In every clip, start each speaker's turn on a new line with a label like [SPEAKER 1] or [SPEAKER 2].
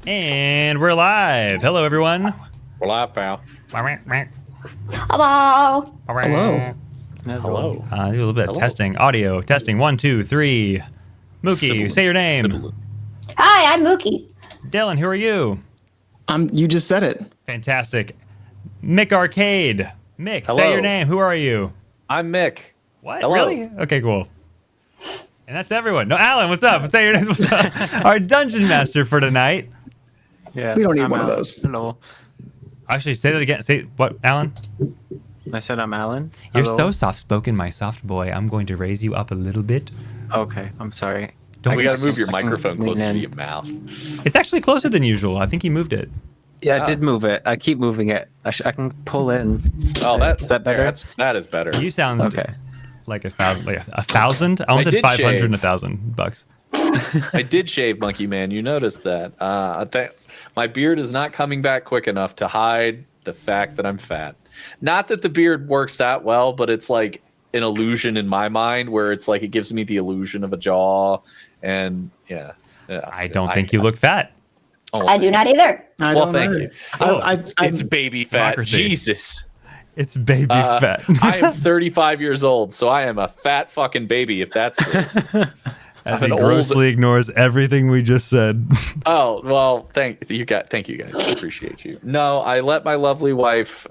[SPEAKER 1] And we're live. Hello, everyone.
[SPEAKER 2] We're live, pal.
[SPEAKER 3] Hello.
[SPEAKER 2] Hello.
[SPEAKER 1] Do a little bit of testing. Audio testing. 1, 2, 3. Mookie, say your name.
[SPEAKER 3] Hi, I'm Mookie.
[SPEAKER 1] Dylan, who are you?
[SPEAKER 4] You just said it.
[SPEAKER 1] Fantastic. Mick Arcade. Mick,
[SPEAKER 2] Hello.
[SPEAKER 1] say your name. Who are you?
[SPEAKER 2] I'm Mick.
[SPEAKER 1] What?
[SPEAKER 2] Hello.
[SPEAKER 1] Really? Okay, cool. And that's everyone. No, Alan, what's up? Say your name. What's up? Our dungeon master for tonight.
[SPEAKER 5] Yeah,
[SPEAKER 4] We don't need
[SPEAKER 5] I'm
[SPEAKER 4] one of
[SPEAKER 5] Alan.
[SPEAKER 4] those.
[SPEAKER 5] Hello.
[SPEAKER 1] Actually, say that again. Say what, Alan?
[SPEAKER 5] I said I'm Alan.
[SPEAKER 1] You're
[SPEAKER 5] Hello.
[SPEAKER 1] so soft-spoken, my soft boy. I'm going to raise you up a little bit.
[SPEAKER 5] Okay, I'm sorry.
[SPEAKER 1] Don't
[SPEAKER 2] We
[SPEAKER 1] be
[SPEAKER 2] got to move your
[SPEAKER 5] I can
[SPEAKER 2] microphone
[SPEAKER 5] lean
[SPEAKER 2] closer to
[SPEAKER 5] in.
[SPEAKER 2] your mouth.
[SPEAKER 1] It's actually closer than usual. I think he moved it.
[SPEAKER 5] Yeah, I
[SPEAKER 2] Ah.
[SPEAKER 5] did move it. I keep moving it. I can pull in.
[SPEAKER 2] Oh,
[SPEAKER 5] Is that better?
[SPEAKER 2] That is better.
[SPEAKER 1] You sound
[SPEAKER 5] Okay.
[SPEAKER 1] like a thousand. Like a thousand? I almost said
[SPEAKER 2] did
[SPEAKER 1] 500 and
[SPEAKER 2] shave.
[SPEAKER 1] $1,000.
[SPEAKER 2] I did shave, Monkey Man. You noticed that. I think my beard is not coming back quick enough to hide the fact that I'm fat. Not that the beard works that well, but it's like an illusion in my mind where it's like it gives me the illusion of a jaw. And yeah.
[SPEAKER 1] I don't think you look fat.
[SPEAKER 2] Oh,
[SPEAKER 3] I do not either.
[SPEAKER 4] I
[SPEAKER 2] Well,
[SPEAKER 4] don't
[SPEAKER 2] thank
[SPEAKER 4] know.
[SPEAKER 2] you.
[SPEAKER 4] I,
[SPEAKER 2] It's baby fat.
[SPEAKER 1] Democracy.
[SPEAKER 2] Jesus.
[SPEAKER 1] It's baby fat.
[SPEAKER 2] I am 35 years old, so I am a fat fucking baby. If that's the,
[SPEAKER 1] As
[SPEAKER 2] I'm
[SPEAKER 1] he
[SPEAKER 2] an old-
[SPEAKER 1] grossly ignores everything we just said.
[SPEAKER 2] oh well, thank you guys. I appreciate you. No, I let my lovely wife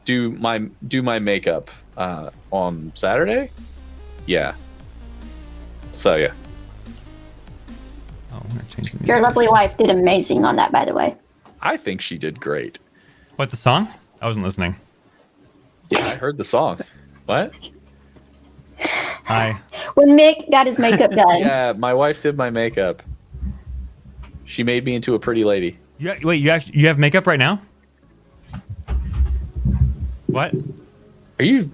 [SPEAKER 2] do my makeup on Saturday. Yeah. So yeah.
[SPEAKER 1] Oh, I'm gonna change the music.
[SPEAKER 3] Your lovely wife did amazing on that, by the way.
[SPEAKER 2] I think she did great.
[SPEAKER 1] What, the song? I wasn't listening.
[SPEAKER 2] Yeah, I heard the song. What?
[SPEAKER 1] Hi.
[SPEAKER 3] When Mick got his makeup done,
[SPEAKER 2] Yeah, my wife did my makeup. She made me into a pretty lady.
[SPEAKER 1] Wait, you have makeup right now? What?
[SPEAKER 2] Are you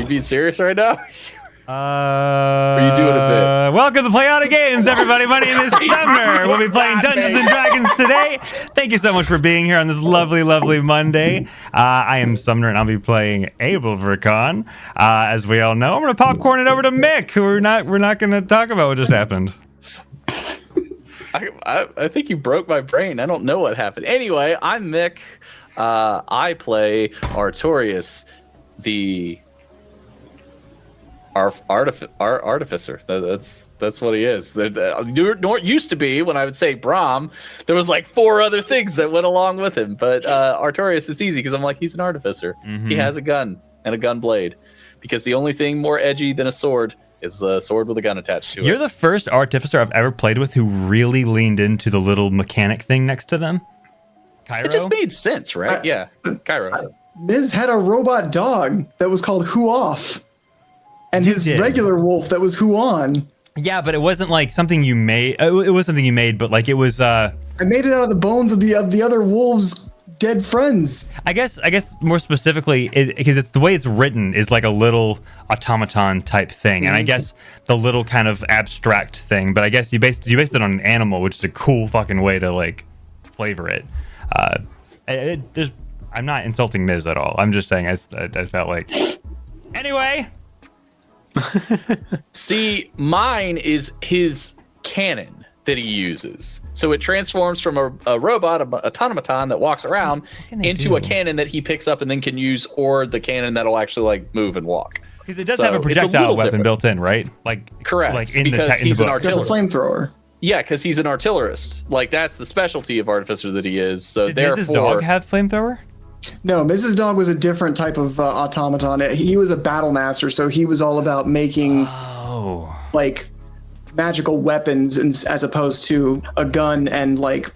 [SPEAKER 2] being serious right now?
[SPEAKER 1] Are
[SPEAKER 2] you doing a bit?
[SPEAKER 1] Welcome to Playotic Games, everybody. My name is Sumner. We'll be playing Dungeons and Dragons today. Thank you so much for being here on this lovely, lovely Monday. I am Sumner, and I'll be playing Abel Vercon. As we all know, I'm going to popcorn it over to Mick, who we're not going to talk about what just happened.
[SPEAKER 2] I think you broke my brain. I don't know what happened. Anyway, I'm Mick. I play Artorius, the artificer. That's what he is. Used to be when I would say Brahm, there was like 4 other things that went along with him. But Artorius is easy because I'm like, he's an artificer.
[SPEAKER 1] Mm-hmm.
[SPEAKER 2] He has a gun and a gun blade. Because the only thing more edgy than a sword is a sword with a gun attached to it.
[SPEAKER 1] You're the first artificer I've ever played with who really leaned into the little mechanic thing next to them. Cairo?
[SPEAKER 2] It just made sense, right? Yeah, Cairo.
[SPEAKER 4] Miz had a robot dog that was called Who Off, and his
[SPEAKER 1] did.
[SPEAKER 4] regular wolf that was Who On.
[SPEAKER 1] Yeah, but it wasn't like something you made. It was something you made, but like it was.
[SPEAKER 4] I made it out of the bones of the other wolves' dead friends.
[SPEAKER 1] I guess more specifically, because it's the way it's written is like a little automaton type thing, and I guess the little kind of abstract thing. But I guess you based it on an animal, which is a cool fucking way to like flavor it. I'm not insulting Miz at all. I'm just saying I felt like. Anyway.
[SPEAKER 2] See, mine is his cannon that he uses. So it transforms from a robot, an automaton that walks around,
[SPEAKER 1] can they
[SPEAKER 2] into
[SPEAKER 1] do?
[SPEAKER 2] a cannon that he picks up and then can use, or the cannon that'll actually like move and walk.
[SPEAKER 1] Because it does
[SPEAKER 2] So
[SPEAKER 1] have a
[SPEAKER 2] it's a
[SPEAKER 1] projectile
[SPEAKER 2] little
[SPEAKER 1] weapon
[SPEAKER 2] different.
[SPEAKER 1] built in, right? Like
[SPEAKER 2] Correct,
[SPEAKER 1] Like in
[SPEAKER 2] because
[SPEAKER 1] the
[SPEAKER 2] he's an
[SPEAKER 1] book.
[SPEAKER 4] It's got the flamethrower.
[SPEAKER 2] Yeah, because he's an artillerist. Like that's the specialty of artificer that he is. So
[SPEAKER 1] Did
[SPEAKER 2] therefore,
[SPEAKER 1] Miz's dog have flamethrower?
[SPEAKER 4] No, Mrs. Dog was a different type of automaton. He was a battle master, so he was all about making
[SPEAKER 1] Oh.
[SPEAKER 4] like magical weapons, as opposed to a gun and like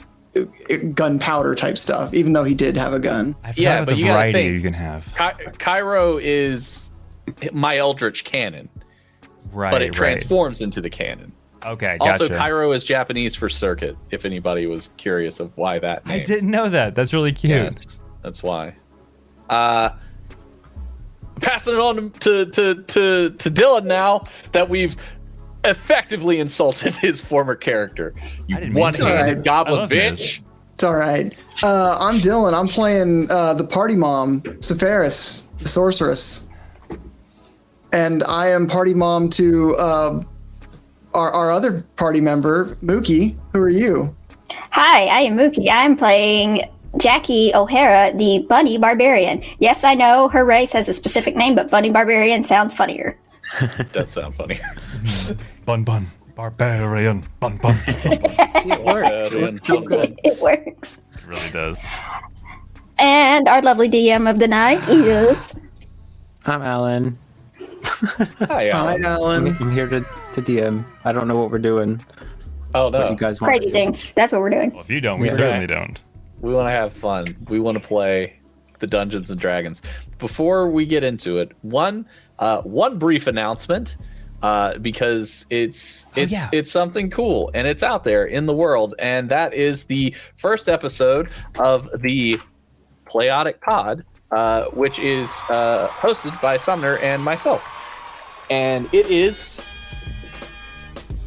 [SPEAKER 4] gunpowder type stuff. Even though he did have a gun.
[SPEAKER 1] I forgot
[SPEAKER 2] Yeah,
[SPEAKER 1] about
[SPEAKER 2] but
[SPEAKER 1] the
[SPEAKER 2] you gotta
[SPEAKER 1] variety
[SPEAKER 2] think.
[SPEAKER 1] you can have.
[SPEAKER 2] Cairo is my eldritch cannon,
[SPEAKER 1] Right,
[SPEAKER 2] but it
[SPEAKER 1] right.
[SPEAKER 2] transforms into the cannon.
[SPEAKER 1] Okay, gotcha.
[SPEAKER 2] Also, Cairo is Japanese for circuit, if anybody was curious of why that name.
[SPEAKER 1] I didn't know that. That's really cute.
[SPEAKER 2] Yes, that's why. Passing it on to Dylan now that we've effectively insulted his former character. You
[SPEAKER 1] I didn't mean
[SPEAKER 2] one-handed
[SPEAKER 4] to. Alright.
[SPEAKER 1] I
[SPEAKER 2] goblin
[SPEAKER 1] love
[SPEAKER 2] bitch.
[SPEAKER 4] It's all right. I'm Dylan. I'm playing the party mom, Sepharis, the sorceress. And I am party mom to our other party member, Mookie. Who are you?
[SPEAKER 3] Hi, I am Mookie. I'm playing Jackie O'Hara, the Bunny Barbarian. Yes, I know her race has a specific name, but Bunny Barbarian sounds funnier.
[SPEAKER 2] It does sound funny.
[SPEAKER 1] Bun bun. Barbarian. Bun bun.
[SPEAKER 5] It works. It works so good.
[SPEAKER 3] It works.
[SPEAKER 1] It really does.
[SPEAKER 3] And our lovely DM of the night is...
[SPEAKER 5] I'm Alan.
[SPEAKER 2] Hi, Alan.
[SPEAKER 4] Hi, Alan.
[SPEAKER 5] I'm here to DM. I don't know what we're doing.
[SPEAKER 2] Oh,
[SPEAKER 5] What
[SPEAKER 2] no.
[SPEAKER 5] you guys want?
[SPEAKER 3] Crazy things. That's what we're doing.
[SPEAKER 1] Well, if you don't, we
[SPEAKER 5] Yeah.
[SPEAKER 1] certainly don't.
[SPEAKER 2] We want to have fun. We want to play the Dungeons and Dragons. Before we get into it, one brief announcement, because it's something cool and it's out there in the world, and that is the first episode of the Playotic Pod, which is hosted by Sumner and myself, and it is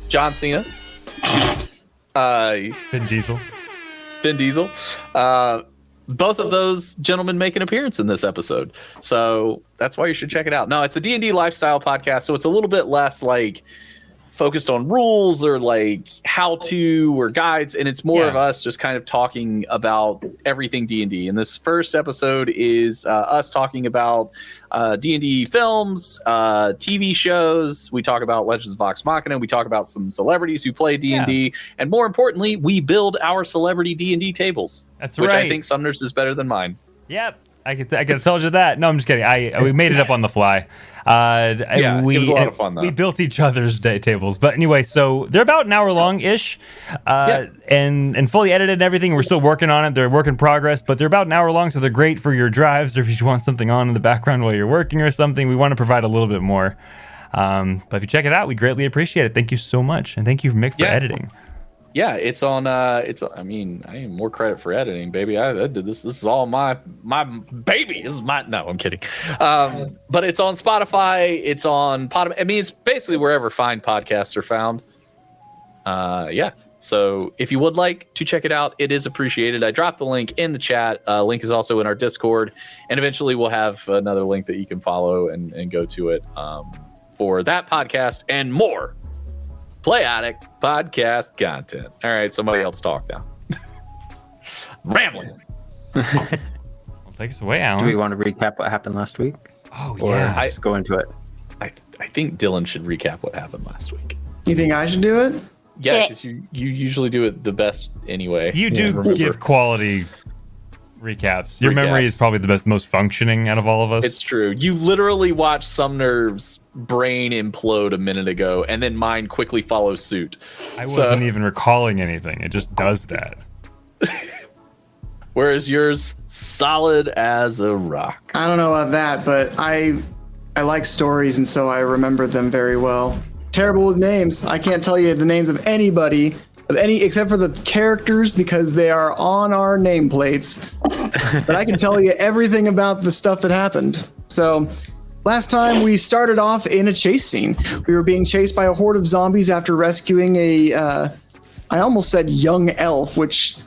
[SPEAKER 2] John Cena,
[SPEAKER 1] Vin Diesel.
[SPEAKER 2] Vin Diesel. Both of those gentlemen make an appearance in this episode. So that's why you should check it out. No, it's a D&D lifestyle podcast, so it's a little bit less like focused on rules or like how to or guides, and it's more of us just kind of talking about everything D&D. And this first episode is us talking about D&D films, TV shows. We talk about Legends of Vox Machina. We talk about some celebrities who play D&D, and more importantly, we build our celebrity D&D tables.
[SPEAKER 1] That's
[SPEAKER 2] which
[SPEAKER 1] right.
[SPEAKER 2] I think Sumner's is better than mine.
[SPEAKER 1] Yep. I could have told you that. No, I'm just kidding. We made it up on the fly.
[SPEAKER 2] Yeah, it was a lot of fun, though.
[SPEAKER 1] We built each other's day tables. But anyway, so they're about an hour long-ish, and fully edited and everything. We're still working on it. They're a work in progress, but they're about an hour long, so they're great for your drives or if you want something on in the background while you're working or something. We want to provide a little bit more. But if you check it out, we greatly appreciate it. Thank you so much. And thank you, Mick, for editing.
[SPEAKER 2] Yeah, it's on. I mean, I need more credit for editing, baby. I did this. This is all my baby. This is my. No, I'm kidding. But it's on Spotify. It's on Pod. I mean, it's basically wherever fine podcasts are found. Yeah. So if you would like to check it out, it is appreciated. I dropped the link in the chat. Link is also in our Discord, and eventually we'll have another link that you can follow and go to it for that podcast and more. Playotic podcast content. All right, somebody else talk now. Rambling.
[SPEAKER 1] Well, take us away, Alan.
[SPEAKER 5] Do we want to recap what happened last week?
[SPEAKER 1] Oh,
[SPEAKER 5] Or
[SPEAKER 1] yeah.
[SPEAKER 5] just go into it?
[SPEAKER 2] I think Dylan should recap what happened last week.
[SPEAKER 4] You think I should do it?
[SPEAKER 2] Yeah, because you usually do it the best anyway.
[SPEAKER 1] You do
[SPEAKER 2] Remember.
[SPEAKER 1] give quality recaps. Your memory is probably the most functioning out of all of us.
[SPEAKER 2] It's true. You literally watched Sumner's brain implode a minute ago, and then mine quickly follows suit.
[SPEAKER 1] I wasn't even recalling anything. It just does that.
[SPEAKER 2] Whereas yours, solid as a rock.
[SPEAKER 4] I don't know about that, but I like stories, and so I remember them very well. Terrible with names. I can't tell you the names of anybody, except for the characters because they are on our nameplates. But I can tell you everything about the stuff that happened. So last time we started off in a chase scene. We were being chased by a horde of zombies after rescuing I almost said young elf, which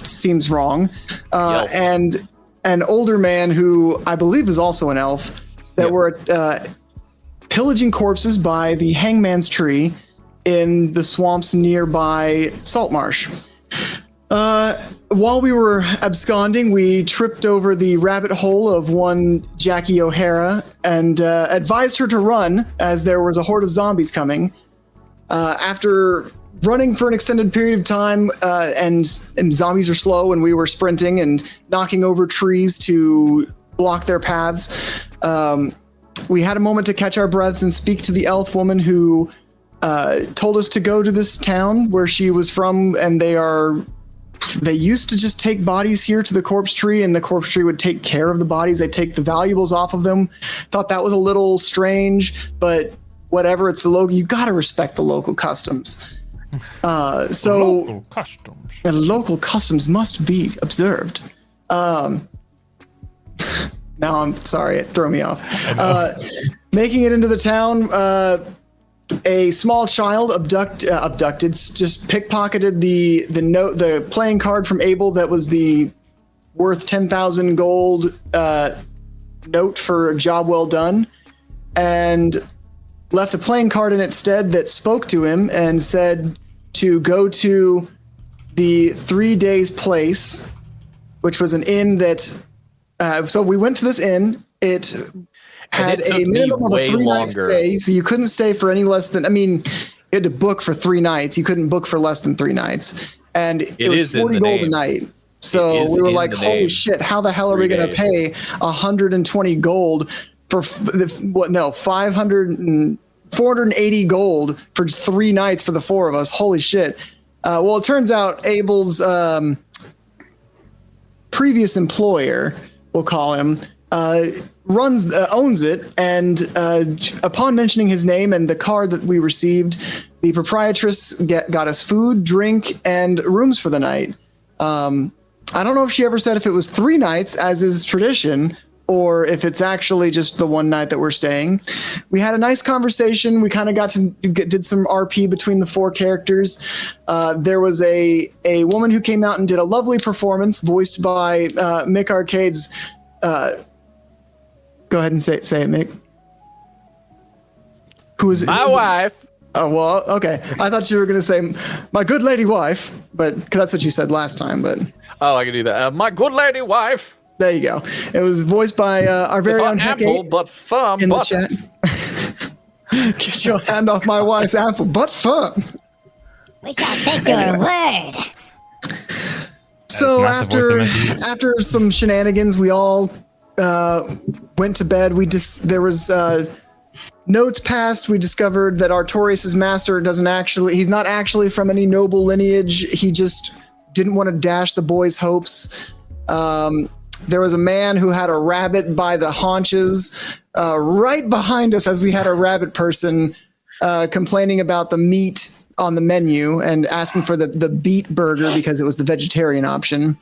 [SPEAKER 4] seems wrong. And an older man who I believe is also an elf that were pillaging corpses by the Hangman's Tree in the swamps nearby Saltmarsh. While we were absconding, we tripped over the rabbit hole of one Jackie O'Hara and advised her to run as there was a horde of zombies coming. After running for an extended period of time, and zombies are slow, and we were sprinting and knocking over trees to block their paths, we had a moment to catch our breaths and speak to the elf woman who told us to go to this town where she was from, and they used to just take bodies here to the corpse tree, and the corpse tree would take care of the bodies. They take the valuables off of them. Thought that was a little strange, but whatever. It's the local. You gotta respect the local customs.
[SPEAKER 1] Local customs.
[SPEAKER 4] The local customs must be observed. Now I'm sorry, it threw me off. Making it into the town, a small child abducted, just pickpocketed the playing card from Abel that was the worth 10,000 gold note for a job well done, and left a playing card in its stead that spoke to him and said to go to the 3 Days Place, which was an inn that. So we went to this inn. It had a minimum of a 3-night stay, so you couldn't stay for any less than. I mean, you had to book for 3 nights. You couldn't book for less than 3 nights, and it was 40 gold a night. So we were like, "Holy shit! How the hell are we going to pay 120 gold for 480 gold for 3 nights for the 4 of us? Holy shit!" Well, it turns out Abel's previous employer, we'll call him, owns it, and upon mentioning his name and the card that we received, the proprietress got us food, drink, and rooms for the night. I don't know if she ever said if it was 3 nights, as is tradition, or if it's actually just the 1 night that we're staying. We had a nice conversation. We kind of did some RP between the 4 characters. There was a woman who came out and did a lovely performance, voiced by Mick Arcade's. Go ahead and say it, Mick. Who is
[SPEAKER 2] my wife?
[SPEAKER 4] Oh, well, okay. I thought you were going to say my good lady wife, but because that's what you said last time. But
[SPEAKER 2] I can do that. My good lady wife.
[SPEAKER 4] There you go. It was voiced by our very own
[SPEAKER 2] apple, but firm
[SPEAKER 4] in the chat. Get your hand off my wife's apple, but firm.
[SPEAKER 6] We shall take your word.
[SPEAKER 4] So after some shenanigans, we all went to bed. There was notes passed. We discovered that Artorius' master he's not actually from any noble lineage. He just didn't want to dash the boys' hopes. There was a man who had a rabbit by the haunches right behind us as we had a rabbit person complaining about the meat on the menu and asking for the beet burger because it was the vegetarian option.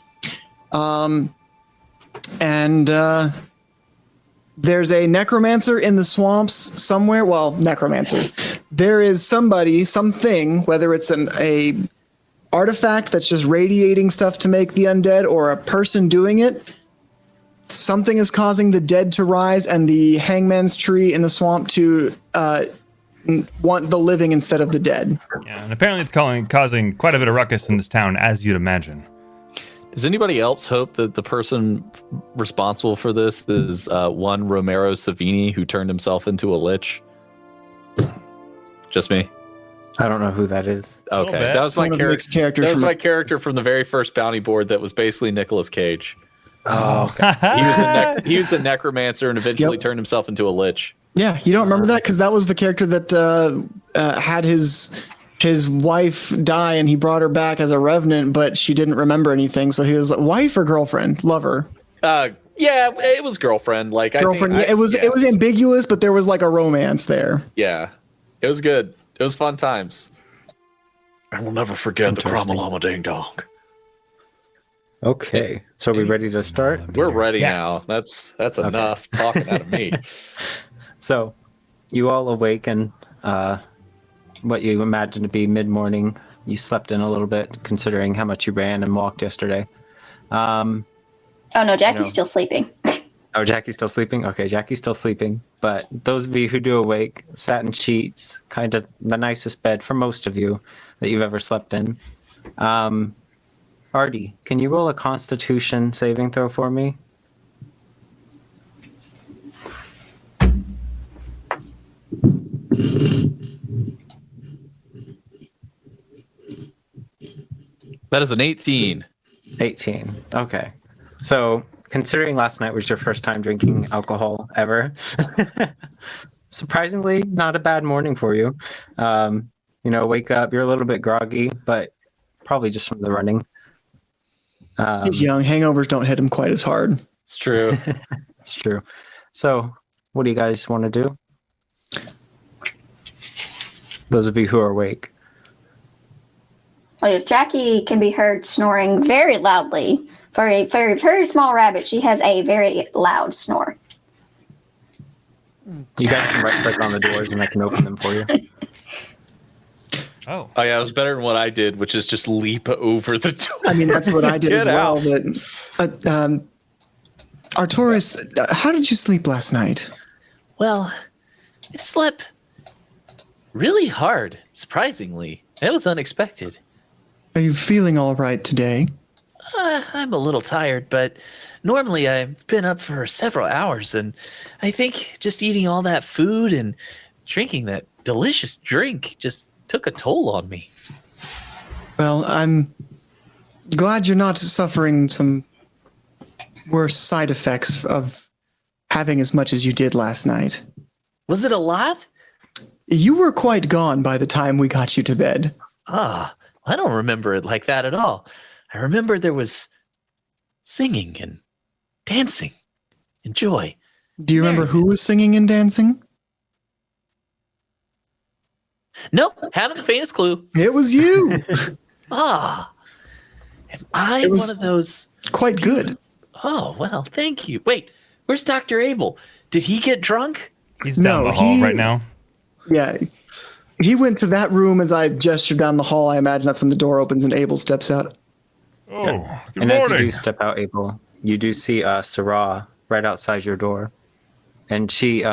[SPEAKER 4] There's a necromancer in the swamps somewhere. Well, necromancer. There is something, whether it's a artifact that's just radiating stuff to make the undead or a person doing it. Something is causing the dead to rise and the hangman's tree in the swamp to want the living instead of the dead.
[SPEAKER 1] Yeah, and apparently it's causing quite a bit of ruckus in this town, as you'd imagine.
[SPEAKER 2] Does anybody else hope that the person responsible for this is one Romero Savini, who turned himself into a lich? Just me?
[SPEAKER 5] I don't know who that is.
[SPEAKER 2] Okay, that was my character. That was my character from the very first bounty board that was basically Nicolas Cage.
[SPEAKER 5] Oh, okay.
[SPEAKER 2] He was a necromancer and eventually turned himself into a lich.
[SPEAKER 4] Yeah, you don't remember that? Because that was the character that had his wife die and he brought her back as a revenant, but she didn't remember anything. So he was like, wife or girlfriend? Lover?
[SPEAKER 2] Yeah, it was girlfriend.
[SPEAKER 4] Girlfriend. It was ambiguous, but there was like a romance there.
[SPEAKER 2] Yeah, it was good. It was fun times. I will never forget the Kramalama Ding Dong.
[SPEAKER 5] Okay, so are we ready to start?
[SPEAKER 2] We're ready now. That's enough talking out of me.
[SPEAKER 5] So, you all awaken, what you imagine to be mid-morning. You slept in a little bit, considering how much you ran and walked yesterday.
[SPEAKER 3] Oh no, Jackie's still sleeping.
[SPEAKER 5] Oh, Jackie's still sleeping? Okay, Jackie's still sleeping. But those of you who do awake, satin sheets, kind of the nicest bed for most of you that you've ever slept in. Artie, can you roll a Constitution saving throw for me?
[SPEAKER 2] That is an 18.
[SPEAKER 5] 18. Okay. So, considering last night was your first time drinking alcohol ever, surprisingly, not a bad morning for you. Wake up, you're a little bit groggy, but probably just from the running.
[SPEAKER 4] He's young. Hangovers don't hit him quite as hard.
[SPEAKER 2] It's true.
[SPEAKER 5] It's true. So, what do you guys want to do? Those of you who are awake.
[SPEAKER 3] Oh yes, Jackie can be heard snoring very loudly. For a very, very small rabbit, she has a very loud snore.
[SPEAKER 5] You guys can right-click on the doors and I can open them for you.
[SPEAKER 2] Oh yeah, it was better than what I did, which is just leap over the door.
[SPEAKER 4] I mean, that's what I did as well. But
[SPEAKER 7] Artorius, how did you sleep last night?
[SPEAKER 8] Well, I slept
[SPEAKER 2] really hard, surprisingly. It was unexpected.
[SPEAKER 4] Are you feeling all right today?
[SPEAKER 2] I'm a little tired, but normally I've been up for several hours, and I think just eating all that food and drinking that delicious drink just took a toll on me.
[SPEAKER 4] Well, I'm glad you're not suffering some worse side effects of having as much as you did last night.
[SPEAKER 2] Was it a lot?
[SPEAKER 4] You were quite gone by the time we got you to bed.
[SPEAKER 2] I don't remember it like that at all. I remember there was singing and dancing and joy.
[SPEAKER 4] Do you remember who was singing and dancing?
[SPEAKER 2] Nope, haven't the faintest clue.
[SPEAKER 4] It was you.
[SPEAKER 2] Am I
[SPEAKER 4] It was-
[SPEAKER 2] one of those?
[SPEAKER 4] Quite good.
[SPEAKER 2] Oh, well, thank you. Wait, where's Dr. Abel? Did he get drunk?
[SPEAKER 1] He's down
[SPEAKER 4] No,
[SPEAKER 1] the hall
[SPEAKER 4] he-
[SPEAKER 1] right now.
[SPEAKER 4] Yeah. He went to that room as I gestured down the hall. I imagine that's when the door opens and Abel steps out.
[SPEAKER 7] Oh, good
[SPEAKER 5] And as you
[SPEAKER 7] morning.
[SPEAKER 5] do step out, Abel, you do see Sarah right outside your door. And she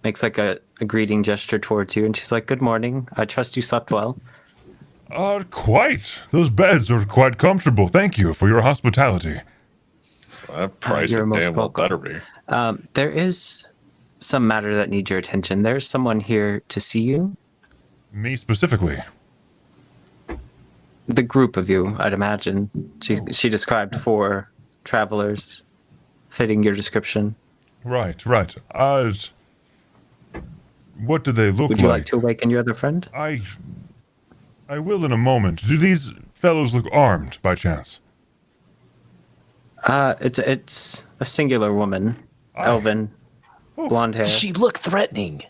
[SPEAKER 5] makes like a greeting gesture towards you. And she's like, good morning. I trust you slept well.
[SPEAKER 7] Quite. Those beds are quite comfortable. Thank you for your hospitality.
[SPEAKER 8] That price
[SPEAKER 5] You're
[SPEAKER 8] of
[SPEAKER 5] most
[SPEAKER 8] damn well
[SPEAKER 5] welcome.
[SPEAKER 8] better be.
[SPEAKER 5] There is some matter that needs your attention. There's someone here to see you.
[SPEAKER 7] Me specifically.
[SPEAKER 5] The group of you, I'd imagine. She described 4 travelers fitting your description.
[SPEAKER 7] Right. What do they look
[SPEAKER 5] Would you like to awaken your other friend?
[SPEAKER 7] I will in a moment. Do these fellows look armed by chance?
[SPEAKER 5] It's a singular woman, elven, blonde hair,
[SPEAKER 2] She looked threatening.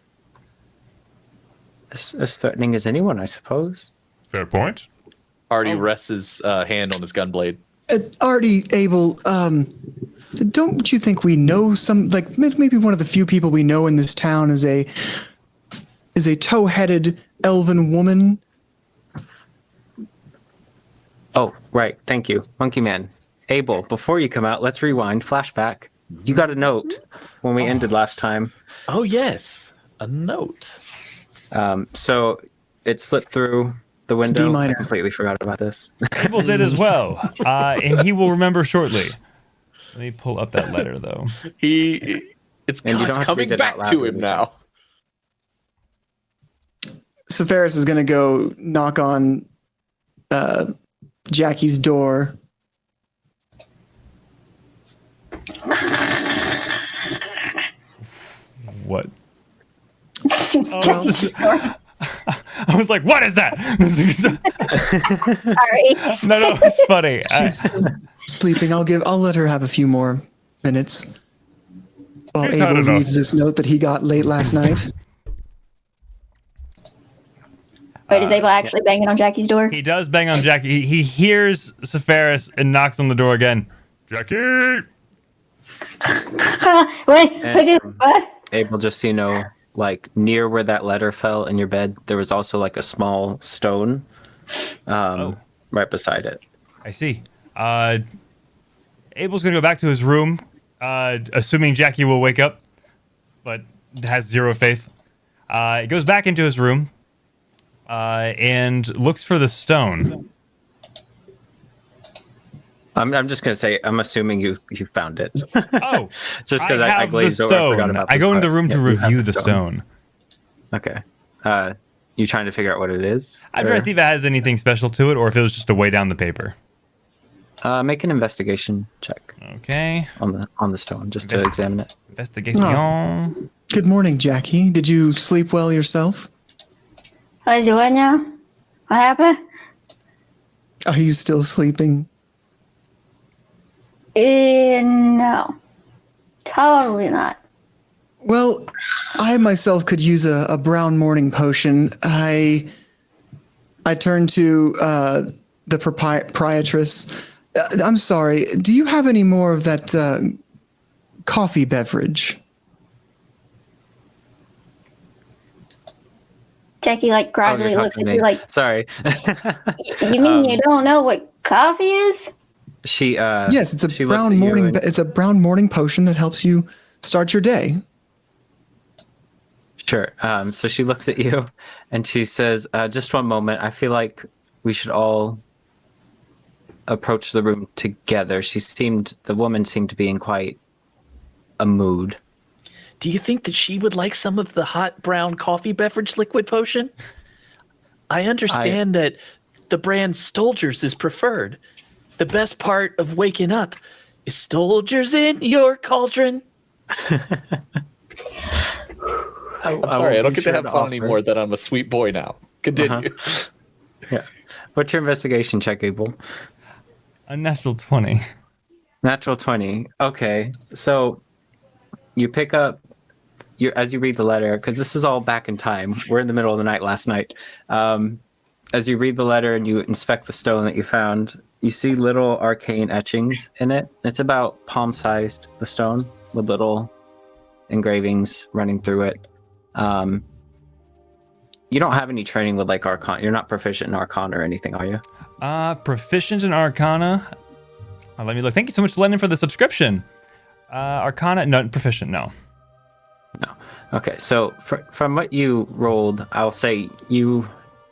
[SPEAKER 5] as threatening as anyone, I suppose.
[SPEAKER 7] Fair point.
[SPEAKER 2] Artie rests his hand on his gun blade.
[SPEAKER 4] Artie, Abel, don't you think we know some, like maybe one of the few people we know in this town is a tow-headed elven woman?
[SPEAKER 5] Oh, right. Thank you, Monkey Man. Abel, before you come out, let's rewind. Flashback. You got a note when we ended last time.
[SPEAKER 2] Oh, yes. A note.
[SPEAKER 5] So it slipped through the window.
[SPEAKER 4] D-minor.
[SPEAKER 5] I completely forgot about this.
[SPEAKER 1] Abel did as well, and he will remember shortly. Let me pull up that letter, though.
[SPEAKER 2] It's
[SPEAKER 5] And you don't have to
[SPEAKER 2] coming
[SPEAKER 5] read it
[SPEAKER 2] back
[SPEAKER 5] out loud
[SPEAKER 2] to
[SPEAKER 5] or
[SPEAKER 2] him
[SPEAKER 5] anything.
[SPEAKER 2] now.
[SPEAKER 4] So Ferris is going to go knock on Jackie's door.
[SPEAKER 1] What?
[SPEAKER 3] Jackie's door.
[SPEAKER 1] I was like, what is that?
[SPEAKER 3] Sorry.
[SPEAKER 1] No, it's funny.
[SPEAKER 4] She's still sleeping. I'll let her have a few more minutes while
[SPEAKER 7] He's had
[SPEAKER 4] Abel
[SPEAKER 7] enough.
[SPEAKER 4] reads this note that he got late last night.
[SPEAKER 3] Wait, is Abel actually banging on Jackie's door?
[SPEAKER 1] He does bang on Jackie. He hears Sepharis and knocks on the door again.
[SPEAKER 7] Jackie!
[SPEAKER 3] Wait,
[SPEAKER 5] And,
[SPEAKER 3] what?
[SPEAKER 5] Abel, just so you know, like near where that letter fell in your bed, there was also like a small stone right beside it.
[SPEAKER 1] I see. Abel's going to go back to his room, assuming Jackie will wake up, but has zero faith. He goes back into his room and looks for the stone.
[SPEAKER 5] I'm just gonna say I'm assuming you found it.
[SPEAKER 1] Oh,
[SPEAKER 5] Just because I
[SPEAKER 1] have the
[SPEAKER 5] glazed over, I forgot
[SPEAKER 1] stone.
[SPEAKER 5] about
[SPEAKER 1] I
[SPEAKER 5] this
[SPEAKER 1] go into the
[SPEAKER 5] part.
[SPEAKER 1] room
[SPEAKER 5] Yeah,
[SPEAKER 1] to
[SPEAKER 5] you have
[SPEAKER 1] review the stone.
[SPEAKER 5] Okay. You trying to figure out what it is?
[SPEAKER 1] I'm trying to see if it has anything special to it or if it was just a way down the paper.
[SPEAKER 5] Make an investigation check
[SPEAKER 1] Okay.
[SPEAKER 5] on the stone just to examine it.
[SPEAKER 1] Investigation.
[SPEAKER 4] Oh. Good morning, Jackie. Did you sleep well yourself?
[SPEAKER 3] What is it, what now? What happened?
[SPEAKER 4] Are you still sleeping?
[SPEAKER 3] No. Totally not.
[SPEAKER 4] Well, I myself could use a brown morning potion. I turned to the proprietress. I'm sorry. Do you have any more of that coffee beverage?
[SPEAKER 3] Jackie, like, groggily
[SPEAKER 5] you're
[SPEAKER 3] looks
[SPEAKER 5] talking
[SPEAKER 3] at
[SPEAKER 5] to
[SPEAKER 3] you
[SPEAKER 5] me.
[SPEAKER 3] like,
[SPEAKER 5] Sorry.
[SPEAKER 3] you mean you don't know what coffee is?
[SPEAKER 5] She
[SPEAKER 4] Yes, it's
[SPEAKER 5] she
[SPEAKER 4] a
[SPEAKER 5] looks
[SPEAKER 4] brown
[SPEAKER 5] at you
[SPEAKER 4] morning.
[SPEAKER 5] and
[SPEAKER 4] It's a brown morning potion that helps you start your day.
[SPEAKER 5] Sure. So she looks at you and she says, just one moment. I feel like we should all approach the room together. The woman seemed to be in quite a mood.
[SPEAKER 2] Do you think that she would like some of the hot brown coffee beverage liquid potion? I understand that the brand Stolgers is preferred. The best part of waking up is Stolgers in your cauldron. I'm sorry, I don't get to have fun anymore that I'm a sweet boy now. Continue.
[SPEAKER 5] Yeah. What's your investigation check, Abel?
[SPEAKER 1] A natural 20.
[SPEAKER 5] Natural 20. Okay. So you pick up as you read the letter, because this is all back in time. We're in the middle of the night last night. As you read the letter and you inspect the stone that you found, you see little arcane etchings in it. It's about palm-sized, the stone, with little engravings running through it. You don't have any training with like Arcana. You're not proficient in Arcana or anything, are you?
[SPEAKER 1] Proficient in Arcana. Let me look. Thank you so much, Lennon, for the subscription. Arcana, no, proficient, no.
[SPEAKER 5] No. Okay, so from what you rolled, I'll say you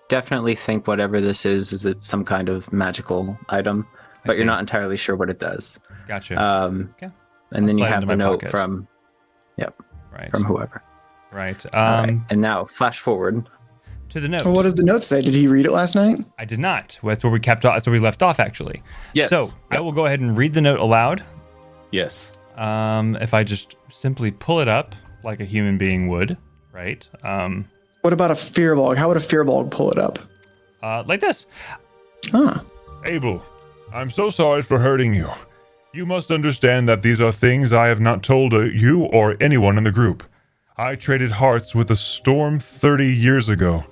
[SPEAKER 5] definitely think whatever this is it some kind of magical item, but you're not entirely sure what it does.
[SPEAKER 1] Gotcha.
[SPEAKER 5] Okay. And then you have the note from, from whoever.
[SPEAKER 1] Right.
[SPEAKER 5] All right. And now flash forward
[SPEAKER 1] to the note.
[SPEAKER 4] Well, what does the note say? Did he read it last night?
[SPEAKER 1] I did not. That's where we kept off. That's where we left off, actually.
[SPEAKER 2] Yes.
[SPEAKER 1] So I will go ahead and read the note aloud.
[SPEAKER 2] Yes.
[SPEAKER 1] If I just simply pull it up like a human being would, right?
[SPEAKER 4] What about a fearbog? How would a fearbog pull it up?
[SPEAKER 1] Like this.
[SPEAKER 7] Abel, I'm so sorry for hurting you. You must understand that these are things I have not told you or anyone in the group. I traded hearts with a storm 30 years ago.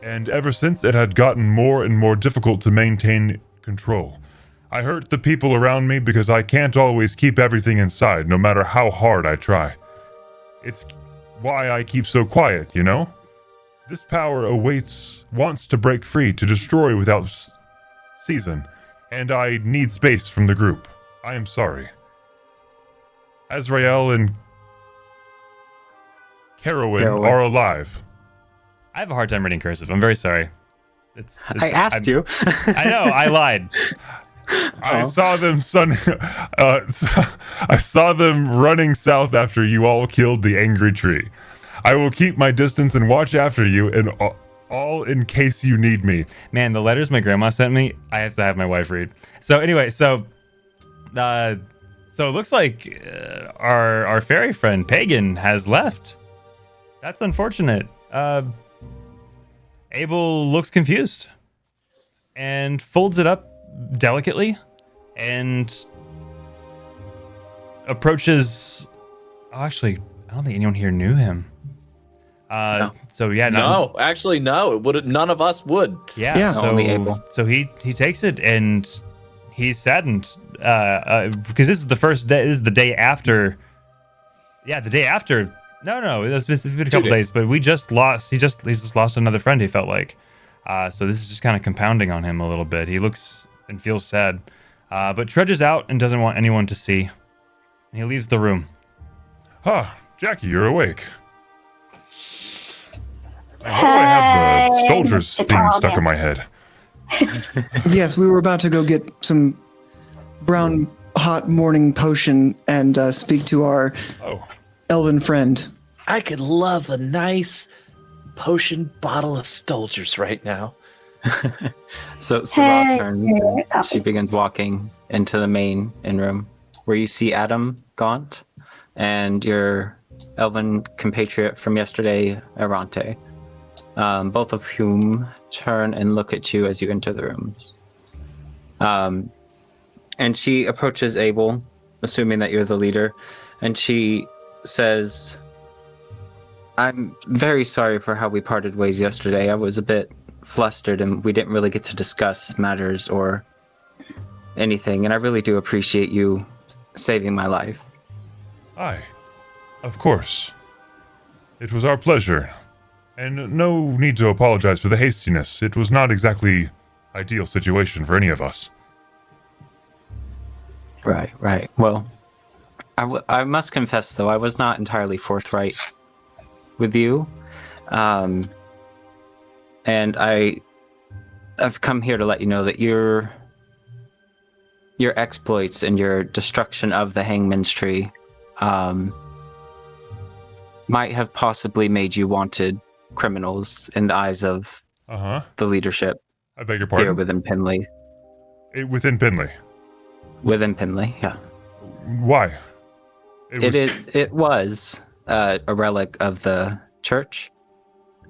[SPEAKER 7] And ever since, it had gotten more and more difficult to maintain control. I hurt the people around me because I can't always keep everything inside, no matter how hard I try. It's why I keep so quiet, you know? This power wants to break free, to destroy without season, and I need space from the group. I am sorry. Azrael and Carowin are alive.
[SPEAKER 1] I have a hard time reading cursive. I'm very sorry.
[SPEAKER 5] I asked you.
[SPEAKER 1] I know, I lied.
[SPEAKER 7] I saw them I saw them running south after you all killed the angry tree. I will keep my distance and watch after you, and all in case you need me.
[SPEAKER 1] Man, the letters my grandma sent me, I have to have my wife read. So anyway, so it looks like our fairy friend Pagan has left. That's unfortunate. Abel looks confused and folds it up delicately and approaches. Oh, actually, I don't think anyone here knew him.
[SPEAKER 5] No.
[SPEAKER 1] So yeah,
[SPEAKER 2] No, actually, no. It would. None of us would.
[SPEAKER 4] Yeah.
[SPEAKER 1] So,
[SPEAKER 5] only Abel.
[SPEAKER 1] So he takes it and he's saddened because this is the first day. This is the day after. Yeah, the day after. No, it's been a couple days, but he's just lost another friend. He felt like, so this is just kind of compounding on him a little bit. He looks and feels sad, but trudges out and doesn't want anyone to see. And he leaves the room.
[SPEAKER 7] Jackie, you're awake. I hope I have the Stolgers theme stuck in my head.
[SPEAKER 4] Yes, we were about to go get some brown hot morning potion and speak to our elven friend.
[SPEAKER 2] I could love a nice potion bottle of Stolgers right now.
[SPEAKER 5] So Sarah turns. She begins walking into the main inn-room, where you see Adam Gaunt and your elven compatriot from yesterday, Arante. Both of whom turn and look at you as you enter the rooms. And she approaches Abel, assuming that you're the leader, and she says, I'm very sorry for how we parted ways yesterday. I was a bit flustered and we didn't really get to discuss matters or anything, and I really do appreciate you saving my life.
[SPEAKER 7] Aye, of course. It was our pleasure. And no need to apologize for the hastiness. It was not exactly ideal situation for any of us.
[SPEAKER 5] Right. Well, I must confess, though, I was not entirely forthright with you. And I've come here to let you know that your exploits and your destruction of the Hangman's Tree might have possibly made you wanted criminals in the eyes of the leadership.
[SPEAKER 7] I beg your pardon?
[SPEAKER 5] Here within Penleighe.
[SPEAKER 7] Within Penleighe?
[SPEAKER 5] Within Penleighe, yeah.
[SPEAKER 7] Why?
[SPEAKER 5] It was a relic of the Church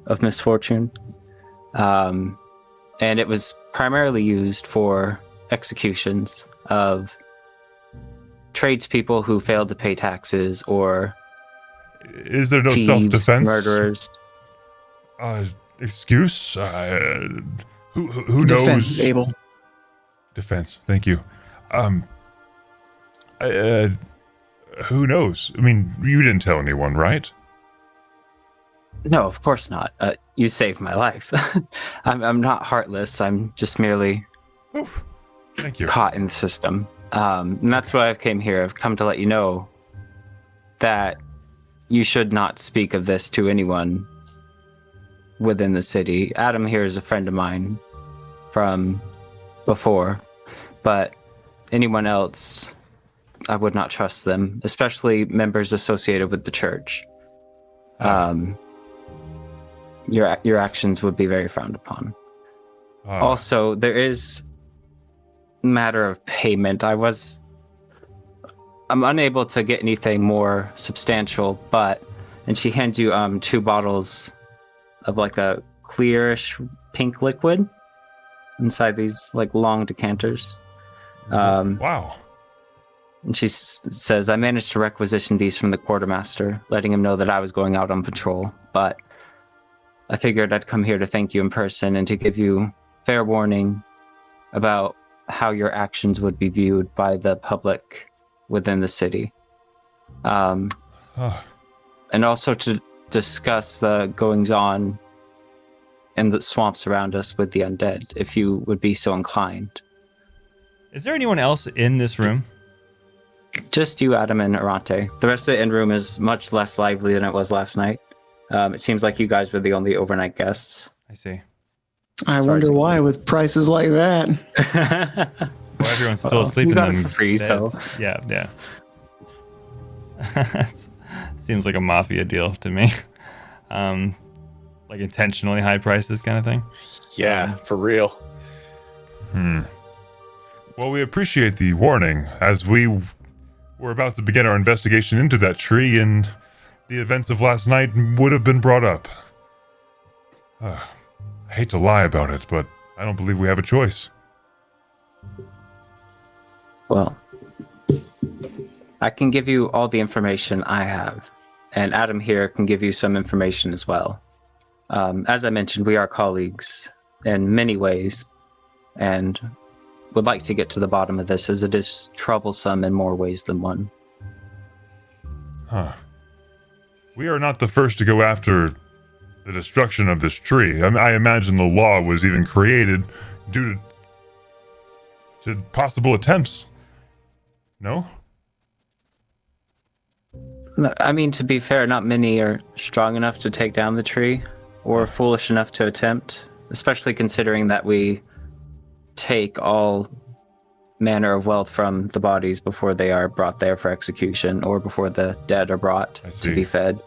[SPEAKER 5] of Misfortune. And it was primarily used for executions of tradespeople who failed to pay taxes or
[SPEAKER 7] is there no
[SPEAKER 5] thieves,
[SPEAKER 7] self-defense?
[SPEAKER 5] Murderers.
[SPEAKER 7] Excuse? Who knows?
[SPEAKER 4] Defense, Abel.
[SPEAKER 7] Defense. Thank you. Who knows? I mean, you didn't tell anyone, right?
[SPEAKER 5] No, of course not. You saved my life. I'm not heartless. I'm just merely
[SPEAKER 7] Oof. Thank you.
[SPEAKER 5] caught in the system. And that's why I've came here. I've come to let you know that you should not speak of this to anyone within the city. Adam here is a friend of mine from before, but anyone else, I would not trust them, especially members associated with the church. Your actions would be very frowned upon. Also, there is matter of payment. I'm unable to get anything more substantial, and she hands you 2 bottles of like a clearish pink liquid inside these like long decanters.
[SPEAKER 7] Wow.
[SPEAKER 5] And she says, I managed to requisition these from the quartermaster, letting him know that I was going out on patrol, but I figured I'd come here to thank you in person and to give you fair warning about how your actions would be viewed by the public within the city. And also to discuss the goings-on in the swamps around us with the undead, if you would be so inclined.
[SPEAKER 1] Is there anyone else in this room?
[SPEAKER 5] Just you, Adam, and Arante. The rest of the inn room is much less lively than it was last night. It seems like you guys were the only overnight guests.
[SPEAKER 1] I see.
[SPEAKER 4] I wonder why with prices like that.
[SPEAKER 1] Well, everyone's still asleep
[SPEAKER 5] you
[SPEAKER 1] in
[SPEAKER 5] got it
[SPEAKER 1] them
[SPEAKER 5] for free, so
[SPEAKER 1] beds. Yeah. Seems like a mafia deal to me. Like intentionally high prices kind of thing.
[SPEAKER 2] Yeah, for real.
[SPEAKER 7] Well, we appreciate the warning, as we were about to begin our investigation into that tree, and the events of last night would have been brought up. I hate to lie about it, but I don't believe we have a choice.
[SPEAKER 5] Well, I can give you all the information I have, and Adam here can give you some information as well. As I mentioned, we are colleagues in many ways, and would like to get to the bottom of this, as it is troublesome in more ways than one.
[SPEAKER 7] We are not the first to go after the destruction of this tree. I imagine the law was even created due to possible attempts. No?
[SPEAKER 5] I mean, to be fair, not many are strong enough to take down the tree, or foolish enough to attempt, especially considering that we take all manner of wealth from the bodies before they are brought there for execution, or before the dead are brought to be fed.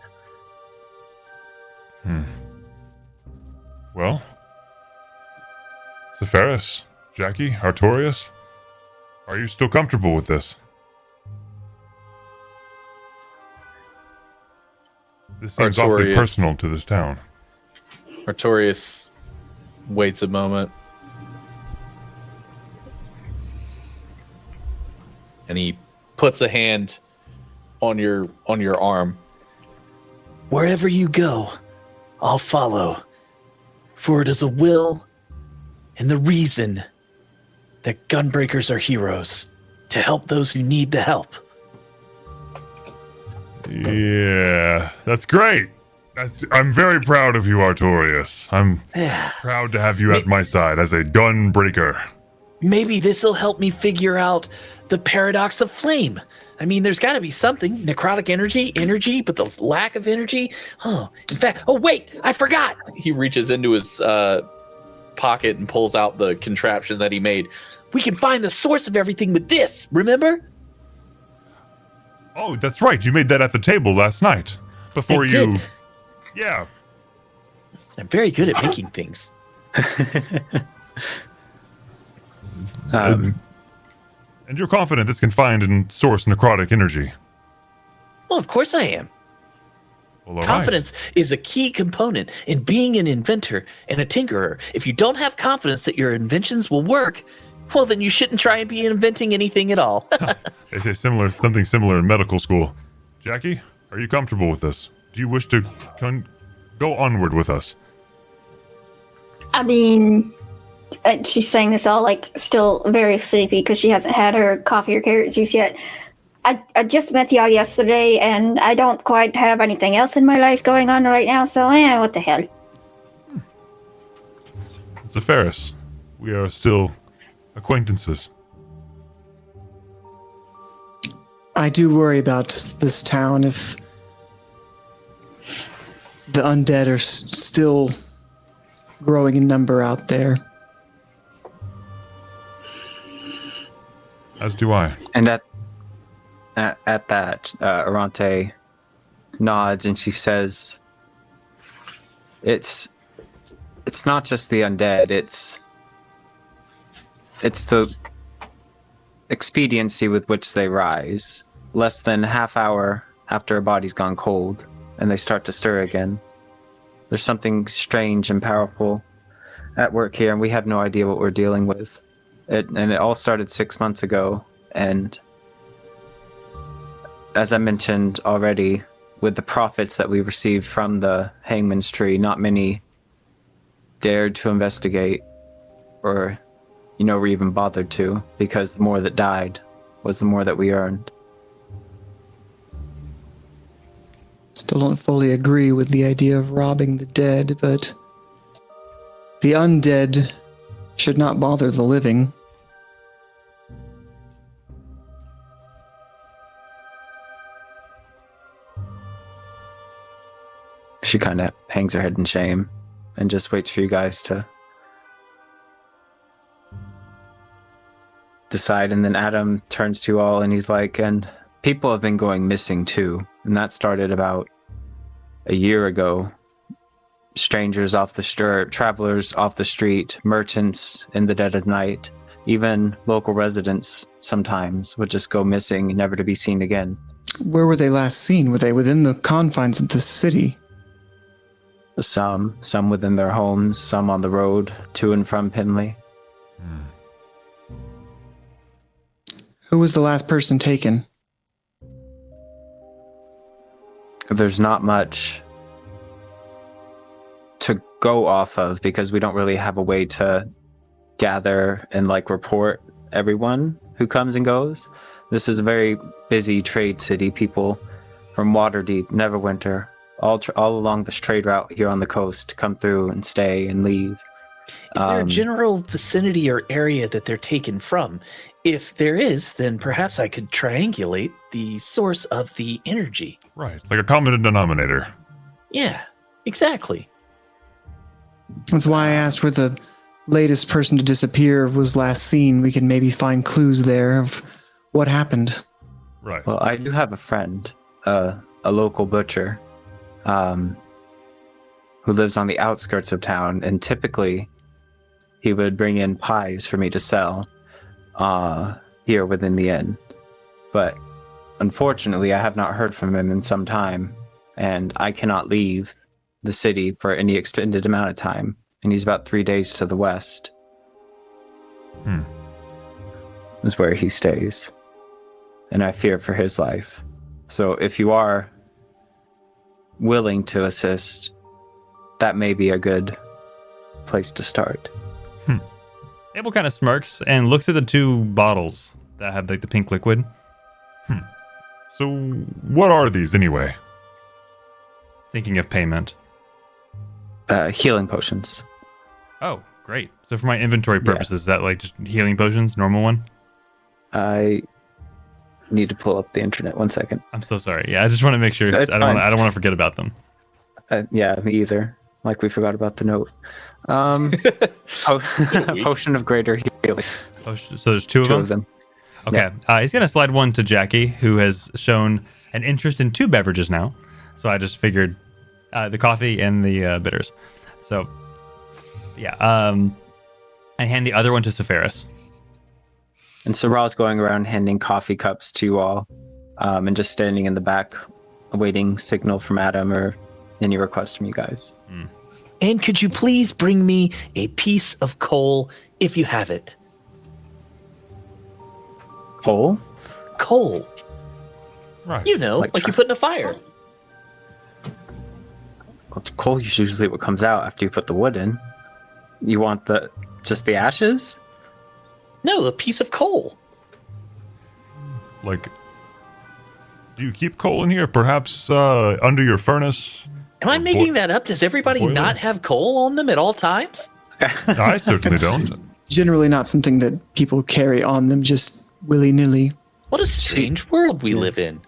[SPEAKER 7] Well, Sepharis, Jackie, Artorius, are you still comfortable with this? This seems awfully
[SPEAKER 2] Artorius.
[SPEAKER 7] personal to this town.
[SPEAKER 2] Artorius waits a moment. And he puts a hand on your arm. Wherever you go, I'll follow. For it is a will and the reason that gunbreakers are heroes, to help those who need the help.
[SPEAKER 7] Yeah, that's great. I'm very proud of you, Artorius. I'm proud to have you at my side as a gun breaker.
[SPEAKER 2] Maybe this'll help me figure out the paradox of flame. I mean, there's got to be something. Necrotic energy, but the lack of energy. Oh, in fact, oh wait, I forgot. He reaches into his pocket and pulls out the contraption that he made. We can find the source of everything with this. Remember?
[SPEAKER 7] Oh, that's right. You made that at the table last night. Before
[SPEAKER 2] I
[SPEAKER 7] you.
[SPEAKER 2] did.
[SPEAKER 7] Yeah.
[SPEAKER 2] I'm very good at making things.
[SPEAKER 7] And you're confident this can find and source necrotic energy?
[SPEAKER 2] Well, of course I am.
[SPEAKER 7] Well, all right.
[SPEAKER 2] Confidence is a key component in being an inventor and a tinkerer. If you don't have confidence that your inventions will work, well, then you shouldn't try and be inventing anything at all.
[SPEAKER 7] They say something similar in medical school. Jackie, are you comfortable with this? Do you wish to go onward with us?
[SPEAKER 3] I mean, she's saying this all like still very sleepy because she hasn't had her coffee or carrot juice yet. I just met y'all yesterday, and I don't quite have anything else in my life going on right now, so what the hell?
[SPEAKER 7] It's a Ferris. We are still acquaintances.
[SPEAKER 4] I do worry about this town if the undead are still growing in number out there.
[SPEAKER 7] As do I.
[SPEAKER 5] And at that, Arante nods and she says, "It's not just the undead. It's the expediency with which they rise. Less than half hour after a body's gone cold, and they start to stir again. There's something strange and powerful at work here, and we have no idea what we're dealing with. And it all started 6 months ago, and as I mentioned already, with the profits that we received from the Hangman's Tree, not many dared to investigate or, or even bothered to, because the more that died was the more that we earned."
[SPEAKER 4] Still don't fully agree with the idea of robbing the dead, but the undead should not bother the living.
[SPEAKER 5] She kind of hangs her head in shame and just waits for you guys to decide. And then Adam turns to you all and he's like, "And people have been going missing too. And that started about a year ago. Strangers off the street, travelers off the street, merchants in the dead of night, even local residents sometimes would just go missing, never to be seen again."
[SPEAKER 4] Where were they last seen? Were they within the confines of the city?
[SPEAKER 5] Some within their homes, some on the road to and from Penleighe.
[SPEAKER 4] Who was the last person taken?
[SPEAKER 5] There's not much to go off of because we don't really have a way to gather and report everyone who comes and goes. This is a very busy trade city. People from Waterdeep, Neverwinter, all along this trade route here on the coast come through and stay and leave.
[SPEAKER 2] Is there a general vicinity or area that they're taken from? If there is, then perhaps I could triangulate the source of the energy.
[SPEAKER 7] Right, like a common denominator.
[SPEAKER 2] Yeah, exactly.
[SPEAKER 4] That's why I asked where the latest person to disappear was last seen. We can maybe find clues there of what happened.
[SPEAKER 7] Right.
[SPEAKER 5] Well, I do have a friend, a local butcher, who lives on the outskirts of town, and typically he would bring in pies for me to sell here within the inn. But unfortunately, I have not heard from him in some time, and I cannot leave the city for any extended amount of time, and he's about 3 days to the west. Is where he stays. And I fear for his life. So if you are willing to assist, that may be a good place to start.
[SPEAKER 1] Abel kind of smirks and looks at the two bottles that have the pink liquid.
[SPEAKER 7] So, what are these anyway?
[SPEAKER 1] Thinking of payment.
[SPEAKER 5] Healing potions.
[SPEAKER 1] Oh, great. So for my inventory purposes, is that just healing potions, normal one?
[SPEAKER 5] need to pull up the internet. 1 second.
[SPEAKER 1] I'm so sorry. Yeah, I just want to make sure. I
[SPEAKER 5] That's
[SPEAKER 1] don't
[SPEAKER 5] fine.
[SPEAKER 1] want to forget about them.
[SPEAKER 5] Yeah, me either. Like we forgot about the note. Potion of greater healing.
[SPEAKER 1] Oh, so there's two
[SPEAKER 5] Two
[SPEAKER 1] of
[SPEAKER 5] of
[SPEAKER 1] them?
[SPEAKER 5] them.
[SPEAKER 1] Okay. He's going to slide one to Jackie, who has shown an interest in 2 beverages now. So I just figured the coffee and the bitters. So, yeah. I hand the other one to Sephiris.
[SPEAKER 5] And so Ra's going around handing coffee cups to you all, and just standing in the back, awaiting signal from Adam or any request from you guys.
[SPEAKER 9] And could you please bring me a piece of coal if you have it?
[SPEAKER 5] Coal?
[SPEAKER 9] Coal.
[SPEAKER 7] Right.
[SPEAKER 9] You know,
[SPEAKER 5] Like
[SPEAKER 9] like you put in a fire.
[SPEAKER 5] Well, coal is usually what comes out after you put the wood in. You want just the ashes?
[SPEAKER 9] No, a piece of coal.
[SPEAKER 7] Like, do you keep coal in here? Perhaps under your furnace?
[SPEAKER 9] Am I making that up? Does everybody
[SPEAKER 7] boiler?
[SPEAKER 9] not have coal on them at all times?
[SPEAKER 7] I certainly
[SPEAKER 4] That's
[SPEAKER 7] don't.
[SPEAKER 4] generally not something that people carry on them just willy-nilly.
[SPEAKER 9] What a strange world we live in.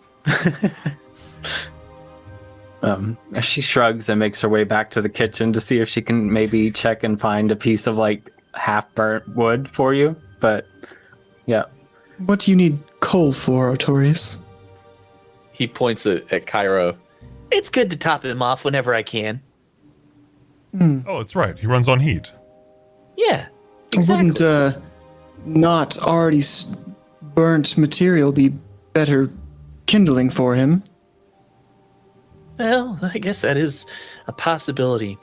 [SPEAKER 5] She shrugs and makes her way back to the kitchen to see if she can maybe check and find a piece of like half-burnt wood for you. But yeah,
[SPEAKER 4] What do you need coal for, Artorius?
[SPEAKER 2] He points at Cairo.
[SPEAKER 9] It's good to top him off whenever I can.
[SPEAKER 7] Oh, that's right. He runs on heat.
[SPEAKER 9] Yeah, exactly.
[SPEAKER 4] Wouldn't not already burnt material be better kindling for him?
[SPEAKER 9] Well, I guess that is a possibility.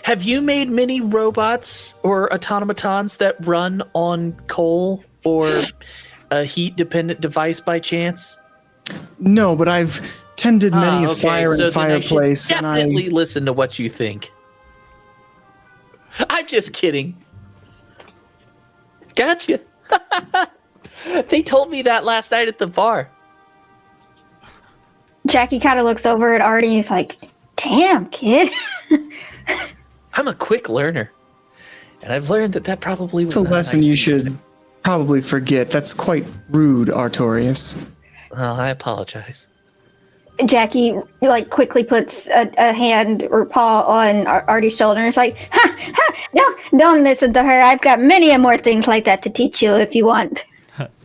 [SPEAKER 9] Have you made many robots or automatons that run on coal or a heat-dependent device by chance?
[SPEAKER 4] No, but I've tended many a
[SPEAKER 9] Okay,
[SPEAKER 4] fire
[SPEAKER 9] so
[SPEAKER 4] and
[SPEAKER 9] then I should
[SPEAKER 4] fireplace, and
[SPEAKER 9] definitely listen to what you think. I'm just kidding. Gotcha. They told me that last night at the bar.
[SPEAKER 3] Jackie kind of looks over at Artie and he's like, damn, kid.
[SPEAKER 9] I'm a quick learner. And I've learned that probably was
[SPEAKER 4] it's a
[SPEAKER 9] not
[SPEAKER 4] lesson
[SPEAKER 9] nice
[SPEAKER 4] you
[SPEAKER 9] thing to
[SPEAKER 4] should
[SPEAKER 9] say.
[SPEAKER 4] probably forget. That's quite rude, Artorius.
[SPEAKER 9] Well, I apologize.
[SPEAKER 3] Jackie like quickly puts a hand or paw on Artie's shoulder and is like, ha, ha, don't listen to her. I've got many and more things like that to teach you if you want.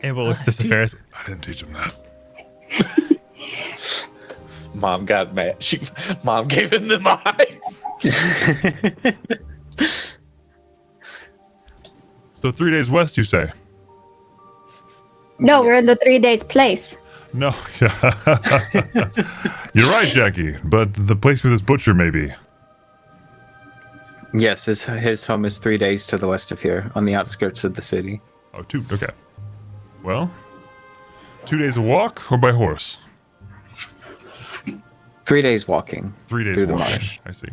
[SPEAKER 1] Abel looks to Sephiris.
[SPEAKER 7] I didn't teach him that.
[SPEAKER 2] Mom got mad. Mom gave him the eyes.
[SPEAKER 7] So 3 days west, you say?
[SPEAKER 3] No, we're in the 3 days place.
[SPEAKER 7] No. You're right, Jackie. But the place for this butcher, maybe.
[SPEAKER 5] yes, his home is 3 days to the west of here, on the outskirts of the city.
[SPEAKER 7] Oh, 2. Okay. Well, 2 days a walk or by horse?
[SPEAKER 5] 3 days walking
[SPEAKER 7] 3 days
[SPEAKER 5] through the
[SPEAKER 7] walking.
[SPEAKER 5] marsh.
[SPEAKER 7] I see.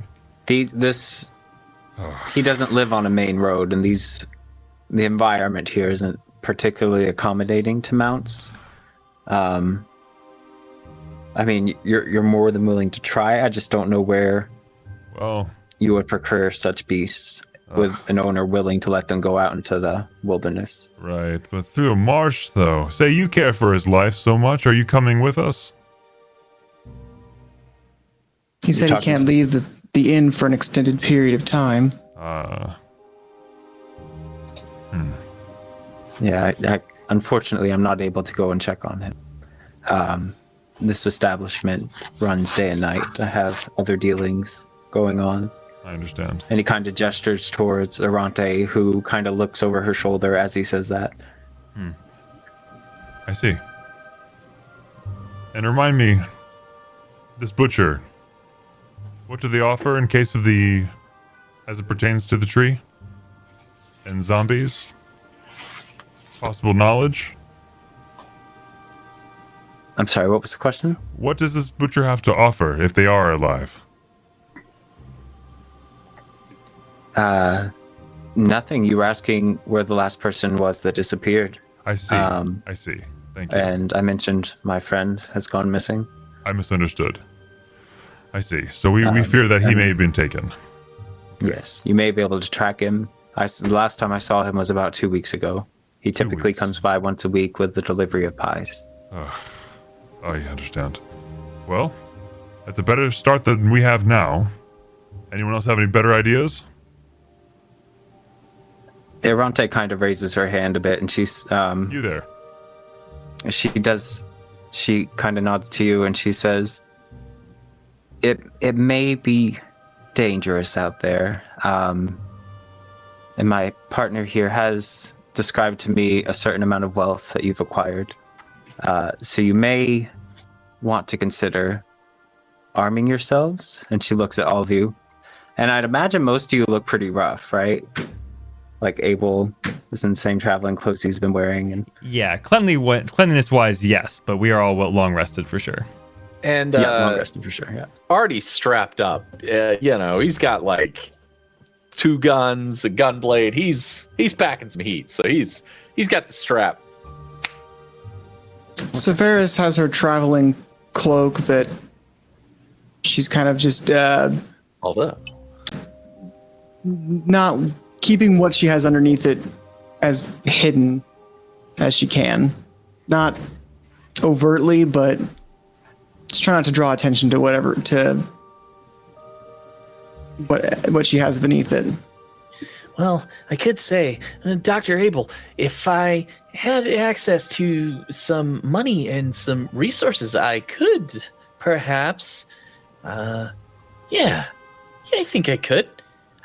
[SPEAKER 5] He doesn't live on a main road, and the environment here isn't particularly accommodating to mounts. I mean, you're more than willing to try. I just don't know where
[SPEAKER 7] Well,
[SPEAKER 5] you would procure such beasts with an owner willing to let them go out into the wilderness.
[SPEAKER 7] right. But through a marsh, though. Say you care for his life so much. Are you coming with us?
[SPEAKER 4] He said he
[SPEAKER 5] talking
[SPEAKER 4] can't
[SPEAKER 5] to-
[SPEAKER 4] leave the inn for an extended period of time.
[SPEAKER 5] Yeah, unfortunately, I'm not able to go and check on him. This establishment runs day and night. I have other dealings going on.
[SPEAKER 7] I understand.
[SPEAKER 5] And he kind of gestures towards Arante, who kind of looks over her shoulder as he says that.
[SPEAKER 7] I see. And remind me, this butcher, what do they offer in case of as it pertains to the tree? And zombies? Possible knowledge?
[SPEAKER 5] I'm sorry, what was the question?
[SPEAKER 7] What does this butcher have to offer if they are alive?
[SPEAKER 5] Nothing. You were asking where the last person was that disappeared.
[SPEAKER 7] I see. I see. Thank you.
[SPEAKER 5] And I mentioned my friend has gone missing.
[SPEAKER 7] I misunderstood. I see. So we fear that he may have been taken.
[SPEAKER 5] Yes, you may be able to track him. The last time I saw him was about 2 weeks ago. He typically
[SPEAKER 7] weeks.
[SPEAKER 5] comes by once a week with the delivery of pies.
[SPEAKER 7] I understand. Well, that's a better start than we have now. Anyone else have any better ideas?
[SPEAKER 5] Aronte kind of raises her hand a bit, and she's
[SPEAKER 7] You there?
[SPEAKER 5] she kind of nods to you, and she says, "It may be dangerous out there, and my partner here has described to me a certain amount of wealth that you've acquired. So you may want to consider arming yourselves." And she looks at all of you, and I'd imagine most of you look pretty rough, right? Like Abel is in the same traveling clothes he's been wearing, and
[SPEAKER 1] Yeah, cleanliness-wise, yes, but we are all long rested for sure.
[SPEAKER 2] And
[SPEAKER 5] long rested for sure. Yeah.
[SPEAKER 2] already strapped up. He's got like 2 guns, a gun blade. He's packing some heat, so he's got the strap.
[SPEAKER 4] Severus has her traveling cloak that she's kind of just
[SPEAKER 2] Although,
[SPEAKER 4] not keeping what she has underneath it as hidden as she can. Not overtly, but just try not to draw attention to what she has beneath it.
[SPEAKER 9] Well, I could say, Dr. Abel, if I had access to some money and some resources, I could perhaps, I think I could.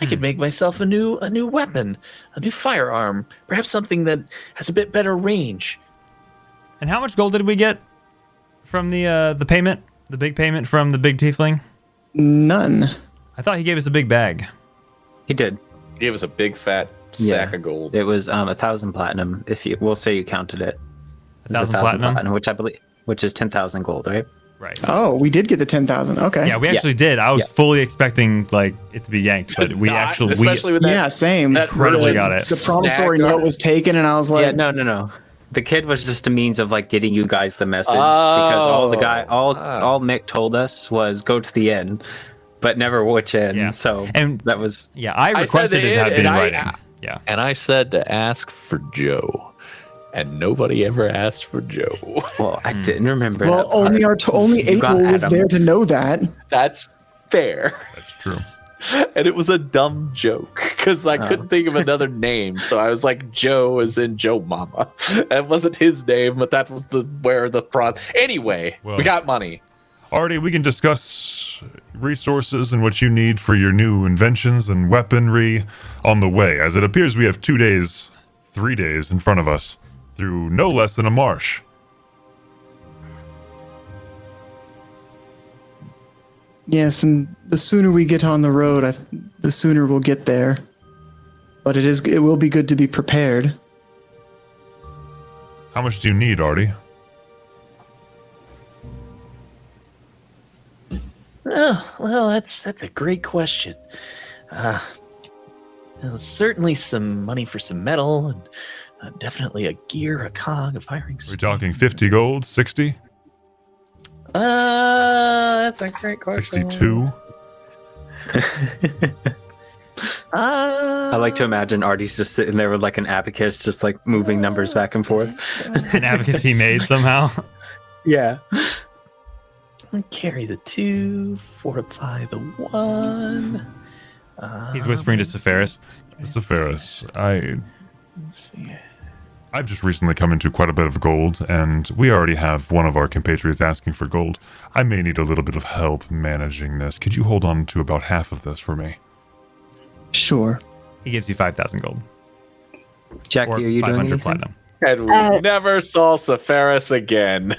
[SPEAKER 9] I could make myself a new weapon, a new firearm, perhaps something that has a bit better range.
[SPEAKER 1] And how much gold did we get from the payment, the big payment from the big tiefling?
[SPEAKER 4] None.
[SPEAKER 1] I thought he gave us a big bag.
[SPEAKER 5] He did.
[SPEAKER 2] gave us a big fat sack of gold.
[SPEAKER 5] It was 1,000 platinum. We'll say you counted it. It was
[SPEAKER 1] 1,000 platinum,
[SPEAKER 5] which is 10,000 gold, right?
[SPEAKER 1] Right.
[SPEAKER 4] Oh, we did get the 10,000. Okay.
[SPEAKER 1] Yeah, we actually did. I was fully expecting it to be yanked, but we actually
[SPEAKER 2] especially with that.
[SPEAKER 4] Yeah, same.
[SPEAKER 1] incredibly got it.
[SPEAKER 4] The promissory
[SPEAKER 2] Snag
[SPEAKER 4] note was taken, and I was like,
[SPEAKER 5] Yeah, no. The kid was just a means of getting you guys the message because all Mick told us was go to the end, but never which end.
[SPEAKER 1] Yeah.
[SPEAKER 5] So
[SPEAKER 1] And
[SPEAKER 5] that was
[SPEAKER 1] I
[SPEAKER 2] I said
[SPEAKER 1] requested
[SPEAKER 2] the
[SPEAKER 1] it to have
[SPEAKER 2] end,
[SPEAKER 1] been in
[SPEAKER 2] and
[SPEAKER 1] writing. Yeah.
[SPEAKER 2] And I said to ask for Joe, and nobody ever asked for Joe.
[SPEAKER 5] well. I didn't remember.
[SPEAKER 4] well,
[SPEAKER 5] that part.
[SPEAKER 4] only
[SPEAKER 5] You got
[SPEAKER 4] April was
[SPEAKER 5] Adam.
[SPEAKER 4] there to know that.
[SPEAKER 2] That's fair.
[SPEAKER 7] That's true.
[SPEAKER 2] And it was a dumb joke because I couldn't think of another name. So I was like, Joe is in Joe Mama. That wasn't his name, but that was where the pro. Anyway,
[SPEAKER 7] Well.
[SPEAKER 2] we got money.
[SPEAKER 7] Artie, we can discuss resources and what you need for your new inventions and weaponry on the way, as it appears we have 3 days in front of us through no less than a marsh.
[SPEAKER 4] Yes, and the sooner we get on the road, the sooner we'll get there. But it will be good to be prepared.
[SPEAKER 7] How much do you need, Artie?
[SPEAKER 9] Oh, well, that's a great question. There's certainly some money for some metal, and definitely a gear, a cog, a firing.
[SPEAKER 7] Are we talking 50 gold, 60,
[SPEAKER 9] That's a great question.
[SPEAKER 7] 62?
[SPEAKER 5] I like to imagine Artie's just sitting there with an abacus, just moving numbers back and forth.
[SPEAKER 1] An abacus he made somehow.
[SPEAKER 5] Yeah.
[SPEAKER 9] Carry the 2, fortify the 1.
[SPEAKER 1] He's whispering to Sepharis.
[SPEAKER 7] Mr. Ferris, I've just recently come into quite a bit of gold, and we already have one of our compatriots asking for gold. I may need a little bit of help managing this. Could you hold on to about half of this for me?
[SPEAKER 4] Sure.
[SPEAKER 1] He gives you 5,000 gold.
[SPEAKER 5] Jackie,
[SPEAKER 1] Or
[SPEAKER 5] are you doing
[SPEAKER 1] 500
[SPEAKER 5] anything?
[SPEAKER 1] platinum.
[SPEAKER 2] And we never saw Sepharis again.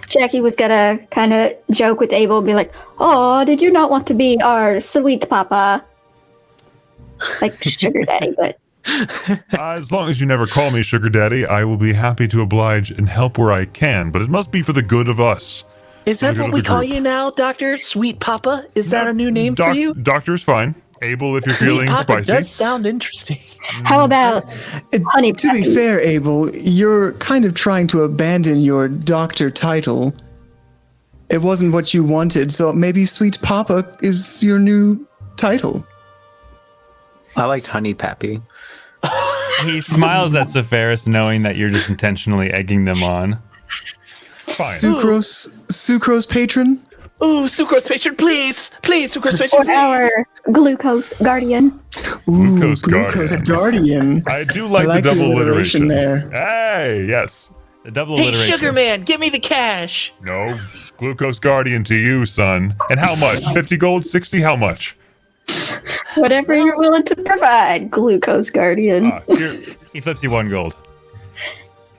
[SPEAKER 3] Jackie was gonna kind of joke with Abel and be like, "Oh, did you not want to be our sweet papa?" Like sugar daddy, but
[SPEAKER 7] As long as you never call me Sugar Daddy, I will be happy to oblige and help where I can, but it must be for the good of us.
[SPEAKER 9] Is
[SPEAKER 7] For the
[SPEAKER 9] that
[SPEAKER 7] good
[SPEAKER 9] what
[SPEAKER 7] of
[SPEAKER 9] we
[SPEAKER 7] the
[SPEAKER 9] call
[SPEAKER 7] group.
[SPEAKER 9] you now, Doctor? Sweet Papa? Is that a new name for you?
[SPEAKER 7] Doctor's fine. Abel, if you're
[SPEAKER 9] Sweet
[SPEAKER 7] feeling
[SPEAKER 9] Papa
[SPEAKER 7] spicy.
[SPEAKER 9] does sound interesting.
[SPEAKER 3] how about Honey
[SPEAKER 4] To be
[SPEAKER 3] Peppy?
[SPEAKER 4] fair, Abel, you're kind of trying to abandon your doctor title. It wasn't what you wanted, so maybe Sweet Papa is your new title.
[SPEAKER 5] I liked Honey Pappy.
[SPEAKER 1] He smiles at Sepharis, knowing that you're just intentionally egging them on.
[SPEAKER 7] Fine.
[SPEAKER 4] Sucrose patron.
[SPEAKER 9] Ooh, sucrose patron, please, sucrose patron,
[SPEAKER 3] For our glucose guardian.
[SPEAKER 4] Ooh,
[SPEAKER 7] Glucose
[SPEAKER 4] guardian.
[SPEAKER 7] I do like,
[SPEAKER 4] like
[SPEAKER 7] the double
[SPEAKER 4] the alliteration
[SPEAKER 7] alliteration
[SPEAKER 4] there.
[SPEAKER 7] Hey, yes.
[SPEAKER 1] The double
[SPEAKER 9] Hey,
[SPEAKER 1] alliteration.
[SPEAKER 9] sugar man, give me the cash.
[SPEAKER 7] No. Glucose Guardian to you, son. And how much? 50 gold? 60? How much?
[SPEAKER 3] Whatever you're willing to provide, glucose guardian.
[SPEAKER 7] Here.
[SPEAKER 1] He flips you 1 gold.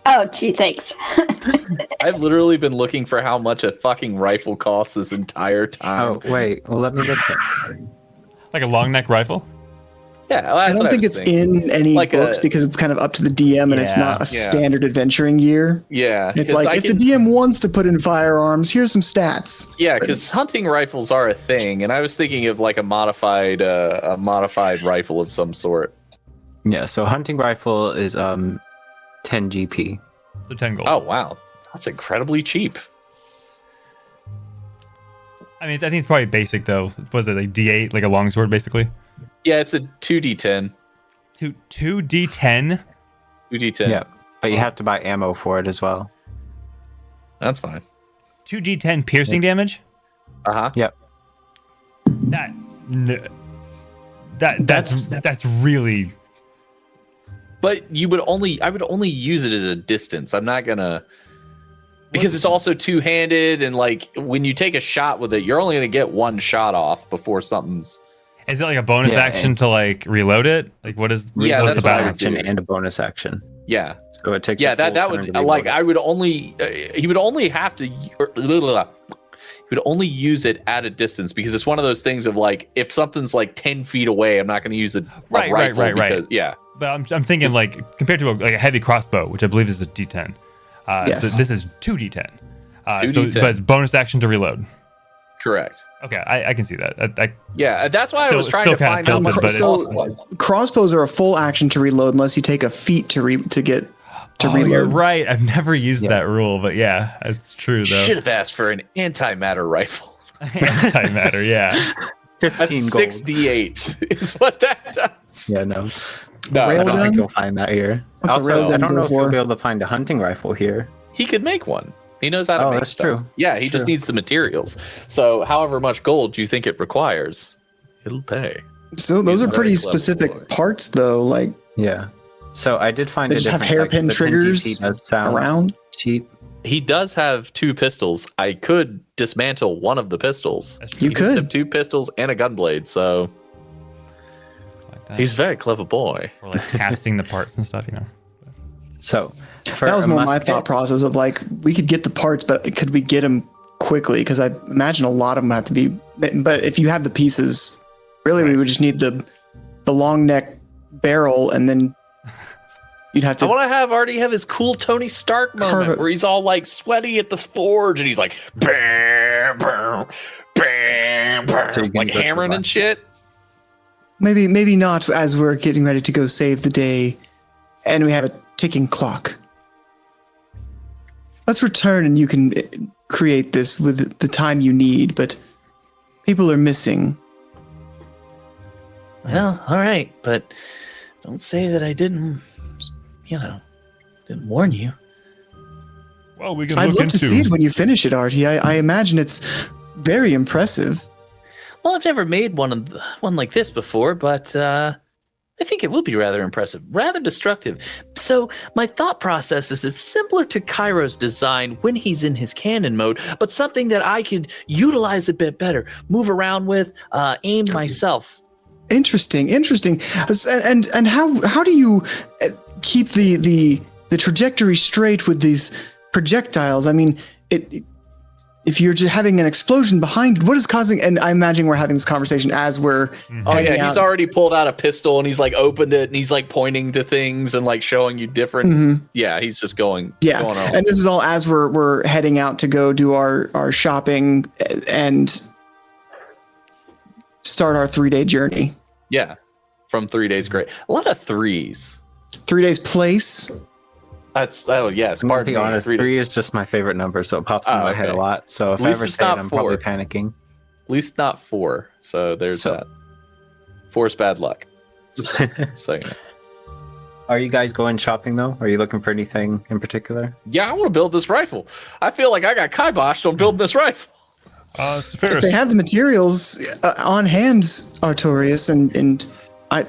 [SPEAKER 3] Oh, gee, thanks.
[SPEAKER 2] I've literally been looking for how much a fucking rifle costs this entire time.
[SPEAKER 5] Oh, wait. Well, let me look at
[SPEAKER 1] Like a long neck rifle?
[SPEAKER 2] Yeah, well, that's
[SPEAKER 4] I don't
[SPEAKER 2] what
[SPEAKER 4] think
[SPEAKER 2] was
[SPEAKER 4] it's
[SPEAKER 2] thinking.
[SPEAKER 4] in any
[SPEAKER 2] Like
[SPEAKER 4] books
[SPEAKER 2] a-
[SPEAKER 4] because it's kind of up to the DM and it's
[SPEAKER 1] Yeah.
[SPEAKER 4] not a
[SPEAKER 2] Yeah.
[SPEAKER 4] standard adventuring gear.
[SPEAKER 2] Yeah,
[SPEAKER 4] It's
[SPEAKER 2] 'cause
[SPEAKER 4] like,
[SPEAKER 2] I
[SPEAKER 4] if
[SPEAKER 2] can-
[SPEAKER 4] the DM wants to put in firearms, here's some stats.
[SPEAKER 2] Yeah, because hunting rifles are a thing, and I was thinking of like a modified rifle of some sort.
[SPEAKER 5] Yeah, so hunting rifle is 10 GP.
[SPEAKER 1] So 10 gold.
[SPEAKER 2] Oh wow, that's incredibly cheap.
[SPEAKER 1] I mean, I think it's probably basic though. Was it like D8, like a longsword, basically?
[SPEAKER 2] Yeah, it's a 2d10.
[SPEAKER 1] 2d10.
[SPEAKER 2] 2d10.
[SPEAKER 5] Yeah, but you have to buy ammo for it as well.
[SPEAKER 2] That's fine.
[SPEAKER 1] 2d10 piercing damage.
[SPEAKER 2] Uh huh.
[SPEAKER 5] Yep.
[SPEAKER 1] That's really.
[SPEAKER 2] But I would only use it as a distance. I'm not gonna, because it's also two-handed, and like when you take a shot with it, you're only gonna get one shot off before something's.
[SPEAKER 1] Is it like a bonus
[SPEAKER 5] Yeah,
[SPEAKER 1] action to like reload it? Like what is?
[SPEAKER 2] Yeah,
[SPEAKER 1] what's
[SPEAKER 2] that's
[SPEAKER 1] the
[SPEAKER 2] what I
[SPEAKER 1] balance?
[SPEAKER 2] would do.
[SPEAKER 5] Action and a bonus action.
[SPEAKER 2] Yeah,
[SPEAKER 5] So it takes
[SPEAKER 2] yeah.
[SPEAKER 5] a full
[SPEAKER 2] That
[SPEAKER 5] turn
[SPEAKER 2] would
[SPEAKER 5] to reload
[SPEAKER 2] like
[SPEAKER 5] it.
[SPEAKER 2] I would only he would only have to he would only use it at a distance, because it's one of those things of like, if something's like 10 feet away, I'm not going to use a
[SPEAKER 1] Right.
[SPEAKER 2] because, yeah.
[SPEAKER 1] But I'm thinking like compared to like a heavy crossbow, which I believe is a D10.
[SPEAKER 4] Yes.
[SPEAKER 1] So this is 2d10.
[SPEAKER 2] 2d10.
[SPEAKER 1] But it's bonus action to reload.
[SPEAKER 2] Correct.
[SPEAKER 1] Okay, I can see that.
[SPEAKER 2] Yeah, that's why I
[SPEAKER 1] Still-
[SPEAKER 2] was trying
[SPEAKER 1] still
[SPEAKER 2] to
[SPEAKER 1] kinda
[SPEAKER 2] find out
[SPEAKER 1] tilted,
[SPEAKER 2] what
[SPEAKER 1] but
[SPEAKER 2] the
[SPEAKER 1] it's-
[SPEAKER 2] cost was.
[SPEAKER 4] Crossbows are a full action to reload unless you take a feat to reload.
[SPEAKER 1] You're right. I've never used
[SPEAKER 5] Yeah.
[SPEAKER 1] that rule, but yeah, it's true though.
[SPEAKER 2] Should have asked for an antimatter rifle.
[SPEAKER 1] Antimatter, yeah.
[SPEAKER 5] 15
[SPEAKER 2] That's
[SPEAKER 5] gold.
[SPEAKER 2] 6d8 is what that does.
[SPEAKER 5] Yeah, no.
[SPEAKER 2] No,
[SPEAKER 4] Rail
[SPEAKER 5] I don't
[SPEAKER 4] gun?
[SPEAKER 5] think you'll find that here.
[SPEAKER 4] What's a
[SPEAKER 5] Also,
[SPEAKER 4] railgun
[SPEAKER 5] I don't
[SPEAKER 4] go
[SPEAKER 5] know if
[SPEAKER 4] for?
[SPEAKER 5] you'll be able to find a hunting rifle here.
[SPEAKER 2] he could make one. He knows how to
[SPEAKER 5] Oh,
[SPEAKER 2] make
[SPEAKER 5] that's
[SPEAKER 2] stuff.
[SPEAKER 5] true.
[SPEAKER 2] Yeah, he just
[SPEAKER 5] True.
[SPEAKER 2] needs the materials. So however much gold do you think it requires, it'll pay.
[SPEAKER 4] So those
[SPEAKER 2] He's
[SPEAKER 4] are
[SPEAKER 2] a
[SPEAKER 4] pretty
[SPEAKER 2] very clever boy.
[SPEAKER 4] specific parts, though. Like
[SPEAKER 5] Yeah. So I did find
[SPEAKER 4] they
[SPEAKER 5] a
[SPEAKER 4] just have
[SPEAKER 5] difference.
[SPEAKER 4] hairpin
[SPEAKER 5] the 10
[SPEAKER 4] triggers
[SPEAKER 5] GP does sound
[SPEAKER 4] around.
[SPEAKER 5] cheap.
[SPEAKER 2] He does have 2 pistols. I could dismantle one of the pistols.
[SPEAKER 1] That's
[SPEAKER 4] You
[SPEAKER 2] He does
[SPEAKER 4] could.
[SPEAKER 2] have 2 pistols and a gunblade, so
[SPEAKER 1] like that.
[SPEAKER 2] he's a very clever boy.
[SPEAKER 1] Or like casting the parts and stuff, you know.
[SPEAKER 5] So for
[SPEAKER 4] That was
[SPEAKER 5] a
[SPEAKER 4] more my
[SPEAKER 5] musket-
[SPEAKER 4] thought process of like, we could get the parts, but could we get them quickly? Because I imagine a lot of them have to be. But if you have the pieces, really, we would just need the long neck barrel, and then you'd have
[SPEAKER 2] I
[SPEAKER 4] to.
[SPEAKER 2] want to already have his cool Tony Stark
[SPEAKER 4] Carve
[SPEAKER 2] moment
[SPEAKER 4] it.
[SPEAKER 2] where he's all like sweaty at the forge and he's like, bam, bam, bam, bam,
[SPEAKER 5] So you can
[SPEAKER 2] like
[SPEAKER 5] go to the
[SPEAKER 2] hammering and
[SPEAKER 5] left.
[SPEAKER 2] shit.
[SPEAKER 4] Maybe not as we're getting ready to go save the day, and we have a ticking clock. Let's return, and you can create this with the time you need. But people are missing.
[SPEAKER 9] Well, all right, but don't say that I didn't warn you.
[SPEAKER 7] Well, we can
[SPEAKER 4] I'd
[SPEAKER 7] look
[SPEAKER 4] love
[SPEAKER 7] into.
[SPEAKER 4] to see it when you finish it, Artie. I imagine it's very impressive.
[SPEAKER 9] Well, I've never made one like this before, but I think it will be rather impressive, rather destructive. So my thought process is it's similar to Cairo's design when he's in his cannon mode, but something that I could utilize a bit better, move around with, aim myself.
[SPEAKER 4] Interesting. And how do you keep the trajectory straight with these projectiles? I mean, if you're just having an explosion behind, what is causing? And I imagine we're having this conversation as we're.
[SPEAKER 2] Oh
[SPEAKER 4] heading
[SPEAKER 2] yeah, he's
[SPEAKER 4] out.
[SPEAKER 2] already pulled out a pistol and he's like opened it and he's like pointing to things and like showing you different.
[SPEAKER 4] Mhm.
[SPEAKER 2] Yeah, he's just going.
[SPEAKER 4] Yeah,
[SPEAKER 2] going on.
[SPEAKER 4] and this is all as we're heading out to go do our shopping and start our 3-day journey.
[SPEAKER 2] Yeah, from 3 days. Great. A lot of 3s.
[SPEAKER 4] 3 days place.
[SPEAKER 2] Yes.
[SPEAKER 5] I'm gonna
[SPEAKER 2] Pardon
[SPEAKER 5] be
[SPEAKER 2] me.
[SPEAKER 5] honest,
[SPEAKER 2] 3 days.
[SPEAKER 5] 3 is just my favorite number, so it pops in
[SPEAKER 2] Oh,
[SPEAKER 5] my head a
[SPEAKER 2] okay.
[SPEAKER 5] lot. So if
[SPEAKER 2] At
[SPEAKER 5] I
[SPEAKER 2] least
[SPEAKER 5] ever
[SPEAKER 2] it's
[SPEAKER 5] say it,
[SPEAKER 2] not
[SPEAKER 5] I'm probably
[SPEAKER 2] 4.
[SPEAKER 5] panicking.
[SPEAKER 2] At least not 4. So there's
[SPEAKER 5] So-
[SPEAKER 2] that. 4's bad luck. So you know.
[SPEAKER 5] Are you guys going shopping though? Are you looking for anything in particular?
[SPEAKER 2] Yeah, I want to build this rifle. I feel like I got kiboshed on building this rifle.
[SPEAKER 4] If
[SPEAKER 7] Sephiroth,
[SPEAKER 4] they have the materials on hand, Artorias, and I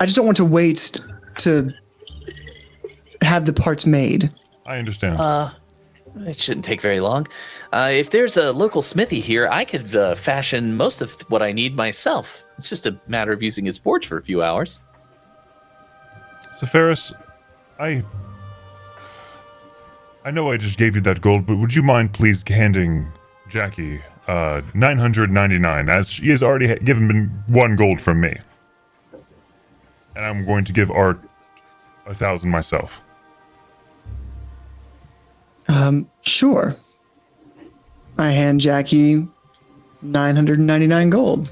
[SPEAKER 4] just don't want to wait to have the parts made.
[SPEAKER 7] I understand.
[SPEAKER 9] It shouldn't take very long. If there's a local smithy here, I could fashion most of what I need myself. It's just a matter of using his forge for a few hours.
[SPEAKER 7] Sephiroth, I know I just gave you that gold, but would you mind please handing Jackie 999, as she has already given 1 gold from me. And I'm going to give Art 1,000 myself.
[SPEAKER 4] Sure. I hand Jackie 999 gold.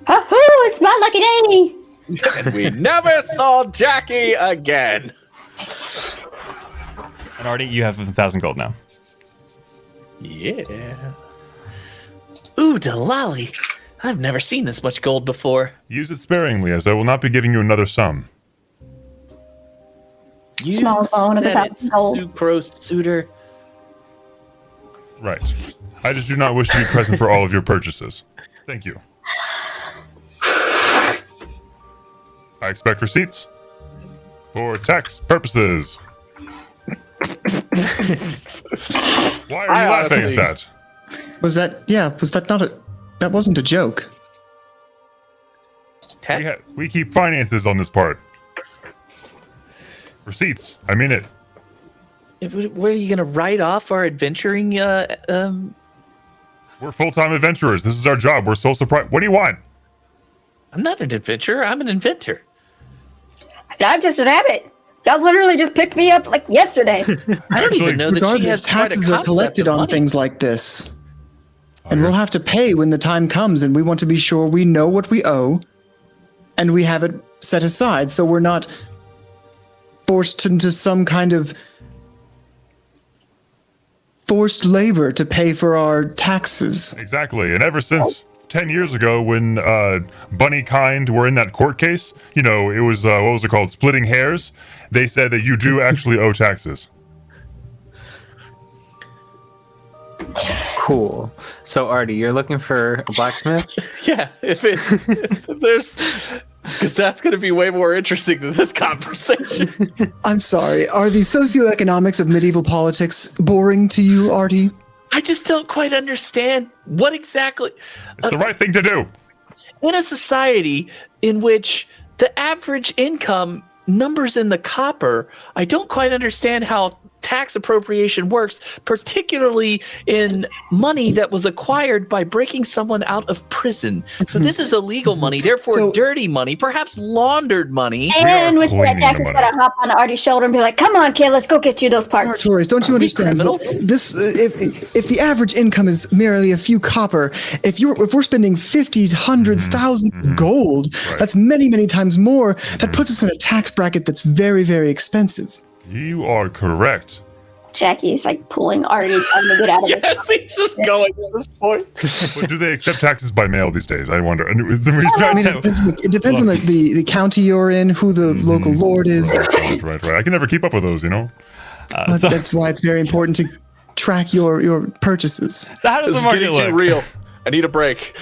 [SPEAKER 3] Hoo-hoo, it's my lucky day!
[SPEAKER 2] And we never saw Jackie again.
[SPEAKER 1] And Artie, you have 1,000 gold now.
[SPEAKER 2] Yeah.
[SPEAKER 9] Ooh, Delali. I've never seen this much gold before.
[SPEAKER 7] Use it sparingly, as I will not be giving you another sum.
[SPEAKER 9] You
[SPEAKER 3] Small bone of
[SPEAKER 9] said
[SPEAKER 3] 1,000
[SPEAKER 9] it's
[SPEAKER 3] gold.
[SPEAKER 9] sucrose suitor.
[SPEAKER 7] Right. I just do not wish to be present for all of your purchases. Thank you. I expect receipts for tax purposes. Why are you laughing at that?
[SPEAKER 4] Was that not a... That wasn't a joke.
[SPEAKER 7] We keep finances on this part. Receipts. I mean it.
[SPEAKER 9] What are you gonna write off our adventuring?
[SPEAKER 7] We're full-time adventurers. This is our job. We're sole surprise. What do you want?
[SPEAKER 9] I'm not an adventurer. I'm an inventor.
[SPEAKER 3] I'm just a rabbit. Y'all literally just picked me up like yesterday.
[SPEAKER 9] I don't even know that she
[SPEAKER 4] Regardless,
[SPEAKER 9] has quite a
[SPEAKER 4] taxes are
[SPEAKER 9] concept
[SPEAKER 4] collected
[SPEAKER 9] of
[SPEAKER 4] on
[SPEAKER 9] money.
[SPEAKER 4] things like this. And we'll have to pay when the time comes, and we want to be sure we know what we owe, and we have it set aside, so we're not forced into some kind of forced labor to pay for our taxes.
[SPEAKER 7] Exactly. And ever since 10 years ago, when Bunny Kind were in that court case, you know, it was, what was it called? Splitting hairs. They said that you do actually owe taxes.
[SPEAKER 5] Cool. So Artie, you're looking for a blacksmith?
[SPEAKER 2] Yeah, if there's, because that's going to be way more interesting than this conversation.
[SPEAKER 4] I'm sorry, are the socioeconomics of medieval politics boring to you, Artie?
[SPEAKER 9] I just don't quite understand what exactly.
[SPEAKER 7] It's the right thing to do.
[SPEAKER 9] In a society in which the average income numbers in the copper, I don't quite understand how tax appropriation works, particularly in money that was acquired by breaking someone out of prison. So this is illegal money, therefore
[SPEAKER 4] So-
[SPEAKER 9] dirty money, perhaps laundered money.
[SPEAKER 3] And with
[SPEAKER 7] cleaning
[SPEAKER 3] that,
[SPEAKER 7] the
[SPEAKER 3] Jack is
[SPEAKER 7] money.
[SPEAKER 3] gonna hop on Artie's shoulder and be like, "Come on, kid, let's go get you those parts."
[SPEAKER 4] Artorias, don't you
[SPEAKER 9] Are we
[SPEAKER 4] understand that
[SPEAKER 9] criminals?
[SPEAKER 4] this? If the average income is merely a few copper, if we're spending 50, hundreds, thousands of gold, that's many times more. That puts us in a tax bracket that's very, very expensive.
[SPEAKER 7] You are correct.
[SPEAKER 3] Jackie's like pulling Artie trying to get out of this.
[SPEAKER 2] Yes, he's just going at this point.
[SPEAKER 7] But do they accept taxes by mail these days? I wonder. And is the
[SPEAKER 4] I mean, it depends on the county you're in, who the local lord is.
[SPEAKER 7] Right. I can never keep up with those, you know?
[SPEAKER 4] But that's why it's very important to track your purchases.
[SPEAKER 1] So how does
[SPEAKER 2] This
[SPEAKER 1] the
[SPEAKER 2] is
[SPEAKER 1] market
[SPEAKER 2] getting too
[SPEAKER 1] look?
[SPEAKER 2] real. I need a break.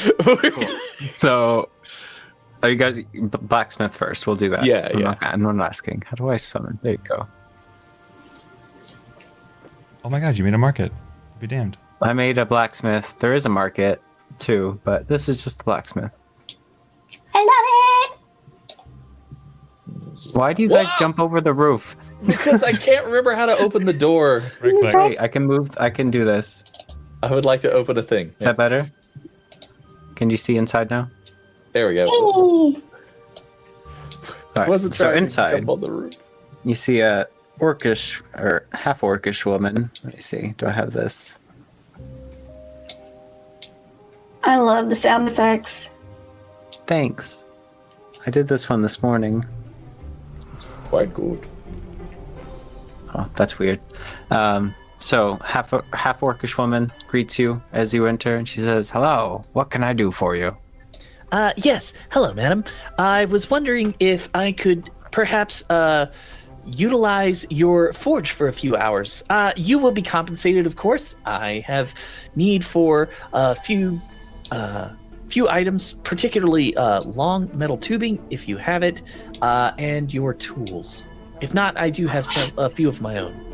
[SPEAKER 5] So, are you guys blacksmith first? We'll do that.
[SPEAKER 2] Yeah,
[SPEAKER 5] I'm
[SPEAKER 2] yeah.
[SPEAKER 5] not asking. How do I summon? There you go.
[SPEAKER 1] Oh my god, you made a market. Be damned.
[SPEAKER 5] I made a blacksmith. There is a market too, but this is just a blacksmith.
[SPEAKER 3] I love it.
[SPEAKER 5] Why do you guys
[SPEAKER 2] Whoa!
[SPEAKER 5] jump over the roof?
[SPEAKER 2] Because I can't remember how to open the door.
[SPEAKER 1] Right click.
[SPEAKER 5] Hey, I can move. I can do this.
[SPEAKER 2] I would like to open a thing.
[SPEAKER 5] Is that better? Can you see inside now?
[SPEAKER 2] There we go.
[SPEAKER 3] Hey.
[SPEAKER 5] All right,
[SPEAKER 2] Wasn't
[SPEAKER 5] so
[SPEAKER 2] trying to
[SPEAKER 5] inside,
[SPEAKER 2] jump on the roof.
[SPEAKER 5] you see a orcish or half orcish woman. Let me see. Do I have this?
[SPEAKER 3] I love the sound effects.
[SPEAKER 5] Thanks. I did this one this morning.
[SPEAKER 2] Quite good.
[SPEAKER 5] Oh, that's weird. So half orcish woman greets you as you enter, and she says, "Hello. What can I do for you?"
[SPEAKER 9] Yes. Hello, madam. I was wondering if I could perhaps utilize your forge for a few hours. You will be compensated, of course. I have need for a few items, particularly long metal tubing, if you have it, and your tools. If not, I do have a few of my own.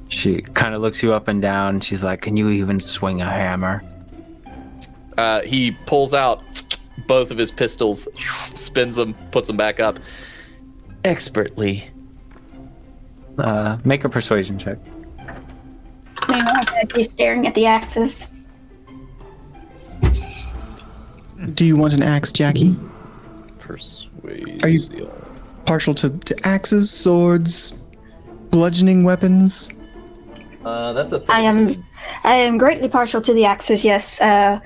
[SPEAKER 5] She kind of looks you up and down. She's like, "Can you even swing a hammer?"
[SPEAKER 2] He pulls out both of his pistols, spins them, puts them back up.
[SPEAKER 9] Expertly.
[SPEAKER 5] Make a persuasion check.
[SPEAKER 3] Meanwhile, I'd be staring at the axes.
[SPEAKER 4] Do you want an axe, Jackie?
[SPEAKER 2] Persuasion.
[SPEAKER 4] Are you partial to axes, swords, bludgeoning weapons?
[SPEAKER 2] That's a
[SPEAKER 3] 13. I am greatly partial to the axes. Yes, a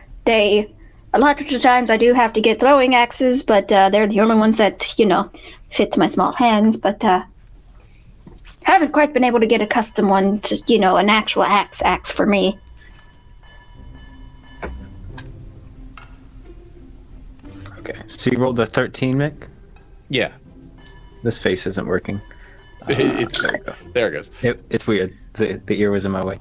[SPEAKER 3] lot of the times I do have to get throwing axes, but they're the only ones that fit to my small hands. But haven't quite been able to get a custom one to an actual axe for me.
[SPEAKER 5] Okay. So you rolled a 13, Mick?
[SPEAKER 2] Yeah.
[SPEAKER 5] This face isn't working.
[SPEAKER 2] There it goes.
[SPEAKER 5] It's weird. The ear was in my way.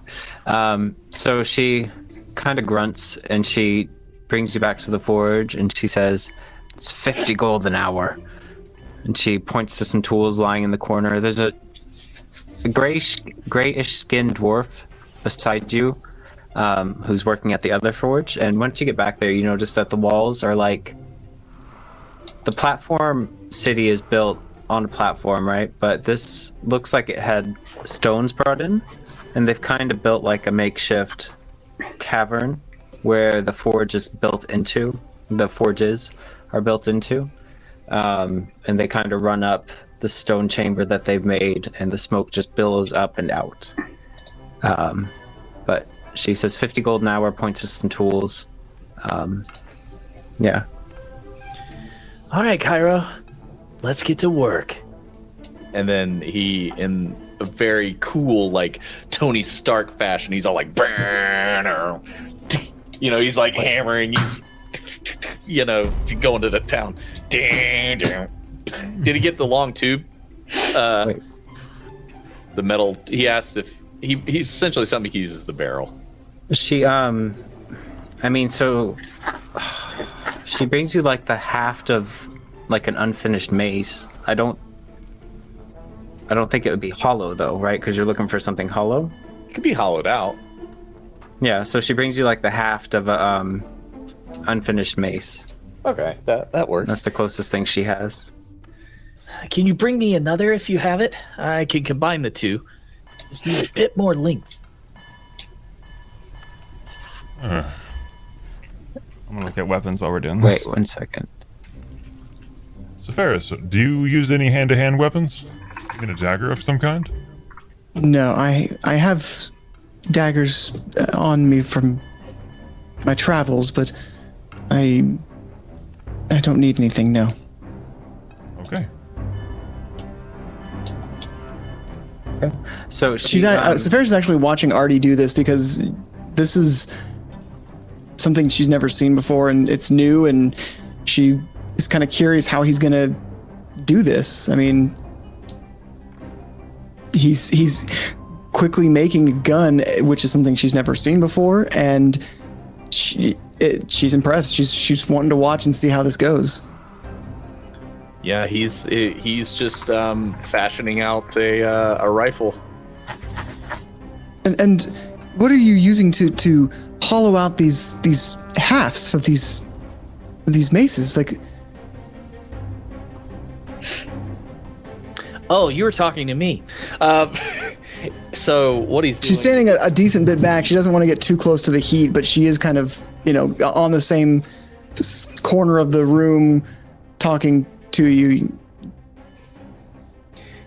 [SPEAKER 5] So she kind of grunts and she brings you back to the forge and she says, "It's 50 gold an hour." And she points to some tools lying in the corner. There's a grayish skinned dwarf beside you, who's working at the other forge. And once you get back there, you notice that the walls are like, the platform city is built on a platform, right? But this looks like it had stones brought in, and they've kind of built like a makeshift cavern where the forge is built into. The forges are built into, and they kind of run up the stone chamber that they've made, and the smoke just billows up and out. But she says 50 gold an hour, points to some tools. Yeah.
[SPEAKER 9] All right, Cairo, let's get to work.
[SPEAKER 2] And then he, in a very cool, like Tony Stark fashion, he's all like, he's like hammering, he's, going to the town. Did he get the long tube?
[SPEAKER 5] Wait.
[SPEAKER 2] The metal. He asked if he's essentially somebody who uses the barrel.
[SPEAKER 5] She, so she brings you like the haft of like an unfinished mace. I don't think it would be hollow though, right? Because you're looking for something hollow.
[SPEAKER 2] It could be hollowed out.
[SPEAKER 5] Yeah, so she brings you like the haft of a unfinished mace.
[SPEAKER 2] Okay, that works.
[SPEAKER 5] That's the closest thing she has.
[SPEAKER 9] Can you bring me another if you have it? I can combine the two. Just need a bit more length.
[SPEAKER 1] I'm gonna look at weapons while we're doing this.
[SPEAKER 5] Wait 1 second.
[SPEAKER 7] So Ferris, do you use any hand-to-hand weapons? You mean a dagger of some kind?
[SPEAKER 4] No, I have daggers on me from my travels, but I don't need anything, no.
[SPEAKER 7] Okay.
[SPEAKER 5] Okay. So
[SPEAKER 4] Ferris is actually watching Artie do this because this is something she's never seen before, and it's new, and she is kind of curious how he's gonna do this. I mean, he's quickly making a gun, which is something she's never seen before, and she's impressed. She's wanting to watch and see how this goes.
[SPEAKER 2] Yeah, he's just fashioning out a rifle.
[SPEAKER 4] And what are you using to hollow out these halves of these maces? Like,
[SPEAKER 9] Oh, you were talking to me.
[SPEAKER 2] So what he's doing,
[SPEAKER 4] she's standing a decent bit back. She doesn't want to get too close to the heat, but she is kind of, on the same corner of the room talking to you.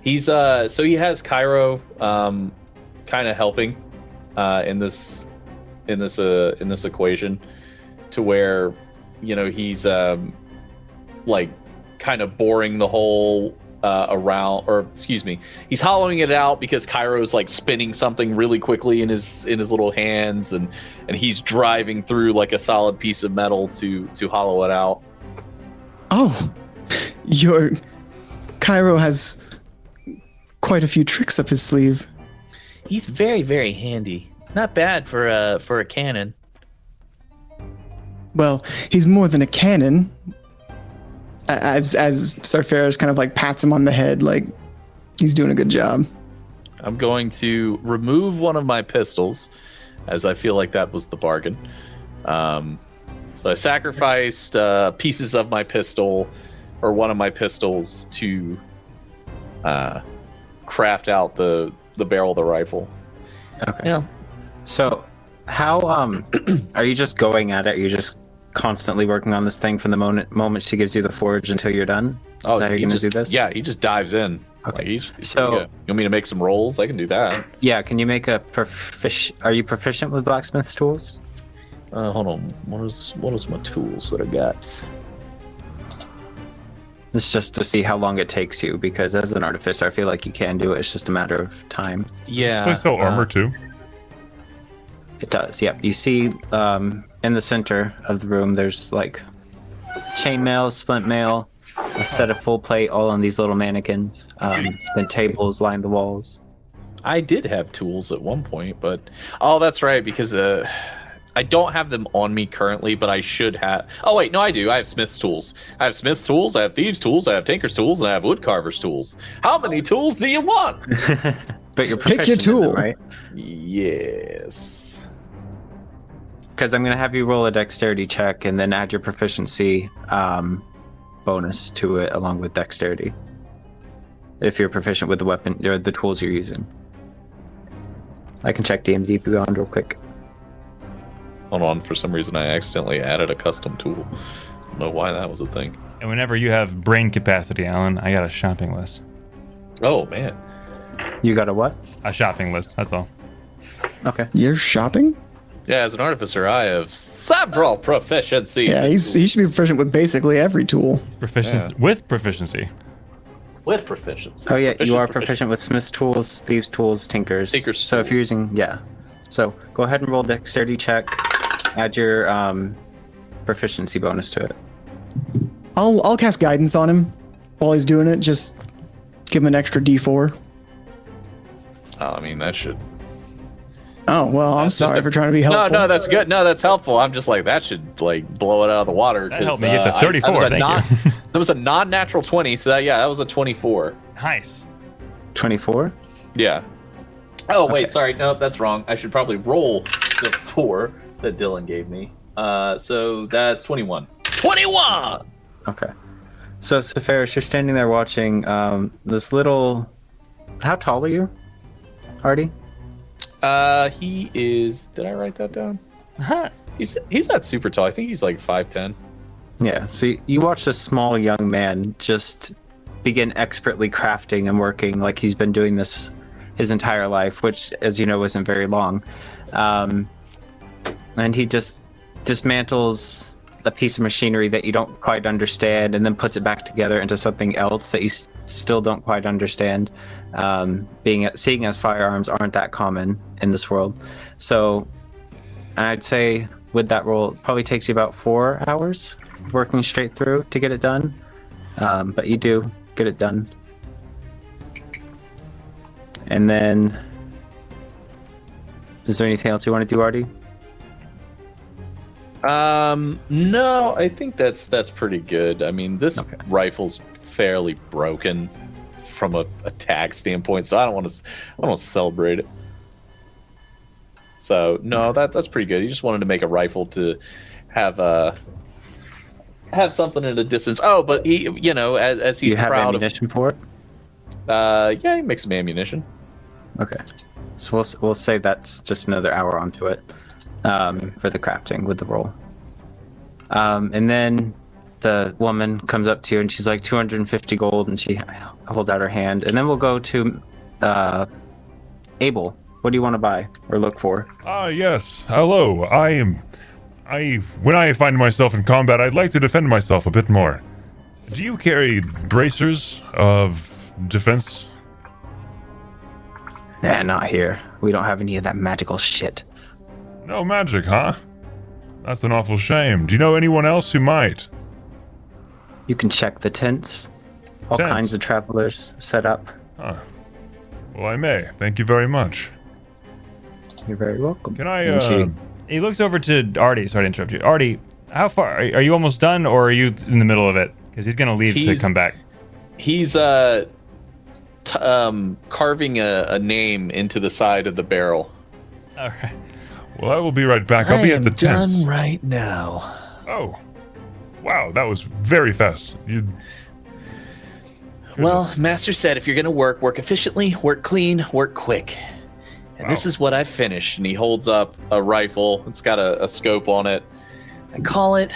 [SPEAKER 2] he's so he has Cairo kind of helping in this equation, to where he's like kind of boring the hole around, or excuse me, he's hollowing it out because Cairo's like spinning something really quickly in his little hands, and he's driving through like a solid piece of metal to hollow it out.
[SPEAKER 4] Oh, Your Cairo has quite a few tricks up his sleeve.
[SPEAKER 9] He's very, very handy. Not bad for a cannon.
[SPEAKER 4] Well, he's more than a cannon. As Sarfaris kind of like pats him on the head, like he's doing a good job.
[SPEAKER 2] I'm going to remove one of my pistols, as I feel like that was the bargain. So I sacrificed pieces of my pistol, or one of my pistols, to craft out the barrel of the rifle.
[SPEAKER 5] Okay.
[SPEAKER 9] Yeah.
[SPEAKER 5] So, how are you just going at it? You're just constantly working on this thing from the moment she gives you the forge until you're done? Is that how you're going to do this?
[SPEAKER 2] Yeah, he just dives in.
[SPEAKER 5] Okay.
[SPEAKER 2] Like
[SPEAKER 5] So-
[SPEAKER 2] you want me to make some rolls? I can do that.
[SPEAKER 5] Yeah, can you make a Are you proficient with blacksmith's tools?
[SPEAKER 2] Hold on. What is my tools that I got?
[SPEAKER 5] It's just to see how long it takes you, because as an artificer, I feel like you can do it. It's just a matter of time.
[SPEAKER 2] Yeah.
[SPEAKER 7] They sell armor too.
[SPEAKER 5] It does, yep. You see in the center of the room, there's like chainmail, splint mail, a set of full plate, all on these little mannequins. Then tables line the walls.
[SPEAKER 2] I did have tools at one point, but that's right, because I don't have them on me currently, but I should have. Oh wait, no, I do. I have smith's tools. I have smith's tools. I have thieves' tools. I have tinker's tools, and I have woodcarver's tools. How many tools do you want?
[SPEAKER 5] But you're
[SPEAKER 4] Pick your
[SPEAKER 5] proficient in them,
[SPEAKER 4] tool.
[SPEAKER 5] right?
[SPEAKER 2] Yes.
[SPEAKER 5] Because I'm going to have you roll a dexterity check and then add your proficiency bonus to it along with dexterity. If you're proficient with the weapon or the tools you're using. I can check DMD Beyond real quick.
[SPEAKER 2] Hold on. For some reason, I accidentally added a custom tool. I don't know why that was a thing.
[SPEAKER 1] And whenever you have brain capacity, Alan, I got a shopping list.
[SPEAKER 2] Oh man.
[SPEAKER 5] You got a what?
[SPEAKER 1] A shopping list, that's all.
[SPEAKER 5] Okay.
[SPEAKER 4] You're shopping?
[SPEAKER 2] Yeah, as an artificer, I have several proficiencies.
[SPEAKER 4] Yeah, he should be proficient with basically every tool.
[SPEAKER 1] It's proficiency with proficiency.
[SPEAKER 2] with proficiency.
[SPEAKER 5] Oh yeah, you are proficient with smith's tools, thieves' tools, tinkers.
[SPEAKER 2] Tinker's
[SPEAKER 5] so if you're
[SPEAKER 2] tools.
[SPEAKER 5] using, yeah. So go ahead and roll dexterity check. Add your proficiency bonus to it.
[SPEAKER 4] I'll cast guidance on him while he's doing it. Just give him an extra D4.
[SPEAKER 2] I mean, that should.
[SPEAKER 4] Oh well, I'm
[SPEAKER 2] That's just
[SPEAKER 4] sorry
[SPEAKER 2] a-
[SPEAKER 4] for trying to be helpful.
[SPEAKER 2] No, that's good. No, that's helpful. I'm just like, that should like blow it out of the water.
[SPEAKER 1] That
[SPEAKER 2] 'cause,
[SPEAKER 1] helped me get to
[SPEAKER 2] I-
[SPEAKER 1] 34,
[SPEAKER 2] that was a
[SPEAKER 1] thank you.
[SPEAKER 2] That was a non-natural 20. So that was a 24.
[SPEAKER 1] Nice.
[SPEAKER 5] 24.
[SPEAKER 2] Yeah. Oh wait,
[SPEAKER 5] Okay.
[SPEAKER 2] sorry. No, that's wrong. I should probably roll the 4 that Dylan gave me. So that's 21. 21.
[SPEAKER 5] Okay. So Sepharis, you're standing there watching this little. How tall are you, Hardy?
[SPEAKER 2] He is. Did I write that down? He's not super tall. I think he's like 5'10".
[SPEAKER 5] Yeah. So you watch this small young man just begin expertly crafting and working like he's been doing this his entire life, which, as you know, isn't very long. And he just dismantles a piece of machinery that you don't quite understand and then puts it back together into something else that you still don't quite understand. Seeing as firearms aren't that common in this world. So I'd say with that roll, it probably takes you about 4 hours working straight through to get it done. But you do get it done. And then, is there anything else you want to do, Artie?
[SPEAKER 2] No, I think that's pretty good. I mean, this
[SPEAKER 5] Okay.
[SPEAKER 2] rifle's fairly broken from a attack standpoint, so I don't want to celebrate it. So no, that's pretty good. He just wanted to make a rifle to have something at a distance. Oh, but he, as
[SPEAKER 5] Do
[SPEAKER 2] he's
[SPEAKER 5] you have
[SPEAKER 2] proud
[SPEAKER 5] ammunition for it?
[SPEAKER 2] of, yeah, he makes some ammunition.
[SPEAKER 5] Okay. So we'll say that's just another hour onto it for the crafting with the roll. And then the woman comes up to you and she's like 250 gold and she holds out her hand. And then we'll go to Abel. What do you want to buy or look for?
[SPEAKER 7] Yes. Hello. When I find myself in combat, I'd like to defend myself a bit more. Do you carry bracers of defense?
[SPEAKER 5] Nah, not here. We don't have any of that magical shit.
[SPEAKER 7] No magic, huh? That's an awful shame. Do you know anyone else who might?
[SPEAKER 5] You can check the tents. all
[SPEAKER 7] Tents.
[SPEAKER 5] kinds of travelers set up.
[SPEAKER 7] Huh. Well, I may. Thank you very much.
[SPEAKER 5] You're very welcome.
[SPEAKER 7] Can I,
[SPEAKER 5] And she-
[SPEAKER 1] He looks over to Artie. Sorry to interrupt you. Artie, how far are you almost done, or are you in the middle of it? Because he's gonna leave to come back.
[SPEAKER 2] He's carving a name into the side of the barrel.
[SPEAKER 1] All right.
[SPEAKER 7] Well, I will be right back. I'll be at the tents.
[SPEAKER 9] done right now.
[SPEAKER 7] Oh. Wow, that was very fast. You.
[SPEAKER 9] Well,
[SPEAKER 7] Goodness.
[SPEAKER 9] Master said if you're going to work efficiently, work clean, work quick. And this
[SPEAKER 7] Wow.
[SPEAKER 9] is what I finished.
[SPEAKER 2] And he holds up a rifle. It's got a scope on it.
[SPEAKER 9] I call it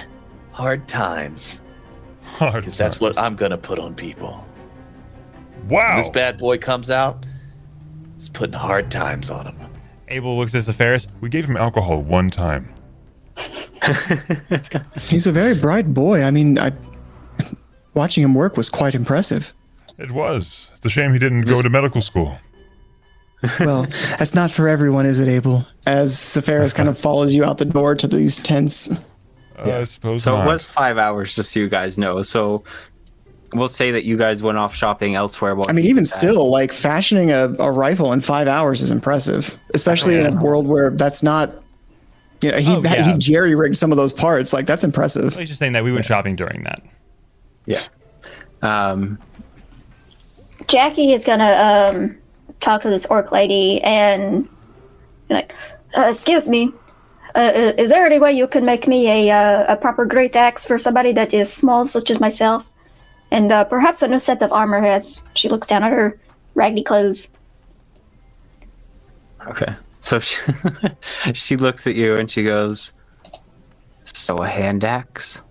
[SPEAKER 9] hard times.
[SPEAKER 7] Hard
[SPEAKER 9] Because that's
[SPEAKER 7] times.
[SPEAKER 9] what I'm going to put on people.
[SPEAKER 7] Wow.
[SPEAKER 9] When this bad boy comes out, it's putting hard times on him.
[SPEAKER 1] Abel looks at Sepharis.
[SPEAKER 7] We gave him alcohol one time.
[SPEAKER 4] He's a very bright boy. I mean, watching him work was quite impressive.
[SPEAKER 7] It was. It's a shame he didn't go to medical school.
[SPEAKER 4] Well, that's not for everyone, is it, Abel? As Sepharis kind of follows you out the door to these tents.
[SPEAKER 7] I suppose
[SPEAKER 5] So
[SPEAKER 7] not.
[SPEAKER 5] it was 5 hours, just so you guys know. So we'll say that you guys went off shopping elsewhere. While
[SPEAKER 4] I mean,
[SPEAKER 5] he
[SPEAKER 4] even
[SPEAKER 5] did that.
[SPEAKER 4] still, like fashioning a rifle in 5 hours is impressive, especially in a world where that's not. You know, he jerry rigged some of those parts. Like that's impressive.
[SPEAKER 1] He's just saying that we went shopping during that.
[SPEAKER 5] Yeah.
[SPEAKER 3] Jackie is gonna talk to this orc lady and like, excuse me, is there any way you can make me a proper great axe for somebody that is small, such as myself, and perhaps a new set of armor? As she looks down at her raggedy clothes.
[SPEAKER 5] Okay. So she looks at you and she goes, "So a hand axe?"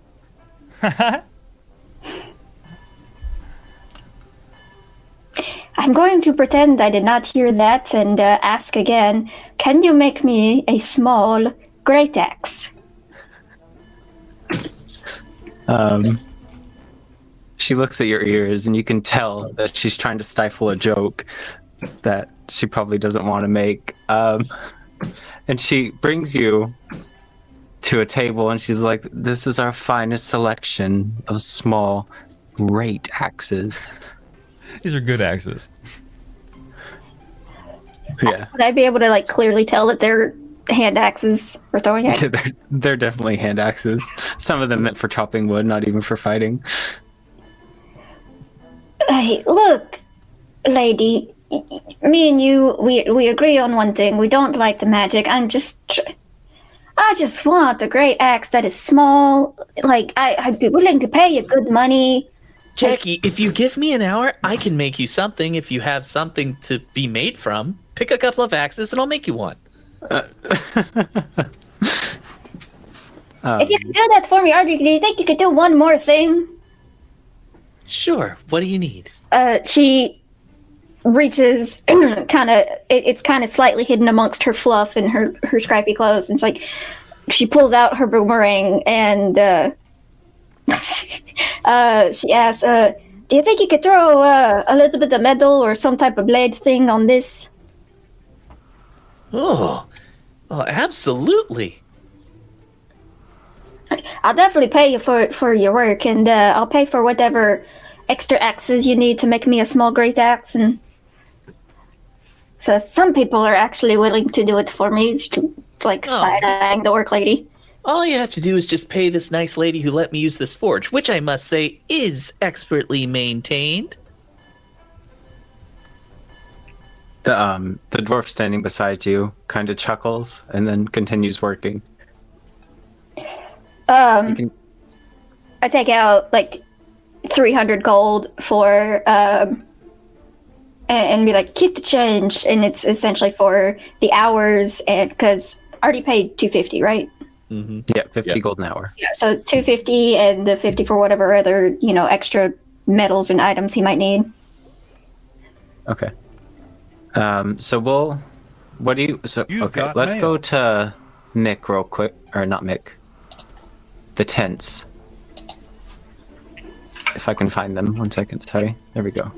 [SPEAKER 3] I'm going to pretend I did not hear that and ask again. Can you make me a small great axe?
[SPEAKER 5] She looks at your ears and you can tell that she's trying to stifle a joke that she probably doesn't want to make. And she brings you to a table and she's like, "This is our finest selection of small, great axes."
[SPEAKER 1] These are good axes.
[SPEAKER 5] Yeah.
[SPEAKER 3] Would I be able to like clearly tell that they're hand axes or throwing axes?
[SPEAKER 5] They're definitely hand axes. Some of them meant for chopping wood, not even for fighting.
[SPEAKER 3] Hey, look, lady, me and you, we agree on one thing. We don't like the magic. I just want a great axe that is small. Like, I'd be willing to pay you good money.
[SPEAKER 9] Jackie, if you give me an hour, I can make you something if you have something to be made from. Pick a couple of axes and I'll make you one.
[SPEAKER 3] If you could do that for me, Artie, do you think you could do one more thing?
[SPEAKER 9] Sure. What do you need?
[SPEAKER 3] She reaches it's kind of slightly hidden amongst her fluff and her scrappy clothes. And it's like she pulls out her boomerang and she asks, do you think you could throw a little bit of metal or some type of blade thing on this?
[SPEAKER 9] Oh, absolutely.
[SPEAKER 3] I'll definitely pay you for your work, and I'll pay for whatever extra axes you need to make me a small great axe. And so some people are actually willing to do it for me, like side-eyeing the orc lady.
[SPEAKER 9] All you have to do is just pay this nice lady who let me use this forge, which I must say is expertly maintained.
[SPEAKER 5] The dwarf standing beside you kind of chuckles and then continues working.
[SPEAKER 3] I take out like 300 gold for and be like, keep the change, and it's essentially for the hours, and because I already paid 250, right?
[SPEAKER 2] Mm-hmm.
[SPEAKER 5] Yeah, 50 gold an hour.
[SPEAKER 3] Yeah, so 250 and the 50 for whatever other extra metals and items he might need.
[SPEAKER 5] Okay. So okay, let's go to Mick real quick, or not Mick. The tents. If I can find them. 1 second, sorry. There we go.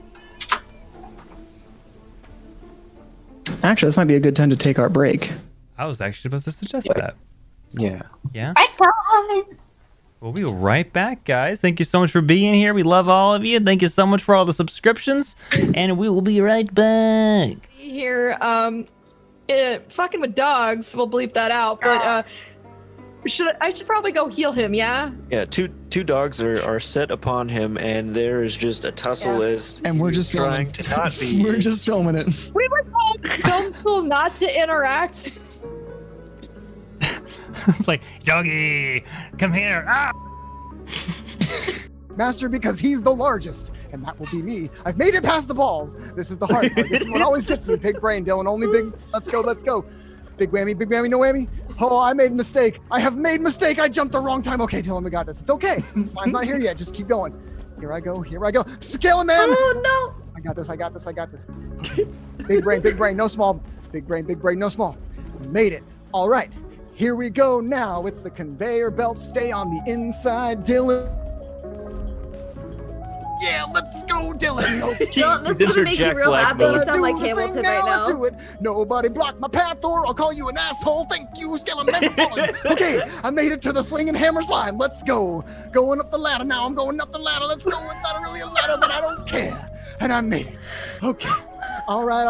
[SPEAKER 4] Actually, this might be a good time to take our break.
[SPEAKER 1] I was actually supposed to suggest that.
[SPEAKER 5] Yeah.
[SPEAKER 1] Yeah.
[SPEAKER 3] Break time!
[SPEAKER 1] We'll be right back, guys. Thank you so much for being here. We love all of you. Thank you so much for all the subscriptions. And we will be right back.
[SPEAKER 10] Here, fucking with dogs. We'll bleep that out. But I should probably go heal him. Yeah.
[SPEAKER 11] Yeah, two dogs are set upon him, and there is just a tussle as
[SPEAKER 4] And we're just
[SPEAKER 11] trying
[SPEAKER 4] filming.
[SPEAKER 11] to not be.
[SPEAKER 4] We're just filming it.
[SPEAKER 10] We were told film school not to interact.
[SPEAKER 1] It's like, doggy, come here. Ah!
[SPEAKER 12] Master, because he's the largest, and that will be me. I've made it past the balls. This is the hard part. This is what always gets me. Big brain, Dylan. Only big. Let's go. Big whammy, no whammy. Oh, I made a mistake. I have made mistake. I jumped the wrong time. Okay, Dylan, we got this. It's okay. Slime's not here yet. Just keep going. Here I go. Scale, man.
[SPEAKER 10] Oh no.
[SPEAKER 12] I got this. Big brain, no small. Big brain, no small. Made it. All right. Here we go now. It's the conveyor belt. Stay on the inside, Dylan. Yeah, let's go, Dylan.
[SPEAKER 10] Dylan, this is gonna make you real happy. You sound like Hamilton right now.
[SPEAKER 12] Do it. Nobody block my path, or I'll call you an asshole. Thank you, Skeleton, for falling. Okay, I made it to the swinging hammer slime. Let's go. Going up the ladder now. I'm going up the ladder. Let's go. It's not really a ladder, but I don't care. And I made it. Okay. All right.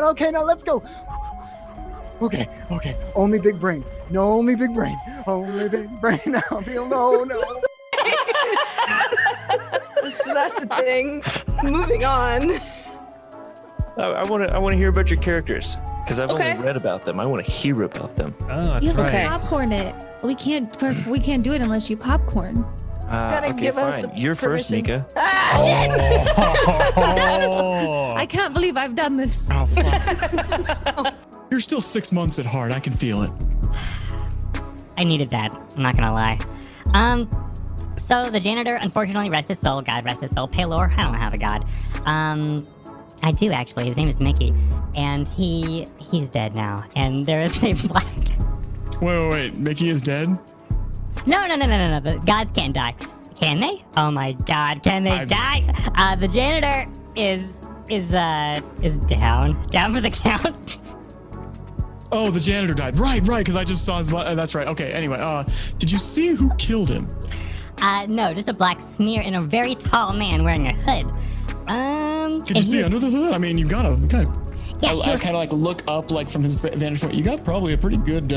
[SPEAKER 12] Okay, now let's go. Okay. Only big brain. No, only big brain. Only big brain. I'll be alone. No.
[SPEAKER 10] So that's a thing. Moving on.
[SPEAKER 11] I want to hear about your characters because I've
[SPEAKER 10] Okay.
[SPEAKER 11] only read about them. I want to hear about them.
[SPEAKER 1] Oh, that's
[SPEAKER 13] You have
[SPEAKER 1] right.
[SPEAKER 13] to popcorn it. We can't do it unless you popcorn.
[SPEAKER 10] Gotta
[SPEAKER 11] Okay,
[SPEAKER 10] give us
[SPEAKER 11] fine. You're first,
[SPEAKER 10] permission.
[SPEAKER 11] Mika.
[SPEAKER 1] Oh.
[SPEAKER 13] I can't believe I've done this.
[SPEAKER 4] Oh, fuck. You're still 6 months at heart. I can feel it.
[SPEAKER 6] I needed that. I'm not gonna lie. So the janitor, unfortunately, rest his soul. God rest his soul. Paylor, I don't have a god. I do actually. His name is Mickey, and he's dead now. And there is a black.
[SPEAKER 4] Wait. Mickey is dead?
[SPEAKER 6] No. The gods can't die. Can they? Oh my God! Can they die? The janitor is down for the count.
[SPEAKER 4] Oh, the janitor died. Right, because I just saw his butt. That's right. Okay, anyway, did you see who killed him?
[SPEAKER 6] No, just a black smear and a very tall man wearing a hood.
[SPEAKER 4] Could you see under the hood? I mean, you gotta
[SPEAKER 6] Yeah,
[SPEAKER 4] I kind of like look up like from his vantage point. You got probably a pretty good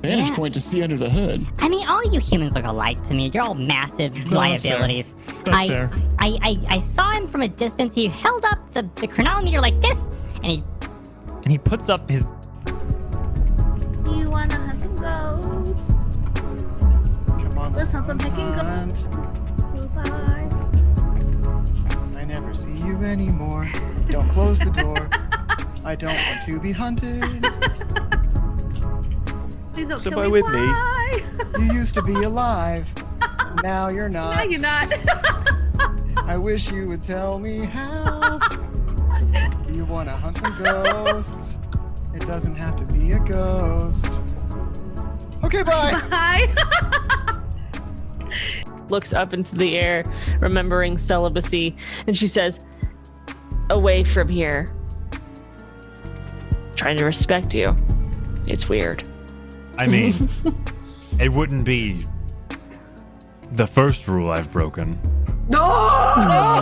[SPEAKER 4] vantage point to see under the hood.
[SPEAKER 6] I mean, all you humans look alike to me. You're all massive liabilities.
[SPEAKER 4] That's fair.
[SPEAKER 6] I saw him from a distance. He held up the chronometer like this, and
[SPEAKER 1] he puts up his.
[SPEAKER 13] You wanna hunt some ghosts?
[SPEAKER 12] Come on,
[SPEAKER 13] Let's hunt some pecking ghosts. Goodbye.
[SPEAKER 12] I never see you anymore. Don't close the door. I don't want to be hunted.
[SPEAKER 13] Please don't
[SPEAKER 11] Somebody
[SPEAKER 13] kill me.
[SPEAKER 11] with me.
[SPEAKER 13] Why?
[SPEAKER 12] You used to be alive. Now you're not.
[SPEAKER 13] No, you're not.
[SPEAKER 12] I wish you would tell me how. You want to hunt some ghosts. It doesn't have to be a ghost. Okay, bye.
[SPEAKER 13] Bye.
[SPEAKER 14] Looks up into the air, remembering celibacy, and she says, "Away from here. Trying to respect you. It's weird."
[SPEAKER 1] I mean, it wouldn't be the first rule I've broken.
[SPEAKER 10] No!
[SPEAKER 14] I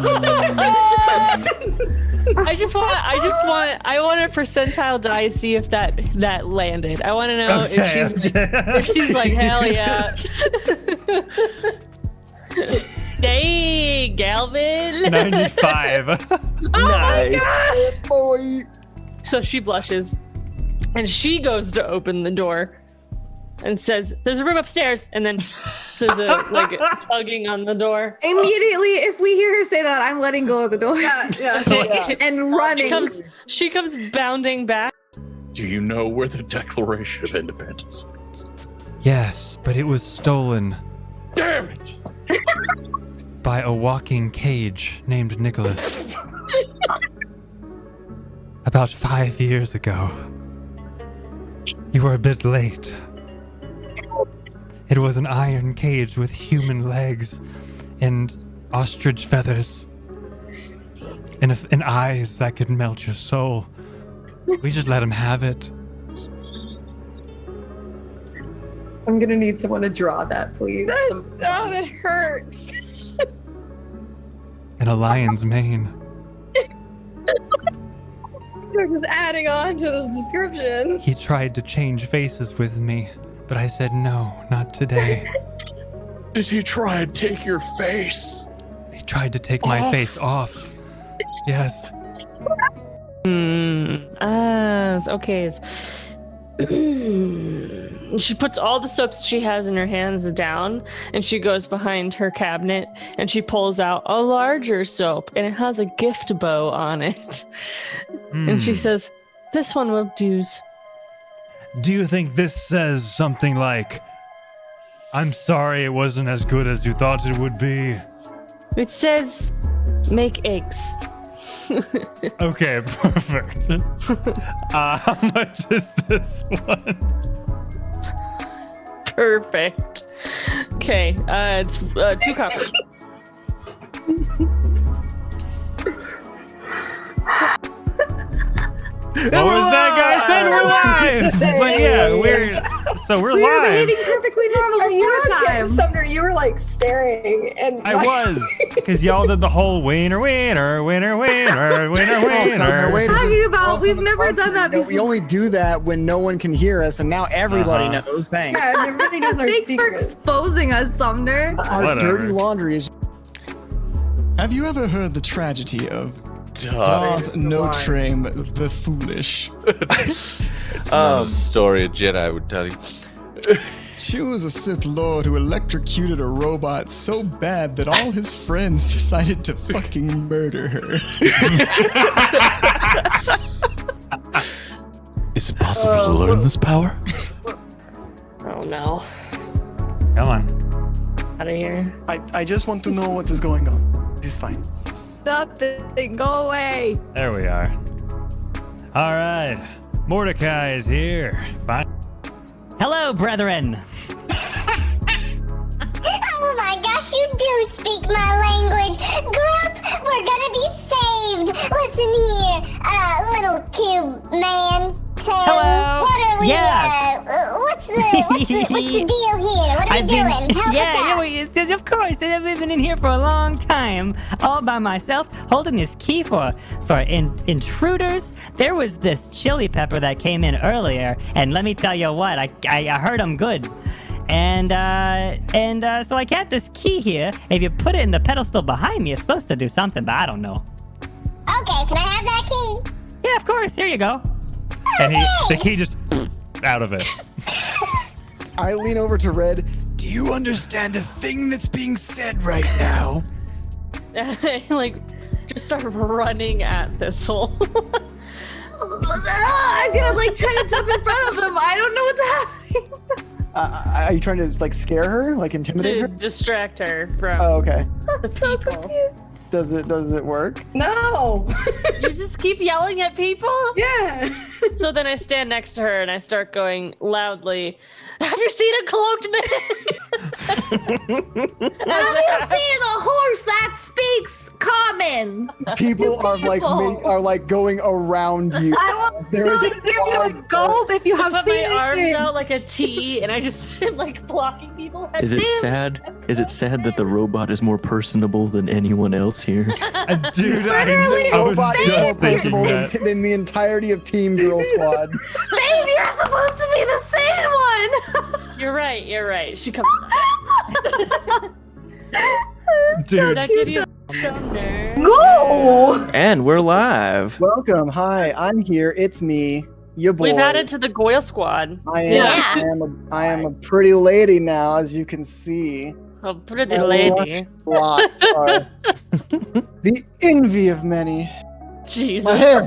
[SPEAKER 14] want a percentile die to see if that landed. I want to know if she's like, hell yeah. Dang, Galvin.
[SPEAKER 1] 95.
[SPEAKER 11] Nice.
[SPEAKER 12] Boy.
[SPEAKER 14] So she blushes and she goes to open the door and says, "There's a room upstairs." And then there's a tugging on the door.
[SPEAKER 13] Immediately, if we hear her say that, I'm letting go of the door.
[SPEAKER 10] Yeah.
[SPEAKER 13] And running.
[SPEAKER 14] She comes bounding back.
[SPEAKER 8] Do you know where the Declaration of Independence is?
[SPEAKER 1] Yes, but it was stolen
[SPEAKER 8] Damn it!
[SPEAKER 1] by a walking cage named Nicholas. About 5 years ago. You were a bit late. It was an iron cage with human legs and ostrich feathers and eyes that could melt your soul. We just let him have it.
[SPEAKER 10] I'm gonna need someone to draw that, please.
[SPEAKER 14] That hurts.
[SPEAKER 1] And a lion's mane.
[SPEAKER 14] You're just adding on to this description.
[SPEAKER 1] He tried to change faces with me, but I said no, not today.
[SPEAKER 8] Did he try and take your face?
[SPEAKER 1] He tried to take my face off. Yes.
[SPEAKER 14] Okay. She puts all the soaps she has in her hands down, and she goes behind her cabinet and she pulls out a larger soap, and it has a gift bow on it. And she says, "This one will do."
[SPEAKER 1] Do you think this says something like, "I'm sorry it wasn't as good as you thought it would be"?
[SPEAKER 14] It says, "Make eggs."
[SPEAKER 1] Okay, perfect. How much is this one?
[SPEAKER 14] Perfect. Okay, it's 2 copper.
[SPEAKER 1] What was that, guys? Then we're live. But yeah, we're
[SPEAKER 10] We were
[SPEAKER 1] live.
[SPEAKER 10] behaving perfectly normal the
[SPEAKER 14] You
[SPEAKER 10] whole
[SPEAKER 14] were
[SPEAKER 10] time.
[SPEAKER 14] Sumner, you were like staring, and
[SPEAKER 1] I was, because y'all did the whole winner, winner, winner, winner, winner, winner.
[SPEAKER 13] Talking about, we've never done that before.
[SPEAKER 4] We only do that when no one can hear us, and now everybody knows. Thanks.
[SPEAKER 10] Yeah, everybody knows our
[SPEAKER 13] Thanks for
[SPEAKER 10] secrets.
[SPEAKER 13] exposing us, Sumner.
[SPEAKER 4] Our
[SPEAKER 1] Whatever.
[SPEAKER 4] dirty laundry is.
[SPEAKER 15] Have you ever heard the tragedy of Darth Notre the Foolish?
[SPEAKER 16] It's not a story a Jedi would tell you.
[SPEAKER 15] She was a Sith Lord who electrocuted a robot so bad that all his friends decided to fucking murder her.
[SPEAKER 8] Is it possible to learn this power?
[SPEAKER 14] oh no,
[SPEAKER 1] Come on.
[SPEAKER 14] out of here.
[SPEAKER 4] I just want to know what is going on. It's fine.
[SPEAKER 10] Nothing. Go away.
[SPEAKER 1] There we are. All right. Mordecai is here. Fine.
[SPEAKER 6] Hello, brethren.
[SPEAKER 17] Oh my gosh, you do speak my language. Group, we're gonna be saved. Listen here, little cube man.
[SPEAKER 6] Hello.
[SPEAKER 17] What are we,
[SPEAKER 6] Yeah.
[SPEAKER 17] what's the deal here? What are we doing? Help us out.
[SPEAKER 6] Of course. I've been in here for a long time, all by myself, holding this key for intruders. There was this chili pepper that came in earlier, and let me tell you what, I heard him good. And so I got this key here. If you put it in the pedestal behind me, it's supposed to do something, but I don't know.
[SPEAKER 17] Okay, can I have that key?
[SPEAKER 6] Yeah, of course. Here you go.
[SPEAKER 1] And the key just out of it.
[SPEAKER 4] I lean over to Red.
[SPEAKER 15] Do you understand a thing that's being said right now?
[SPEAKER 14] Like, just start running at Thistle.
[SPEAKER 13] I'm gonna like try to jump in front of him. I don't know what's happening.
[SPEAKER 4] Are you trying to like scare her, like intimidate
[SPEAKER 14] To
[SPEAKER 4] her?
[SPEAKER 14] distract her from
[SPEAKER 4] Oh, okay.
[SPEAKER 14] the
[SPEAKER 13] So
[SPEAKER 14] people.
[SPEAKER 13] confused.
[SPEAKER 4] Does it work?
[SPEAKER 10] No.
[SPEAKER 14] You just keep yelling at people?
[SPEAKER 10] Yeah.
[SPEAKER 14] So then I stand next to her and I start going loudly, "Have you seen a cloaked man?"
[SPEAKER 13] Have you seen a horse that speaks common?
[SPEAKER 4] People are like going around you.
[SPEAKER 10] I will
[SPEAKER 4] There is a
[SPEAKER 10] give you a gold if you
[SPEAKER 14] I
[SPEAKER 10] have
[SPEAKER 14] put
[SPEAKER 10] seen
[SPEAKER 14] my arms
[SPEAKER 10] anything.
[SPEAKER 14] out like a T and I just am like blocking people.
[SPEAKER 11] Is it sad? Is it sad that the robot is more personable than anyone else here?
[SPEAKER 1] Dude,
[SPEAKER 10] Literally,
[SPEAKER 1] I was
[SPEAKER 4] Robot is
[SPEAKER 1] just
[SPEAKER 4] more
[SPEAKER 1] thinking
[SPEAKER 4] personable
[SPEAKER 1] that.
[SPEAKER 4] than the entirety of Team Girl Squad.
[SPEAKER 13] Babe, you're supposed to be the sane one.
[SPEAKER 14] You're right. She comes
[SPEAKER 1] Dude.
[SPEAKER 14] Did I give you Sumner?
[SPEAKER 10] Go.
[SPEAKER 11] And we're live.
[SPEAKER 4] Welcome. Hi, I'm here. It's me, your boy.
[SPEAKER 14] We've added to the Goyle squad.
[SPEAKER 4] I am.
[SPEAKER 17] Yeah.
[SPEAKER 4] I am a pretty lady now, as you can see.
[SPEAKER 14] Oh, pretty
[SPEAKER 4] My
[SPEAKER 14] lady.
[SPEAKER 4] locks are the envy of many.
[SPEAKER 14] Jesus.
[SPEAKER 4] My hair.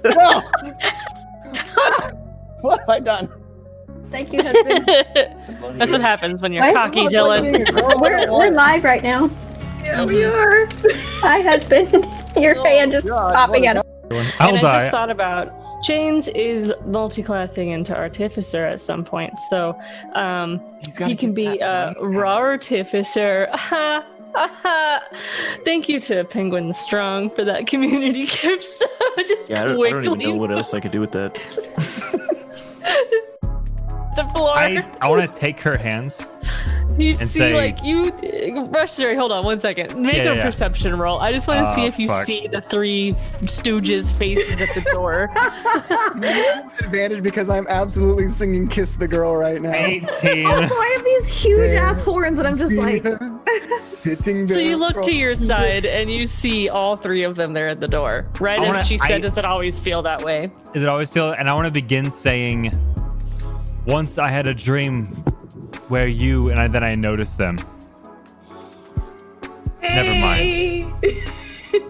[SPEAKER 4] No. What have I done?
[SPEAKER 10] Thank you, husband.
[SPEAKER 14] That's what happens when you're
[SPEAKER 3] What?
[SPEAKER 14] cocky, Dylan.
[SPEAKER 3] We're live right now.
[SPEAKER 10] Yeah, we are.
[SPEAKER 3] Hi, husband. Your fan just popping out.
[SPEAKER 1] I'll
[SPEAKER 14] And I
[SPEAKER 1] die.
[SPEAKER 14] just thought about James is multi-classing into Artificer at some point, so he can be a raw Artificer. Thank you to Penguin the Strong for that community gift. So just
[SPEAKER 11] Yeah, I don't
[SPEAKER 14] quickly.
[SPEAKER 11] even know what else I could do with that.
[SPEAKER 14] the floor.
[SPEAKER 1] I want to take her hands.
[SPEAKER 14] You
[SPEAKER 1] and
[SPEAKER 14] see,
[SPEAKER 1] say-
[SPEAKER 14] like, you. Sorry, hold on 1 second. Make
[SPEAKER 1] Yeah,
[SPEAKER 14] a
[SPEAKER 1] yeah.
[SPEAKER 14] perception roll. I just want to see if you
[SPEAKER 1] fuck.
[SPEAKER 14] see the three stooges' faces at the door.
[SPEAKER 12] Advantage because I'm absolutely singing "Kiss the Girl" right now.
[SPEAKER 1] 18.
[SPEAKER 18] Also, I have these huge ass horns, and I'm just like
[SPEAKER 12] sitting
[SPEAKER 14] So
[SPEAKER 12] there.
[SPEAKER 14] you look to your side and you see all three of them there at the door. Right
[SPEAKER 1] I
[SPEAKER 14] as
[SPEAKER 1] wanna-
[SPEAKER 14] she said,
[SPEAKER 1] I-
[SPEAKER 14] does it always feel that way?
[SPEAKER 1] Does it always feel? And I want to begin saying, once I had a dream where you and then I noticed them. Never mind.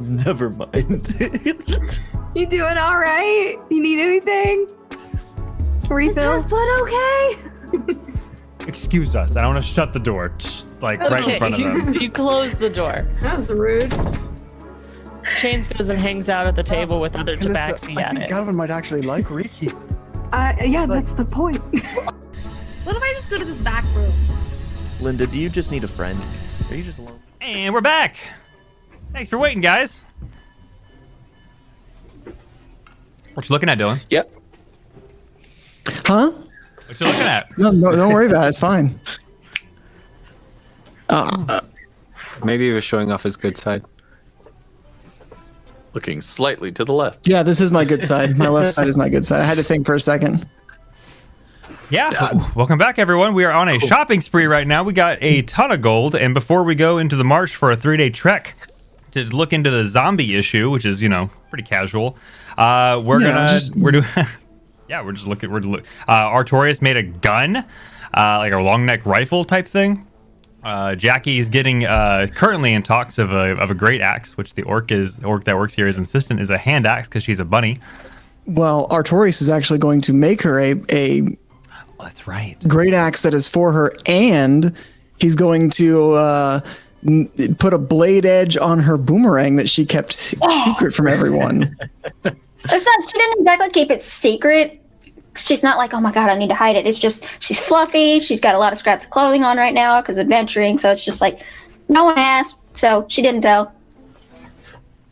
[SPEAKER 11] Never mind.
[SPEAKER 18] You doing all right? You need anything? Refill? Is her foot okay?
[SPEAKER 1] Excuse us. And I want to shut the door, like right in front of them.
[SPEAKER 14] You close the door.
[SPEAKER 18] That was rude.
[SPEAKER 14] Chains goes and hangs out at the table with other tabaxi
[SPEAKER 12] I
[SPEAKER 14] at
[SPEAKER 12] think
[SPEAKER 14] it.
[SPEAKER 12] Galvin might actually like Riki.
[SPEAKER 18] Yeah, that's the point.
[SPEAKER 13] What if I just go to this back room?
[SPEAKER 11] Linda, do you just need a friend? Are you just alone?
[SPEAKER 1] And we're back. Thanks for waiting, guys. What you looking at, Dylan?
[SPEAKER 2] Yep.
[SPEAKER 4] Huh?
[SPEAKER 1] What you looking at?
[SPEAKER 4] No, don't worry about it. It's fine.
[SPEAKER 5] Maybe he was showing off his good side.
[SPEAKER 2] Looking slightly to the left.
[SPEAKER 4] Yeah, this is my good side. My left side is my good side. I had to think for a second.
[SPEAKER 1] Yeah, welcome back, everyone. We are on a shopping spree right now. We got a ton of gold, and before we go into the march for a 3-day trek to look into the zombie issue, which is pretty casual, we're doing. Artorias made a gun, like a long neck rifle type thing. Jackie's getting currently in talks of a great axe, which the orc that works here is insistent is a hand axe because she's a bunny.
[SPEAKER 4] Well, Artorias is actually going to make her a
[SPEAKER 1] that's right.
[SPEAKER 4] great axe that is for her, and he's going to put a blade edge on her boomerang that she kept secret from everyone.
[SPEAKER 3] It's not. She didn't exactly keep it secret. She's not like, oh my god, I need to hide it. It's just she's fluffy. She's got a lot of scraps of clothing on right now because adventuring. So it's just like no one asked, so she didn't tell.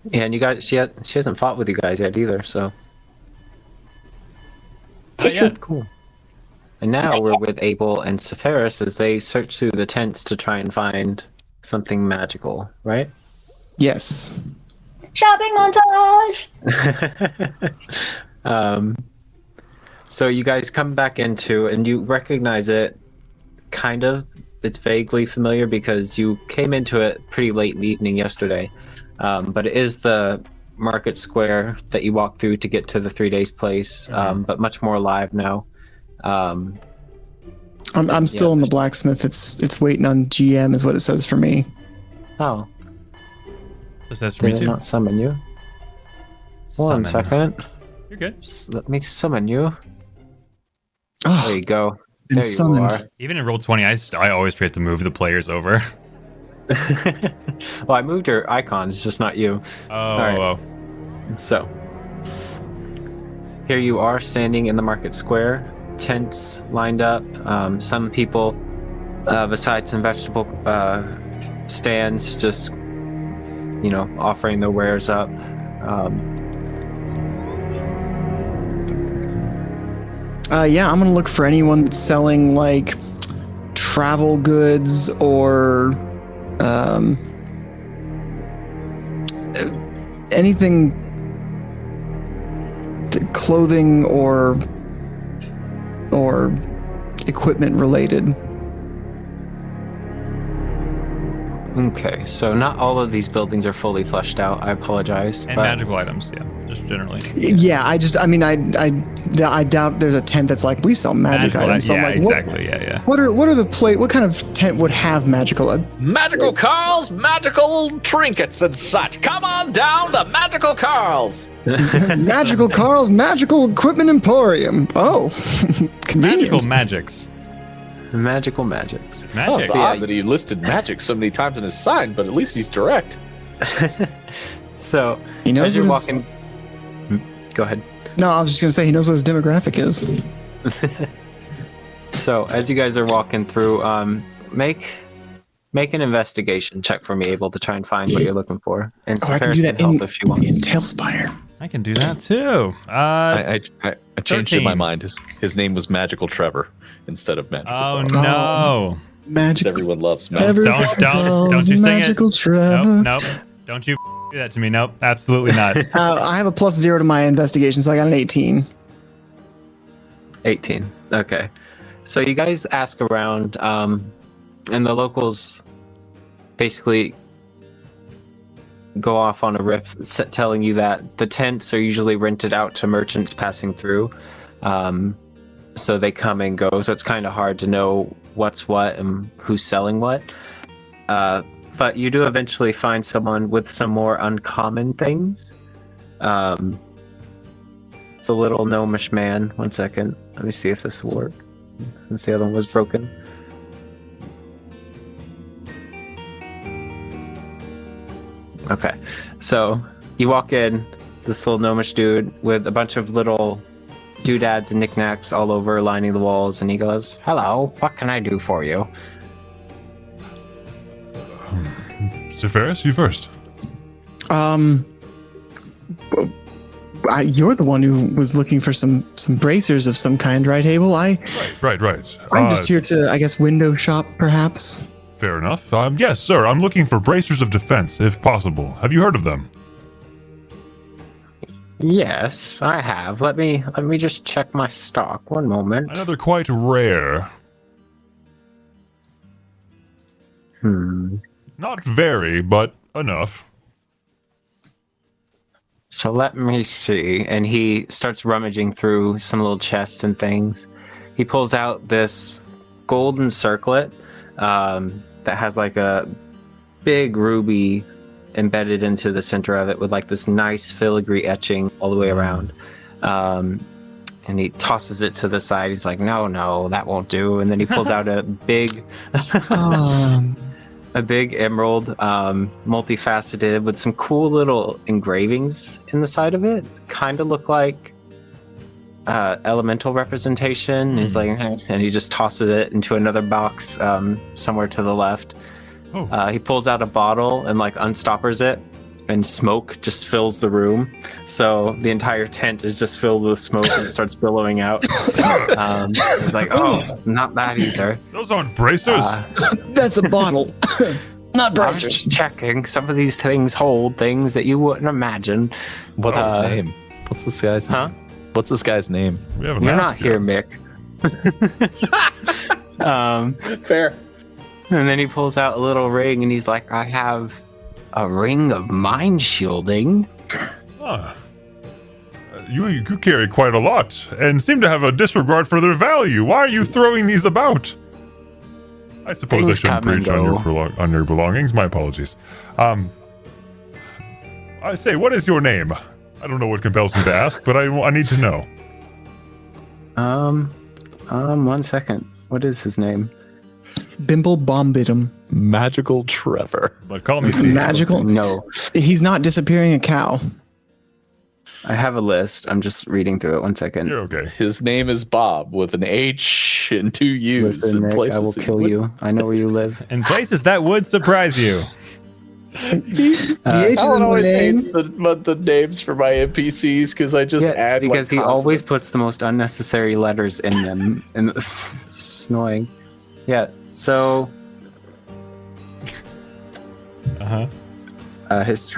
[SPEAKER 5] Yeah, and you guys, she hasn't fought with you guys yet either, so. Cool. And now we're with Abel and Sephiroth as they search through the tents to try and find something magical, right?
[SPEAKER 4] Yes.
[SPEAKER 3] Shopping montage.
[SPEAKER 5] So you guys come back into, and you recognize it, kind of. It's vaguely familiar because you came into it pretty late in the evening yesterday. But it is the market square that you walked through to get to the 3 days place, but much more alive now.
[SPEAKER 4] I'm still in the blacksmith. It's waiting on GM is what it says for me.
[SPEAKER 5] Oh.
[SPEAKER 1] That's for me
[SPEAKER 5] Did it
[SPEAKER 1] too.
[SPEAKER 5] not summon you?
[SPEAKER 1] Summon.
[SPEAKER 5] 1 second.
[SPEAKER 1] You're good.
[SPEAKER 5] Let me summon you.
[SPEAKER 4] Oh,
[SPEAKER 5] there you go.
[SPEAKER 4] been
[SPEAKER 5] There you
[SPEAKER 4] summoned.
[SPEAKER 5] are.
[SPEAKER 1] Even in Roll20, I always forget to move the players over.
[SPEAKER 5] Well, I moved your icons, just not you.
[SPEAKER 1] Oh.
[SPEAKER 5] So, here you are standing in the market square, tents lined up. Some people, besides some vegetable stands, just offering their wares up.
[SPEAKER 4] Yeah, I'm gonna look for anyone that's selling like travel goods or anything, clothing or equipment related.
[SPEAKER 5] Okay, so not all of these buildings are fully fleshed out. I apologize.
[SPEAKER 1] And
[SPEAKER 5] but
[SPEAKER 1] magical items, yeah, just generally.
[SPEAKER 4] Yeah, I doubt there's a tent that's like we sell magic items. So
[SPEAKER 1] yeah,
[SPEAKER 4] I'm like,
[SPEAKER 1] exactly. Yeah.
[SPEAKER 4] What are the what kind of tent would have magical?
[SPEAKER 2] Magical Carl's magical trinkets and such. Come on down to Magical Carl's.
[SPEAKER 4] Magical Carl's Magical Equipment Emporium. Oh, convenient.
[SPEAKER 1] Magical magics.
[SPEAKER 5] Magical magics.
[SPEAKER 1] Magic.
[SPEAKER 2] Oh, it's odd that he listed magic so many times in his sign, but at least he's direct.
[SPEAKER 5] So,
[SPEAKER 4] He knows
[SPEAKER 5] as you're
[SPEAKER 4] what his-
[SPEAKER 5] walking... Go ahead.
[SPEAKER 4] No, I was just gonna say he knows what his demographic is.
[SPEAKER 5] So, as you guys are walking through, make an investigation check for me, able to try and find what you're looking for. And
[SPEAKER 4] I can
[SPEAKER 5] Sephiroth
[SPEAKER 4] do that
[SPEAKER 5] help
[SPEAKER 4] in
[SPEAKER 5] if you want.
[SPEAKER 4] Tailspire.
[SPEAKER 1] I can do that too.
[SPEAKER 2] I changed it in my
[SPEAKER 1] 13.
[SPEAKER 2] mind. His name was Magical Trevor instead of Magical.
[SPEAKER 1] Oh
[SPEAKER 2] Bob.
[SPEAKER 1] no!
[SPEAKER 4] Magic.
[SPEAKER 2] Everyone loves
[SPEAKER 1] Don't
[SPEAKER 2] Magical.
[SPEAKER 1] don't you sing
[SPEAKER 4] Magical
[SPEAKER 1] it?
[SPEAKER 4] Trevor.
[SPEAKER 1] Nope. Don't you do that to me? Nope. Absolutely not.
[SPEAKER 4] I have a +0 to my investigation, so I got an 18.
[SPEAKER 5] 18. Okay. So you guys ask around, and the locals basically go off on a riff telling you that the tents are usually rented out to merchants passing through. So they come and go. So it's kind of hard to know what's what and who's selling what. But you do eventually find someone with some more uncommon things. It's a little gnomish man. 1 second. Let me see if this will work, since the other one was broken. Okay, so you walk in, this little gnomish dude with a bunch of little doodads and knickknacks all over lining the walls, and he goes, "Hello, what can I do for you?"
[SPEAKER 7] Sir Ferris, you first.
[SPEAKER 4] You're the one who was looking for some bracers of some kind, right, Abel?
[SPEAKER 7] Right.
[SPEAKER 4] I'm just here to, I guess, window shop, perhaps.
[SPEAKER 7] Fair enough. Yes, sir. I'm looking for bracers of defense, if possible. Have you heard of them?
[SPEAKER 5] Yes, I have. Let me just check my stock. 1 moment.
[SPEAKER 7] I know they're quite rare. Not very, but enough.
[SPEAKER 5] So let me see. And he starts rummaging through some little chests and things. He pulls out this golden circlet that has like a big ruby embedded into the center of it with like this nice filigree etching all the way around. And he tosses it to the side. He's like, no, that won't do. And then he pulls out a big... a big emerald, multifaceted, with some cool little engravings in the side of it. Kind of look like elemental representation. He's like, and he just tosses it into another box somewhere to the left. He pulls out a bottle and like unstoppers it, and smoke just fills the room. So the entire tent is just filled with smoke and it starts billowing out. He's like, oh, not that either.
[SPEAKER 7] Those aren't bracers.
[SPEAKER 4] That's a bottle. Not
[SPEAKER 5] I was
[SPEAKER 4] bracers.
[SPEAKER 5] just checking. Some of these things hold things that you wouldn't imagine.
[SPEAKER 2] What's his name? What's this guy's name? What's this guy's name?
[SPEAKER 5] You're not here, Mick.
[SPEAKER 2] Fair.
[SPEAKER 5] And then he pulls out a little ring and he's like, I have a ring of mind shielding.
[SPEAKER 7] You carry quite a lot and seem to have a disregard for their value. Why are you throwing these about? I suppose
[SPEAKER 5] Things
[SPEAKER 7] I shouldn't
[SPEAKER 5] come and
[SPEAKER 7] preach on your belongings. My apologies. I say, what is your name? I don't know what compels me to ask, but I need to know.
[SPEAKER 5] 1 second. What is his name?
[SPEAKER 4] Bimble Bombidum.
[SPEAKER 2] Magical Trevor.
[SPEAKER 7] But call me Steve.
[SPEAKER 4] Magical?
[SPEAKER 5] No.
[SPEAKER 4] He's not disappearing a cow.
[SPEAKER 5] I have a list. I'm just reading through it. 1 second.
[SPEAKER 7] You're okay.
[SPEAKER 2] His name is Bob with an H and 2 U's.
[SPEAKER 5] Listen,
[SPEAKER 2] in
[SPEAKER 5] Nick,
[SPEAKER 2] places
[SPEAKER 5] I will kill you. I know where you live.
[SPEAKER 1] In places that would surprise you.
[SPEAKER 4] The H is
[SPEAKER 2] Alan
[SPEAKER 4] in my
[SPEAKER 2] always
[SPEAKER 4] name.
[SPEAKER 2] hates the names for my NPCs because I just add
[SPEAKER 5] because
[SPEAKER 2] like,
[SPEAKER 5] he always puts the most unnecessary letters in them, and it's annoying. Yeah. So. His.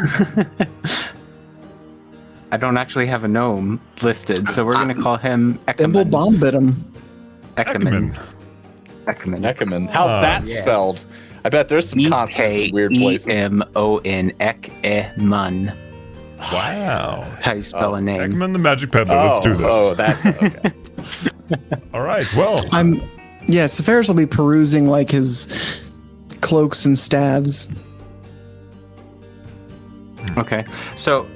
[SPEAKER 5] I don't actually have a gnome listed, so we're gonna call him
[SPEAKER 4] Bimble
[SPEAKER 5] Ekaman.
[SPEAKER 4] Bombidum.
[SPEAKER 5] Ekaman.
[SPEAKER 2] How's that spelled? I bet there's some consonants in weird places.
[SPEAKER 5] Ekemon. Ekemon.
[SPEAKER 7] Wow.
[SPEAKER 5] That's how you spell a name.
[SPEAKER 7] Ekman the Magic Peddler. Let's do this.
[SPEAKER 2] Oh, that's okay.
[SPEAKER 7] All right. Well,
[SPEAKER 4] Sepharis will be perusing like his cloaks and staves.
[SPEAKER 5] Okay, so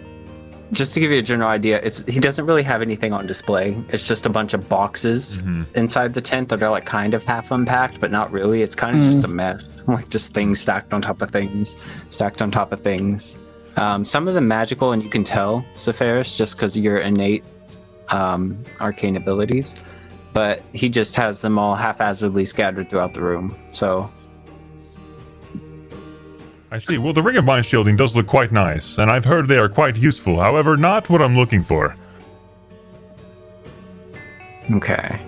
[SPEAKER 5] just to give you a general idea, he doesn't really have anything on display. It's just a bunch of boxes inside the tent that are like kind of half unpacked, but not really. It's kind of just a mess, like just things stacked on top of things, stacked on top of things. Some of them magical, and you can tell, Sepharis, just because of your innate arcane abilities. But he just has them all haphazardly scattered throughout the room. So
[SPEAKER 7] I see. Well, the ring of mind shielding does look quite nice, and I've heard they are quite useful. However, not what I'm looking for.
[SPEAKER 5] Okay.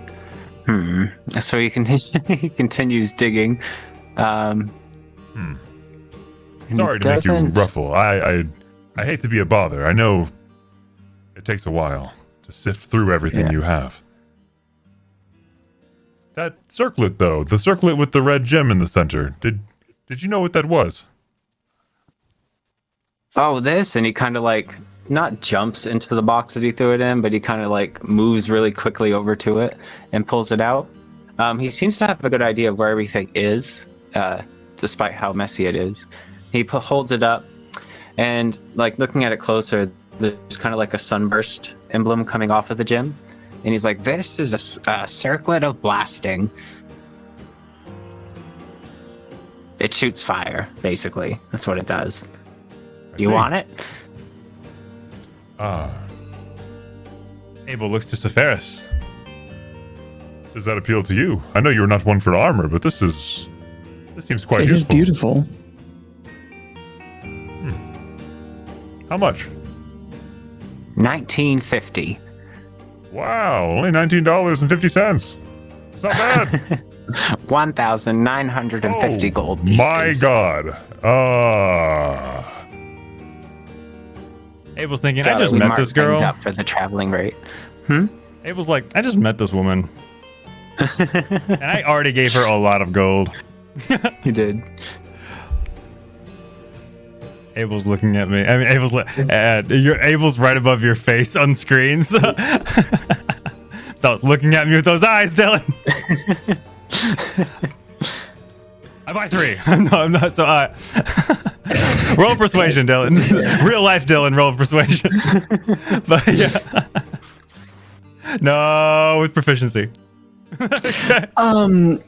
[SPEAKER 5] So he continues digging.
[SPEAKER 7] Sorry to make you ruffle. I hate to be a bother. I know it takes a while to sift through everything you have. That circlet, though, the circlet with the red gem in the center. Did you know what that was?
[SPEAKER 5] Oh, this, and he kind of like not jumps into the box that he threw it in, but he kind of like moves really quickly over to it and pulls it out. He seems to have a good idea of where everything is, despite how messy it is. He holds it up, and like looking at it closer, there's kind of like a sunburst emblem coming off of the gem, and he's like, "This is a circlet of blasting. It shoots fire, basically. That's what it does. Do you want it?"
[SPEAKER 7] Abel looks to Sephiris. Does that appeal to you? I know you're not one for armor, but this seems quite
[SPEAKER 4] It
[SPEAKER 7] useful.
[SPEAKER 4] is beautiful.
[SPEAKER 7] How much?
[SPEAKER 5] $19.50.
[SPEAKER 7] Wow, only $19.50. It's not bad.
[SPEAKER 5] 1,950 gold pieces.
[SPEAKER 7] My God.
[SPEAKER 1] Abel's thinking, I just met this girl.
[SPEAKER 5] Up for the traveling rate.
[SPEAKER 1] Abel's like, I just met this woman. And I already gave her a lot of gold.
[SPEAKER 5] You did.
[SPEAKER 1] Abel's looking at me. I mean, Abel's right above your face on screen. So, so looking at me with those eyes, Dylan. I buy 3. No, I'm not. So roll persuasion, Dylan. Real life, Dylan. Roll persuasion. But yeah. No, with proficiency.
[SPEAKER 4] Do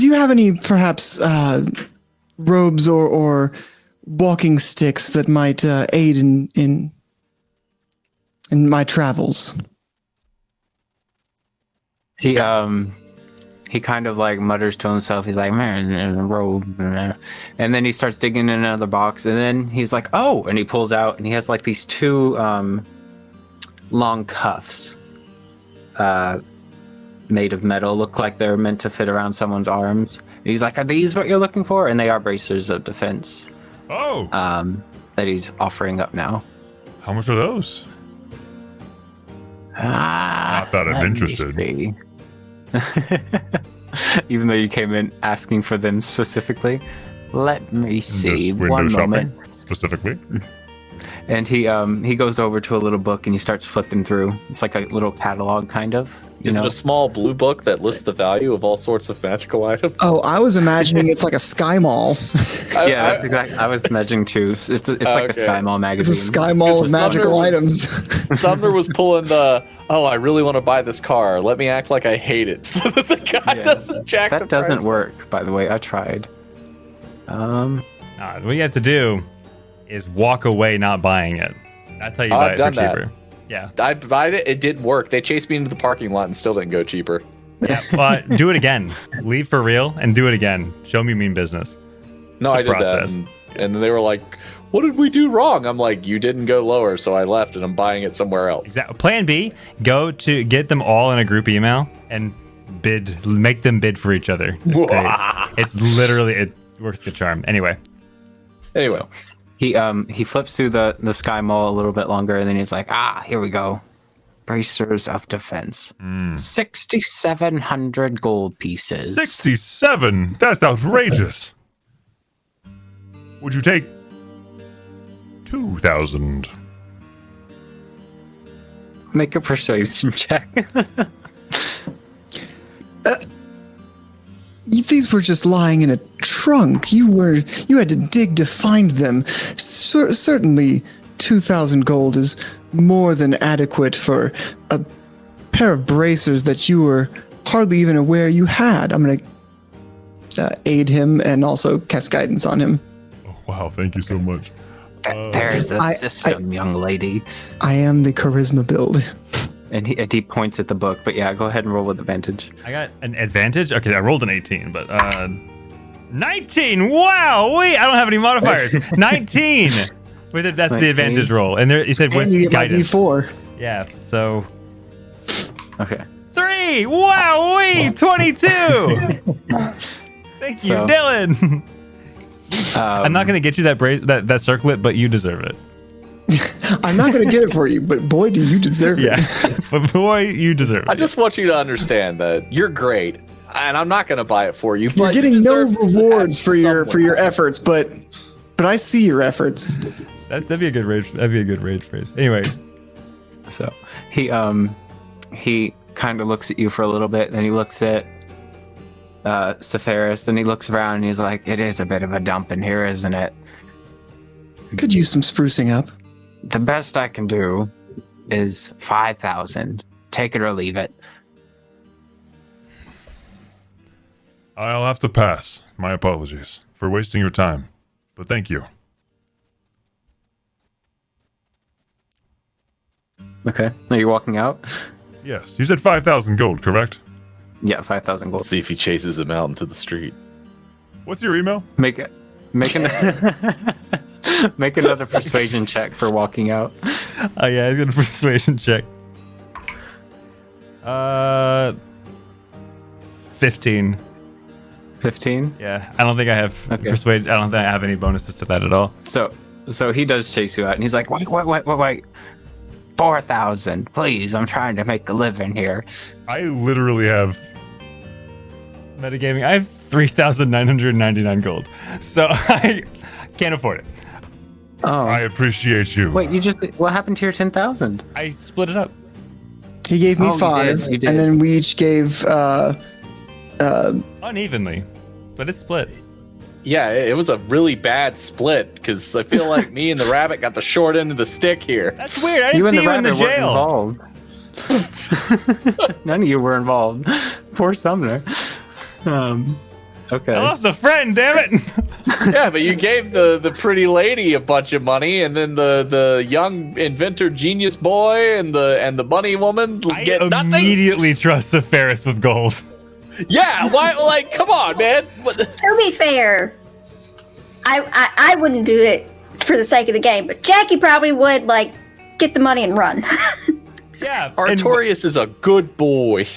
[SPEAKER 4] you have any perhaps robes or walking sticks that might aid in my travels?
[SPEAKER 5] He kind of like mutters to himself. He's like, "Man, a robe," and then he starts digging in another box, and then he's like, "Oh!" and he pulls out, and he has like these 2 long cuffs, made of metal, look like they're meant to fit around someone's arms. And he's like, "Are these what you're looking for?" And they are bracers of defense.
[SPEAKER 7] Oh.
[SPEAKER 5] That he's offering up now.
[SPEAKER 7] How much are those? Not that I'm interested.
[SPEAKER 5] Even though you came in asking for them specifically. Let me see.
[SPEAKER 7] Just window
[SPEAKER 5] One
[SPEAKER 7] shopping,
[SPEAKER 5] moment.
[SPEAKER 7] specifically.
[SPEAKER 5] And he goes over to a little book and he starts flipping through. It's like a little catalog, kind of.
[SPEAKER 2] Is it a small blue book that lists the value of all sorts of magical items?
[SPEAKER 4] Oh, I was imagining it's like a Sky Mall.
[SPEAKER 5] Yeah, that's exactly. I was imagining too. It's like a Sky Mall magazine.
[SPEAKER 4] It's a Sky Mall of magical items.
[SPEAKER 2] Sumner was pulling the, I really want to buy this car. Let me act like I hate it, so that the guy doesn't jack the price.
[SPEAKER 5] That doesn't work, by the way. I tried.
[SPEAKER 1] What you have to do is walk away not buying it. That's how you buy it for cheaper. Yeah.
[SPEAKER 2] I bought it. It didn't work. They chased me into the parking lot and still didn't go cheaper.
[SPEAKER 1] Yeah, but do it again. Leave for real and do it again. Show me you mean business.
[SPEAKER 2] No, I did that. And then they were like, "What did we do wrong?" I'm like, "You didn't go lower," so I left and I'm buying it somewhere else.
[SPEAKER 1] Exactly. Plan B, go to get them all in a group email and make them bid for each other. It's great. It's literally, it works like a charm. Anyway.
[SPEAKER 5] So, he flips through the Sky Mall a little bit longer, and then he's like, here we go. Bracers of defense. 6,700 gold pieces.
[SPEAKER 7] 67? That's outrageous. Would you take 2,000?
[SPEAKER 5] Make a persuasion check.
[SPEAKER 4] These were just lying in a trunk. You had to dig to find them. Certainly, 2,000 gold is more than adequate for a pair of bracers that you were hardly even aware you had. I'm going to aid him and also cast guidance on him.
[SPEAKER 7] Oh, wow, thank you so much.
[SPEAKER 5] There's a system, young lady.
[SPEAKER 4] I am the charisma build.
[SPEAKER 5] And he points at the book, but yeah, go ahead and roll with advantage.
[SPEAKER 1] I got an advantage? Okay, I rolled an 18, but 19. Wow. Wait, I don't have any modifiers. 19. With it, that's
[SPEAKER 5] 19.
[SPEAKER 1] the advantage roll. And there, you said with
[SPEAKER 4] And you get
[SPEAKER 1] guidance.
[SPEAKER 4] my D4.
[SPEAKER 1] Yeah. So
[SPEAKER 5] Okay.
[SPEAKER 1] 3. Wow. Wait. 22. Thank you,
[SPEAKER 5] So-
[SPEAKER 1] Dylan. I'm not gonna get you that circlet, but you deserve it.
[SPEAKER 4] I'm not going to get it for you, but boy, do you deserve it.
[SPEAKER 1] Yeah, but boy, you deserve it.
[SPEAKER 2] I just want you to understand that you're great, and I'm not going to buy it for you.
[SPEAKER 4] You're
[SPEAKER 2] but
[SPEAKER 4] getting
[SPEAKER 2] you
[SPEAKER 4] no
[SPEAKER 2] deserve to
[SPEAKER 4] rewards
[SPEAKER 2] have
[SPEAKER 4] for your
[SPEAKER 2] someone.
[SPEAKER 4] efforts, but I see your efforts.
[SPEAKER 1] That'd be a good rage. That'd be a good rage phrase. Anyway,
[SPEAKER 5] So he kind of looks at you for a little bit, then he looks at Sephiroth, and he looks around and he's like, "It is a bit of a dump in here, isn't it?
[SPEAKER 4] Could use some sprucing up."
[SPEAKER 5] The best I can do is 5,000. Take it or leave it."
[SPEAKER 7] I'll have to pass. My apologies for wasting your time, but thank you.
[SPEAKER 5] Okay. Are you walking out?
[SPEAKER 7] Yes, you said 5,000 gold, correct?
[SPEAKER 5] Yeah, 5,000 gold.
[SPEAKER 2] Let's see if he chases him out into the street.
[SPEAKER 7] What's your email?
[SPEAKER 5] Make another persuasion check for walking out.
[SPEAKER 1] oh yeah, he's gonna persuasion check. 15.
[SPEAKER 5] 15?
[SPEAKER 1] Yeah, I don't think I have persuade. I don't think I have any bonuses to that at all.
[SPEAKER 5] So he does chase you out, and he's like, wait. 4,000, please. I'm trying to make a living here.
[SPEAKER 7] I literally have
[SPEAKER 1] Metagaming. I have 3,999 gold, so I can't afford it.
[SPEAKER 5] Oh,
[SPEAKER 7] I appreciate you.
[SPEAKER 5] wait, what happened to your 10,000?
[SPEAKER 1] I split it up.
[SPEAKER 4] He gave me
[SPEAKER 5] Oh, you
[SPEAKER 4] 5,
[SPEAKER 5] did.
[SPEAKER 4] and then we each gave
[SPEAKER 1] Unevenly, but it's split.
[SPEAKER 2] Yeah, it was a really bad split because I feel like me and the rabbit got the short end of the stick here.
[SPEAKER 1] That's weird. I didn't see you in the
[SPEAKER 5] rabbit
[SPEAKER 1] jail.
[SPEAKER 5] weren't involved. None of you were involved. Poor Sumner. Okay.
[SPEAKER 1] I lost a friend. Damn it.
[SPEAKER 2] Yeah, but you gave the pretty lady a bunch of money, and then the young inventor genius boy and the bunny woman get
[SPEAKER 1] I
[SPEAKER 2] nothing.
[SPEAKER 1] immediately trust Sephiroth with gold.
[SPEAKER 2] Yeah, why? Like, come on, man.
[SPEAKER 3] To be fair, I wouldn't do it for the sake of the game, but Jackie probably would, like, get the money and run.
[SPEAKER 1] Yeah,
[SPEAKER 2] Artorias is a good boy.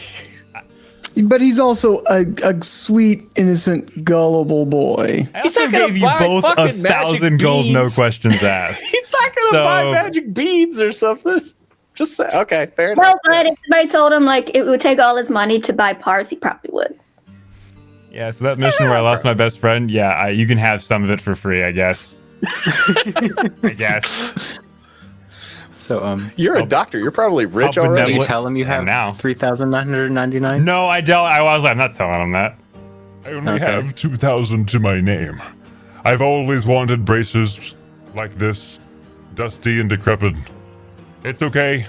[SPEAKER 4] But he's also a sweet, innocent, gullible boy.
[SPEAKER 1] I also gave you both 1,000 gold, no questions asked.
[SPEAKER 2] He's not gonna buy magic beads or something. Just say, okay, fair enough.
[SPEAKER 3] Well, but if somebody told him, like, it would take all his money to buy parts, he probably would.
[SPEAKER 1] Yeah, so that mission where I lost my best friend, yeah, you can have some of it for free, I guess. I guess.
[SPEAKER 5] So,
[SPEAKER 2] you're a doctor. You're probably rich
[SPEAKER 1] How
[SPEAKER 2] already.
[SPEAKER 5] you tell him you have
[SPEAKER 1] now
[SPEAKER 5] 3,999?
[SPEAKER 1] No, I don't. I'm not telling him that.
[SPEAKER 7] I only have 2,000 to my name. I've always wanted bracers like this, dusty and decrepit. It's okay.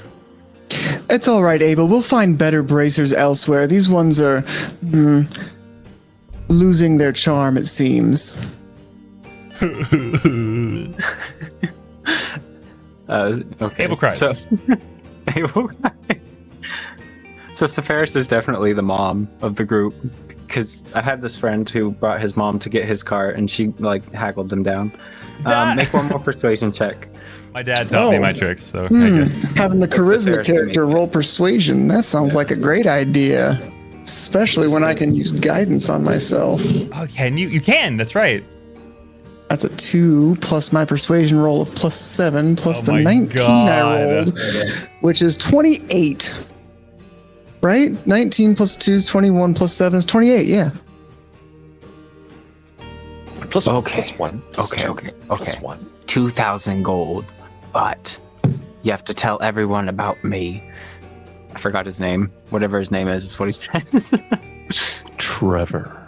[SPEAKER 4] It's all right, Abel. We'll find better bracers elsewhere. These ones are losing their charm, it seems.
[SPEAKER 5] Okay.
[SPEAKER 1] Abel cries.
[SPEAKER 5] So, Abel cries. So Sephiroth is definitely the mom of the group, because I had this friend who brought his mom to get his car, and she haggled them down. Make one more persuasion check.
[SPEAKER 1] My dad taught me my tricks, so I guess.
[SPEAKER 4] Having the charisma character roll persuasion, that sounds like a great idea. Especially when I can use guidance on myself.
[SPEAKER 1] Oh, can you? You can. That's right.
[SPEAKER 4] That's a 2 plus my persuasion roll of +7 plus the 19 I rolled, which is 28. Right? 19 plus 2 is 21 plus 7 is 28, yeah.
[SPEAKER 2] Plus
[SPEAKER 5] Okay.
[SPEAKER 2] one.
[SPEAKER 5] Okay.
[SPEAKER 2] Plus one.
[SPEAKER 5] 2,000 gold, but you have to tell everyone about me. I forgot his name. Whatever his name is what he says.
[SPEAKER 2] Trevor.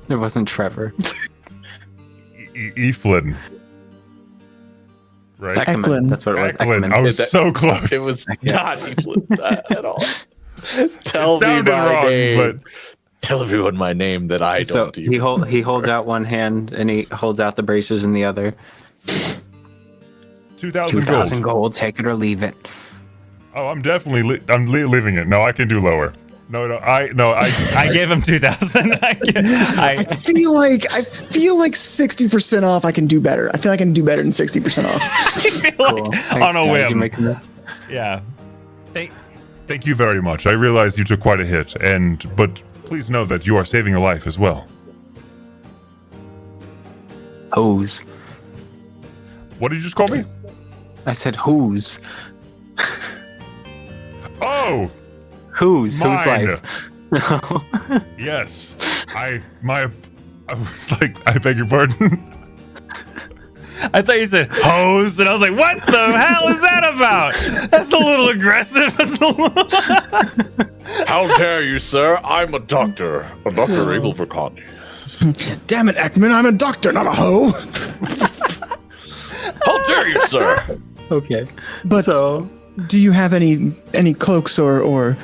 [SPEAKER 5] It wasn't Trevor.
[SPEAKER 7] Eflin. Right?
[SPEAKER 5] Eklund. That's what it was.
[SPEAKER 7] Eklund. I was so close.
[SPEAKER 2] It was not Eflin at all. Tell
[SPEAKER 7] It
[SPEAKER 2] me
[SPEAKER 7] sounded
[SPEAKER 2] my
[SPEAKER 7] wrong,
[SPEAKER 2] name.
[SPEAKER 7] but
[SPEAKER 2] Tell everyone my name that I
[SPEAKER 5] So
[SPEAKER 2] don't do.
[SPEAKER 5] he holds out one hand and he holds out the bracers in the other.
[SPEAKER 7] 2,000
[SPEAKER 5] 2,000 gold. Take it or leave it.
[SPEAKER 7] Oh, I'm definitely leaving it. No, I can do lower. I
[SPEAKER 1] gave him 2,000.
[SPEAKER 4] I feel like 60% off. I can do better. I feel like I can do better than 60% off.
[SPEAKER 5] Cool.
[SPEAKER 1] On a whim.
[SPEAKER 5] You making this?
[SPEAKER 1] Yeah.
[SPEAKER 7] Thank you very much. I realize you took quite a hit, but please know that you are saving a life as well.
[SPEAKER 5] Hose.
[SPEAKER 7] What did you just call me?
[SPEAKER 5] I said hose.
[SPEAKER 7] Oh!
[SPEAKER 5] Whose
[SPEAKER 7] Mine.
[SPEAKER 5] life?
[SPEAKER 7] Yes. I was like, I beg your pardon.
[SPEAKER 1] I thought you said hose, and I was like, what the hell is that about? That's a little aggressive.
[SPEAKER 8] How dare you, sir? I'm a doctor. A Dr. Abel Vercani.
[SPEAKER 4] Damn it, Ekman, I'm a doctor, not a hoe.
[SPEAKER 8] How dare you, sir?
[SPEAKER 5] Okay.
[SPEAKER 4] But do you have any cloaks or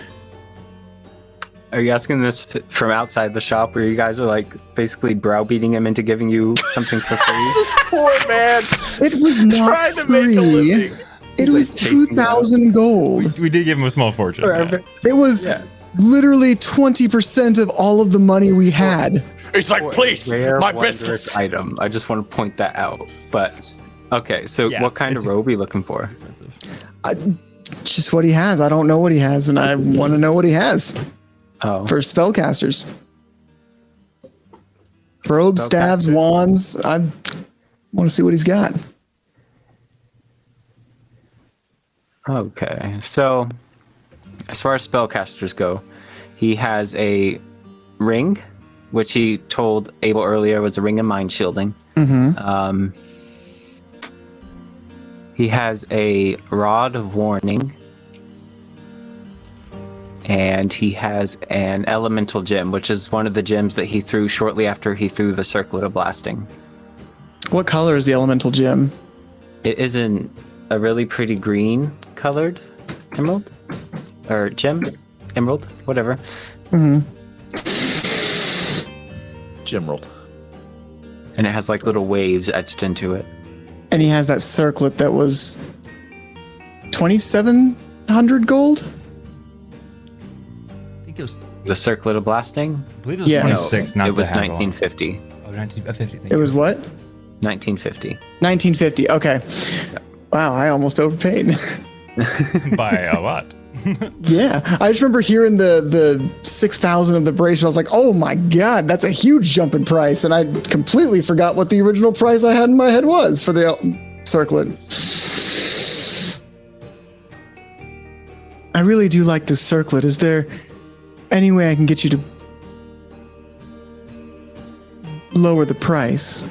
[SPEAKER 5] Are you asking this from outside the shop where you guys are like basically browbeating him into giving you something for free?
[SPEAKER 8] This poor man.
[SPEAKER 4] It was not
[SPEAKER 8] trying to make a
[SPEAKER 4] free.
[SPEAKER 8] living.
[SPEAKER 4] It was 2,000 gold.
[SPEAKER 1] We did give him a small fortune. Yeah.
[SPEAKER 4] It was literally 20% of all of the money we had.
[SPEAKER 8] He's like, please,
[SPEAKER 5] Rare,
[SPEAKER 8] my
[SPEAKER 5] wondrous
[SPEAKER 8] business.
[SPEAKER 5] item. I just want to point that out. But okay, so what kind of robe are you looking for?
[SPEAKER 4] Just what he has. I don't know what he has, and I want to know what he has.
[SPEAKER 5] Oh.
[SPEAKER 4] For spellcasters. Robes, staves, wands. I want to see what he's got.
[SPEAKER 5] Okay, so as far as spellcasters go, he has a ring, which he told Abel earlier was a ring of mind shielding.
[SPEAKER 4] Mm-hmm.
[SPEAKER 5] He has a rod of warning. And he has an elemental gem, which is one of the gems that he threw shortly after he threw the circlet of blasting.
[SPEAKER 4] What color is the elemental gem?
[SPEAKER 5] It is a really pretty green colored emerald. Or gem? Emerald? Whatever.
[SPEAKER 4] Mm-hmm.
[SPEAKER 2] Gemerald.
[SPEAKER 5] And it has like little waves etched into it.
[SPEAKER 4] And he has that circlet that was 2,700 gold?
[SPEAKER 1] It was,
[SPEAKER 5] the circlet of blasting?
[SPEAKER 1] I believe it was 26,
[SPEAKER 5] no,
[SPEAKER 1] not
[SPEAKER 5] it was
[SPEAKER 1] the handle.
[SPEAKER 5] 1950.
[SPEAKER 1] Oh, 1950.
[SPEAKER 4] It was what?
[SPEAKER 5] 1950.
[SPEAKER 4] 1950. Okay. Wow, I almost overpaid.
[SPEAKER 1] By a lot.
[SPEAKER 4] Yeah, I just remember hearing the 6,000 of the bracelet. I was like, oh my god, that's a huge jump in price, and I completely forgot what the original price I had in my head was for the circlet. I really do like this circlet. Is there any way I can get you to lower the price?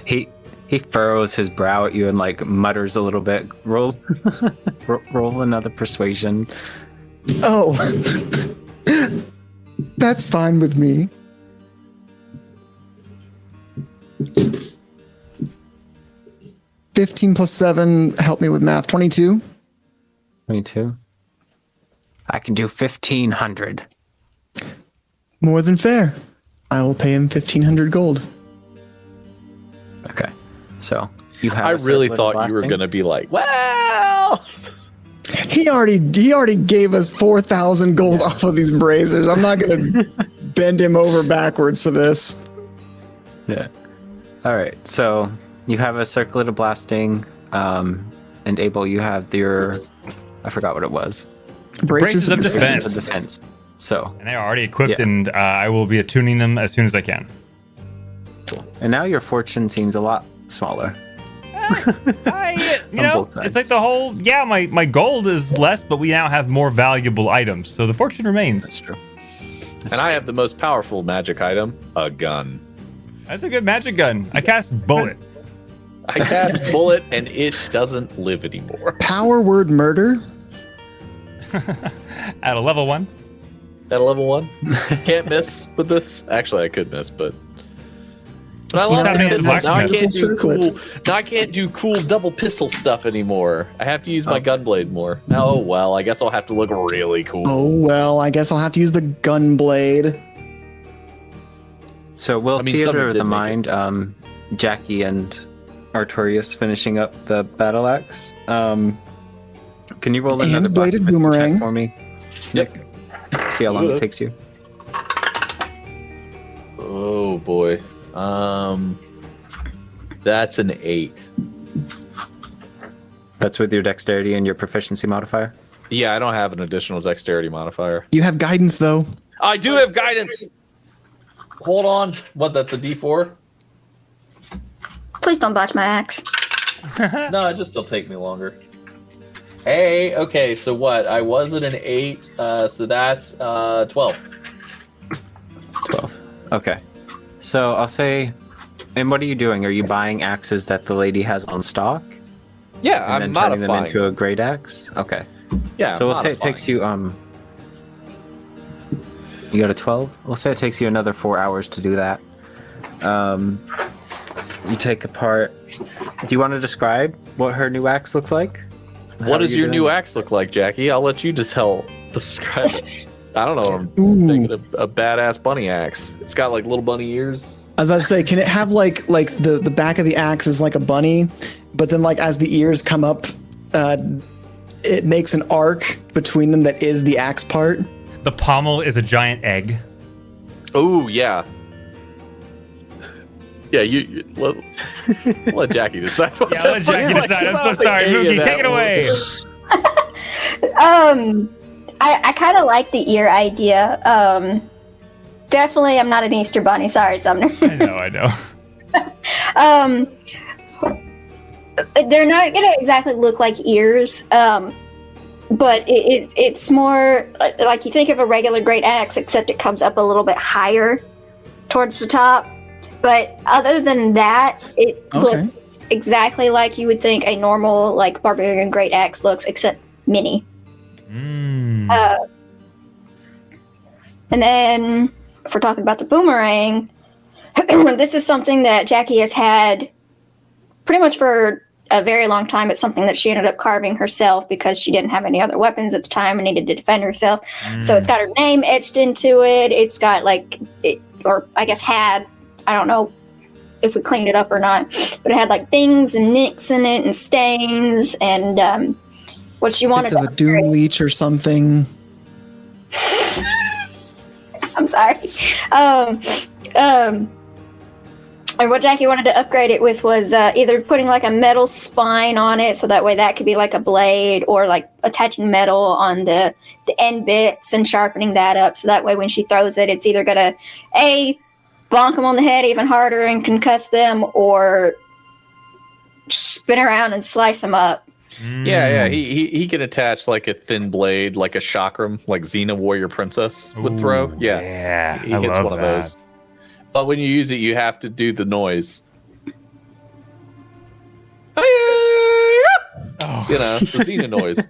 [SPEAKER 5] He furrows his brow at you and like mutters a little bit. Roll another persuasion.
[SPEAKER 4] Oh, that's fine with me. $15 plus 7, help me with math. 22.
[SPEAKER 5] 22. I can do 1,500.
[SPEAKER 4] More than fair. I will pay him 1,500 gold.
[SPEAKER 5] Okay. So you have.
[SPEAKER 2] I really thought you were going to be like, well.
[SPEAKER 4] He already gave us 4,000 gold off of these braziers. I'm not going to bend him over backwards for this.
[SPEAKER 5] Yeah. All right. So you have a circlet of blasting, and Abel, you have your. I forgot what it was.
[SPEAKER 1] Braces of defense.
[SPEAKER 5] Defense. So.
[SPEAKER 1] And they are already equipped, and I will be attuning them as soon as I can.
[SPEAKER 5] And now your fortune seems a lot smaller.
[SPEAKER 1] You know, it's like the whole, my gold is less, but we now have more valuable items, so the fortune remains.
[SPEAKER 5] That's true.
[SPEAKER 2] And I have the most powerful magic item, a gun.
[SPEAKER 1] That's a good magic gun. I cast bullet.
[SPEAKER 2] I cast bullet, and it doesn't live anymore.
[SPEAKER 4] Power word murder?
[SPEAKER 1] At a level 1?
[SPEAKER 2] At a level 1? Can't miss with this. Actually, I could miss, but I love it. Now I can't do cool double pistol stuff anymore. I have to use my gunblade more. Now, oh well, I guess I'll have to look really cool.
[SPEAKER 4] Oh well, I guess I'll have to use the gunblade.
[SPEAKER 5] So will Theater of the Mind, Jackie and Artorias finishing up the battle axe. Can you roll another
[SPEAKER 4] bladed boomerang
[SPEAKER 5] for me, Nick? see how long it takes you.
[SPEAKER 2] Oh boy. That's an 8.
[SPEAKER 5] That's with your dexterity and your proficiency modifier?
[SPEAKER 2] Yeah, I don't have an additional dexterity modifier.
[SPEAKER 4] You have guidance, though.
[SPEAKER 2] I do have guidance. Hold on. What, that's a D4?
[SPEAKER 3] Please don't botch my axe.
[SPEAKER 2] No, it just still take me longer. Hey, okay, so what? I was at an 8, so that's 12.
[SPEAKER 5] 12. Okay. So I'll say, and what are you doing? Are you buying axes that the lady has on stock?
[SPEAKER 2] Yeah,
[SPEAKER 5] and
[SPEAKER 2] I'm
[SPEAKER 5] then turning
[SPEAKER 2] modifying
[SPEAKER 5] them into a great axe? Okay.
[SPEAKER 2] Yeah,
[SPEAKER 5] So we'll say it
[SPEAKER 2] modifying.
[SPEAKER 5] takes you, you got a 12? We'll say it takes you another 4 hours to do that. You take apart. Do you want to describe what her new axe looks like?
[SPEAKER 2] What does your new axe look like, Jackie? I'll let you just describe it. I don't know. I'm thinking of a badass bunny axe. It's got like little bunny ears.
[SPEAKER 4] I was about to say, can it have like the back of the axe is like a bunny, but then like as the ears come up, it makes an arc between them that is the axe part.
[SPEAKER 1] The pommel is a giant egg.
[SPEAKER 2] Oh yeah. Yeah, you let Jackie decide.
[SPEAKER 1] Yeah, let Jackie decide. I'm so sorry, Mookie. Take it away.
[SPEAKER 3] I kind of like the ear idea. Definitely, I'm not an Easter bunny. Sorry, Sumner.
[SPEAKER 1] I know.
[SPEAKER 3] They're not gonna exactly look like ears, but it's more like you think of a regular great axe, except it comes up a little bit higher towards the top. But other than that, it looks exactly like you would think a normal like barbarian great axe looks, except mini. And then, if we're talking about the boomerang, this is something that Jackie has had pretty much for a very long time. It's something that she ended up carving herself because she didn't have any other weapons at the time and needed to defend herself. So it's got her name etched into it. It's got or I guess had, I don't know if we cleaned it up or not, but it had like things and nicks in it and stains and what she wanted.
[SPEAKER 4] It's of a doom leech or something.
[SPEAKER 3] I'm sorry. And what Jackie wanted to upgrade it with was either putting like a metal spine on it, so that way that could be like a blade, or like attaching metal on the end bits and sharpening that up, so that way when she throws it, it's either gonna bonk them on the head even harder and concuss them, or spin around and slice them up.
[SPEAKER 2] Yeah. He can attach like a thin blade, like a chakram, like Xena Warrior Princess would throw. Yeah, he
[SPEAKER 1] I
[SPEAKER 2] hits
[SPEAKER 1] love
[SPEAKER 2] one of
[SPEAKER 1] that.
[SPEAKER 2] those. But when you use it, you have to do the noise. You know, the Xena noise.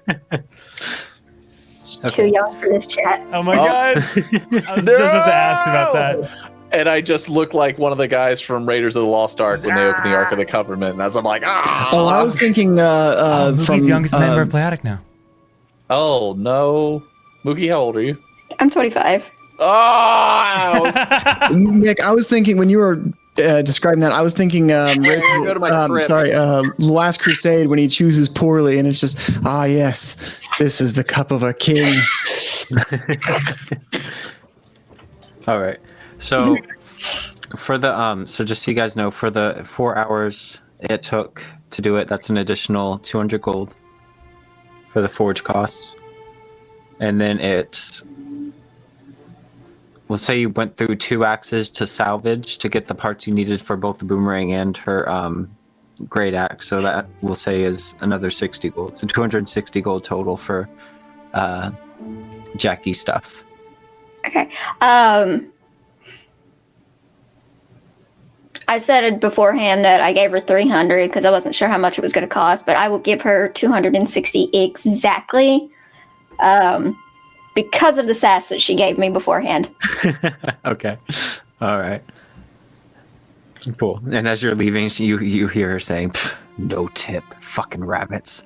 [SPEAKER 3] Too young for this chat.
[SPEAKER 1] Oh my god! I was just about to ask about that.
[SPEAKER 2] And I just look like one of the guys from Raiders of the Lost Ark when they open the Ark of the Covenant. And as I'm like,
[SPEAKER 4] Oh, I was thinking
[SPEAKER 1] Mookie's
[SPEAKER 4] from
[SPEAKER 1] the youngest member of Playotic now.
[SPEAKER 2] Oh no, Mookie, how old are you?
[SPEAKER 3] I'm 25.
[SPEAKER 2] Oh,
[SPEAKER 4] Nick, I was thinking when you were describing that, I was thinking
[SPEAKER 2] go to my crib.
[SPEAKER 4] Last Crusade, when he chooses poorly, and it's just, yes, this is the cup of a king.
[SPEAKER 5] All right. So for the so just so you guys know, for the 4 hours it took to do it, that's an additional 200 gold for the forge costs. And then we'll say you went through 2 axes to salvage to get the parts you needed for both the boomerang and her great axe. So that we'll say is another 60 gold. So 260 gold total for Jackie's stuff.
[SPEAKER 3] Okay. I said it beforehand that I gave her 300 because I wasn't sure how much it was going to cost, but I will give her 260 exactly because of the sass that she gave me beforehand.
[SPEAKER 5] Okay. All right. Cool. And as you're leaving, you hear her saying, "No tip, fucking rabbits."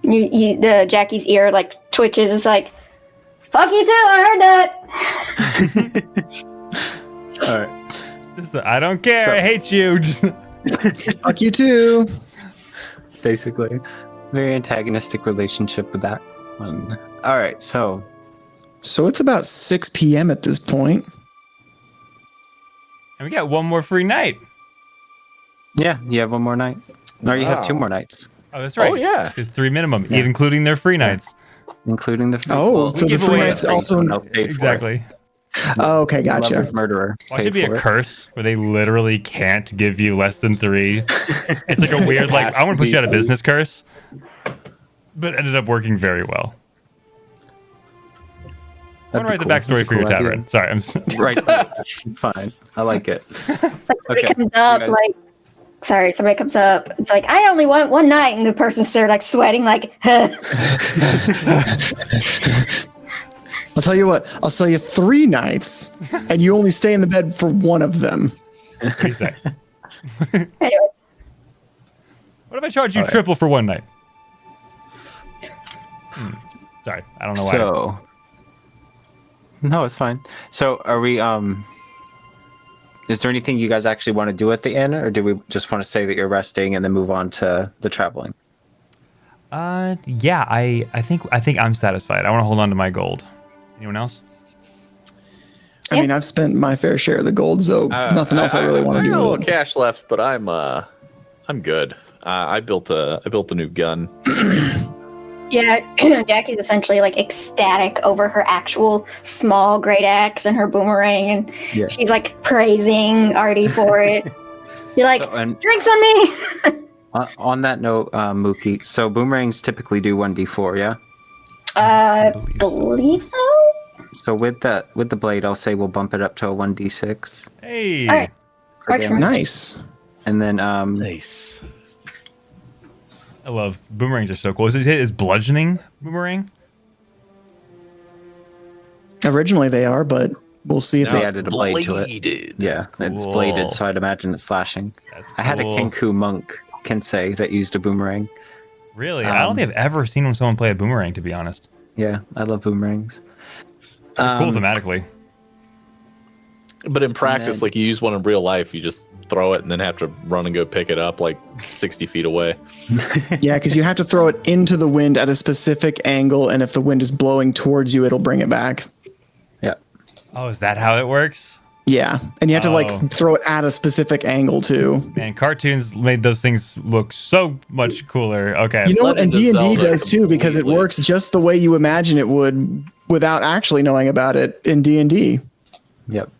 [SPEAKER 3] The Jackie's ear like twitches. It's like, "Fuck you too! I heard that."
[SPEAKER 5] All right.
[SPEAKER 1] I don't care. I hate you.
[SPEAKER 4] Fuck you too.
[SPEAKER 5] Basically. Very antagonistic relationship with that one. All right, so
[SPEAKER 4] it's about 6 p.m. at this point.
[SPEAKER 1] And we got one more free night.
[SPEAKER 5] Yeah, you have one more night. Or you have 2 more nights.
[SPEAKER 1] Oh, that's right.
[SPEAKER 2] Oh, yeah.
[SPEAKER 1] It's 3 minimum, even including their free nights.
[SPEAKER 5] Including the free
[SPEAKER 4] so the free nights also...
[SPEAKER 1] Exactly.
[SPEAKER 4] Oh, okay, gotcha.
[SPEAKER 5] Murderer.
[SPEAKER 1] Why should it be a curse where they literally can't give you less than 3? It's like a weird, like, I want to put you out of business curse. But ended up working very well. I want to write the backstory for your tavern. Sorry, I'm
[SPEAKER 5] right. It's fine. I like it.
[SPEAKER 3] It's like somebody comes up, like, somebody comes up. It's like, I only want one night, and the person's there, like, sweating, like,
[SPEAKER 4] I'll tell you what. I'll sell you 3 nights, and you only stay in the bed for one of them.
[SPEAKER 1] What do you say?
[SPEAKER 3] Anyway.
[SPEAKER 1] What if I charge you triple for one night? Sorry, I don't know why.
[SPEAKER 5] So, no, it's fine. So, are we? Is there anything you guys actually want to do at the inn, or do we just want to say that you're resting and then move on to the traveling?
[SPEAKER 1] Yeah, I think I'm satisfied. I want to hold on to my gold. Anyone else?
[SPEAKER 4] I mean, I've spent my fair share of the gold, so nothing else I really want to do.
[SPEAKER 2] I got a
[SPEAKER 4] with
[SPEAKER 2] little
[SPEAKER 4] it.
[SPEAKER 2] cash left, but I'm good. I built a new gun.
[SPEAKER 3] yeah, Jackie's essentially, like, ecstatic over her actual small great axe and her boomerang, and she's, like, praising Artie for it. You're like, drinks on me!
[SPEAKER 5] On that note, Mookie, so boomerangs typically do 1d4, yeah?
[SPEAKER 3] I believe so.
[SPEAKER 5] So with the blade, I'll say we'll bump it up to a 1d6.
[SPEAKER 1] Hey.
[SPEAKER 3] All right.
[SPEAKER 5] For damage.
[SPEAKER 4] Nice.
[SPEAKER 5] And then
[SPEAKER 2] nice.
[SPEAKER 1] I love boomerangs are so cool. Is bludgeoning boomerang?
[SPEAKER 4] Originally they are, but we'll see if
[SPEAKER 5] they
[SPEAKER 4] they
[SPEAKER 5] added a blade to it. Yeah, it's bladed, so I'd imagine it's slashing. I had a Kenku monk, Kensei, that used a boomerang.
[SPEAKER 1] Really? I don't think I've ever seen someone play a boomerang, to be honest.
[SPEAKER 5] Yeah, I love boomerangs.
[SPEAKER 1] They're cool thematically.
[SPEAKER 2] But in practice, like, you use one in real life, you just throw it and then have to run and go pick it up like 60 feet away.
[SPEAKER 4] Yeah, because you have to throw it into the wind at a specific angle, and if the wind is blowing towards you, it'll bring it back.
[SPEAKER 5] Yeah.
[SPEAKER 1] Oh, is that how it works?
[SPEAKER 4] Yeah, and you have to like throw it at a specific angle too.
[SPEAKER 1] Man, cartoons made those things look so much cooler. Okay.
[SPEAKER 4] You know what? And D&D does too, because it works just the way you imagine it would without actually knowing about it in D&D.
[SPEAKER 5] Yep.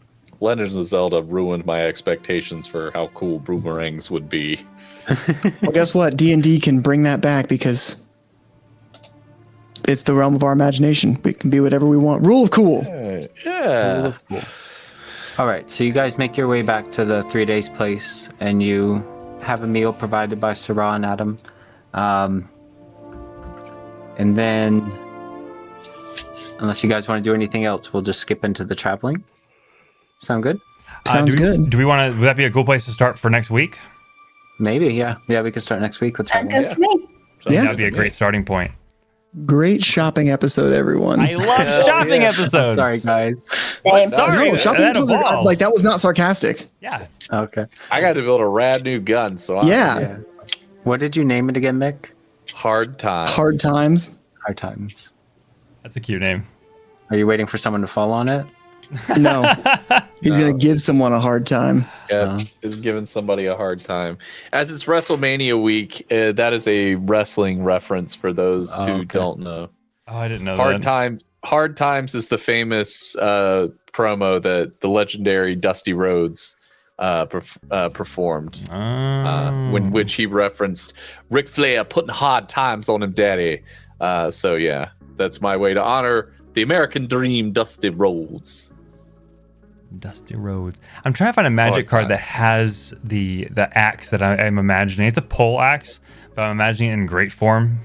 [SPEAKER 2] Legends of Zelda ruined my expectations for how cool boomerangs would be.
[SPEAKER 4] Well, guess what? D&D can bring that back because it's the realm of our imagination. We can be whatever we want. Rule of cool.
[SPEAKER 2] Yeah.
[SPEAKER 5] Rule of cool. All right, so you guys make your way back to the 3 days place, and you have a meal provided by Sarah and Adam. And then, unless you guys want to do anything else, we'll just skip into the traveling. Sound good?
[SPEAKER 4] Sounds good.
[SPEAKER 1] Do we want to? Would that be a cool place to start for next week?
[SPEAKER 5] Maybe, yeah. Yeah, we can start next week with
[SPEAKER 3] Sounds
[SPEAKER 5] traveling.
[SPEAKER 3] good to me.
[SPEAKER 4] Yeah.
[SPEAKER 1] That'd be a great starting point.
[SPEAKER 4] Great shopping episode, everyone.
[SPEAKER 1] I love shopping episodes.
[SPEAKER 5] Sorry, guys.
[SPEAKER 3] Same.
[SPEAKER 1] Sorry,
[SPEAKER 4] No, shopping
[SPEAKER 1] I had a
[SPEAKER 4] episodes are,
[SPEAKER 1] ball.
[SPEAKER 4] like that was not sarcastic.
[SPEAKER 1] Yeah.
[SPEAKER 5] Okay.
[SPEAKER 2] I got to build a rad new gun, so
[SPEAKER 4] Yeah.
[SPEAKER 5] What did you name it again, Mick?
[SPEAKER 2] Hard time.
[SPEAKER 4] Hard times.
[SPEAKER 5] Hard times.
[SPEAKER 1] That's a cute name.
[SPEAKER 5] Are you waiting for someone to fall on it?
[SPEAKER 4] No. He's going to give someone a hard time.
[SPEAKER 2] Yeah, is giving somebody a hard time. As it's WrestleMania week, that is a wrestling reference for those who don't know.
[SPEAKER 1] Oh, I didn't know
[SPEAKER 2] Hard
[SPEAKER 1] that.
[SPEAKER 2] Hard Times is the famous promo that the legendary Dusty Rhodes performed, when which he referenced Ric Flair putting hard times on him, daddy. So yeah, that's my way to honor the American Dream, Dusty Rhodes.
[SPEAKER 1] Dusty Rhodes. I'm trying to find a magic card that has the axe that I'm imagining. It's a pole axe, but I'm imagining it in great form.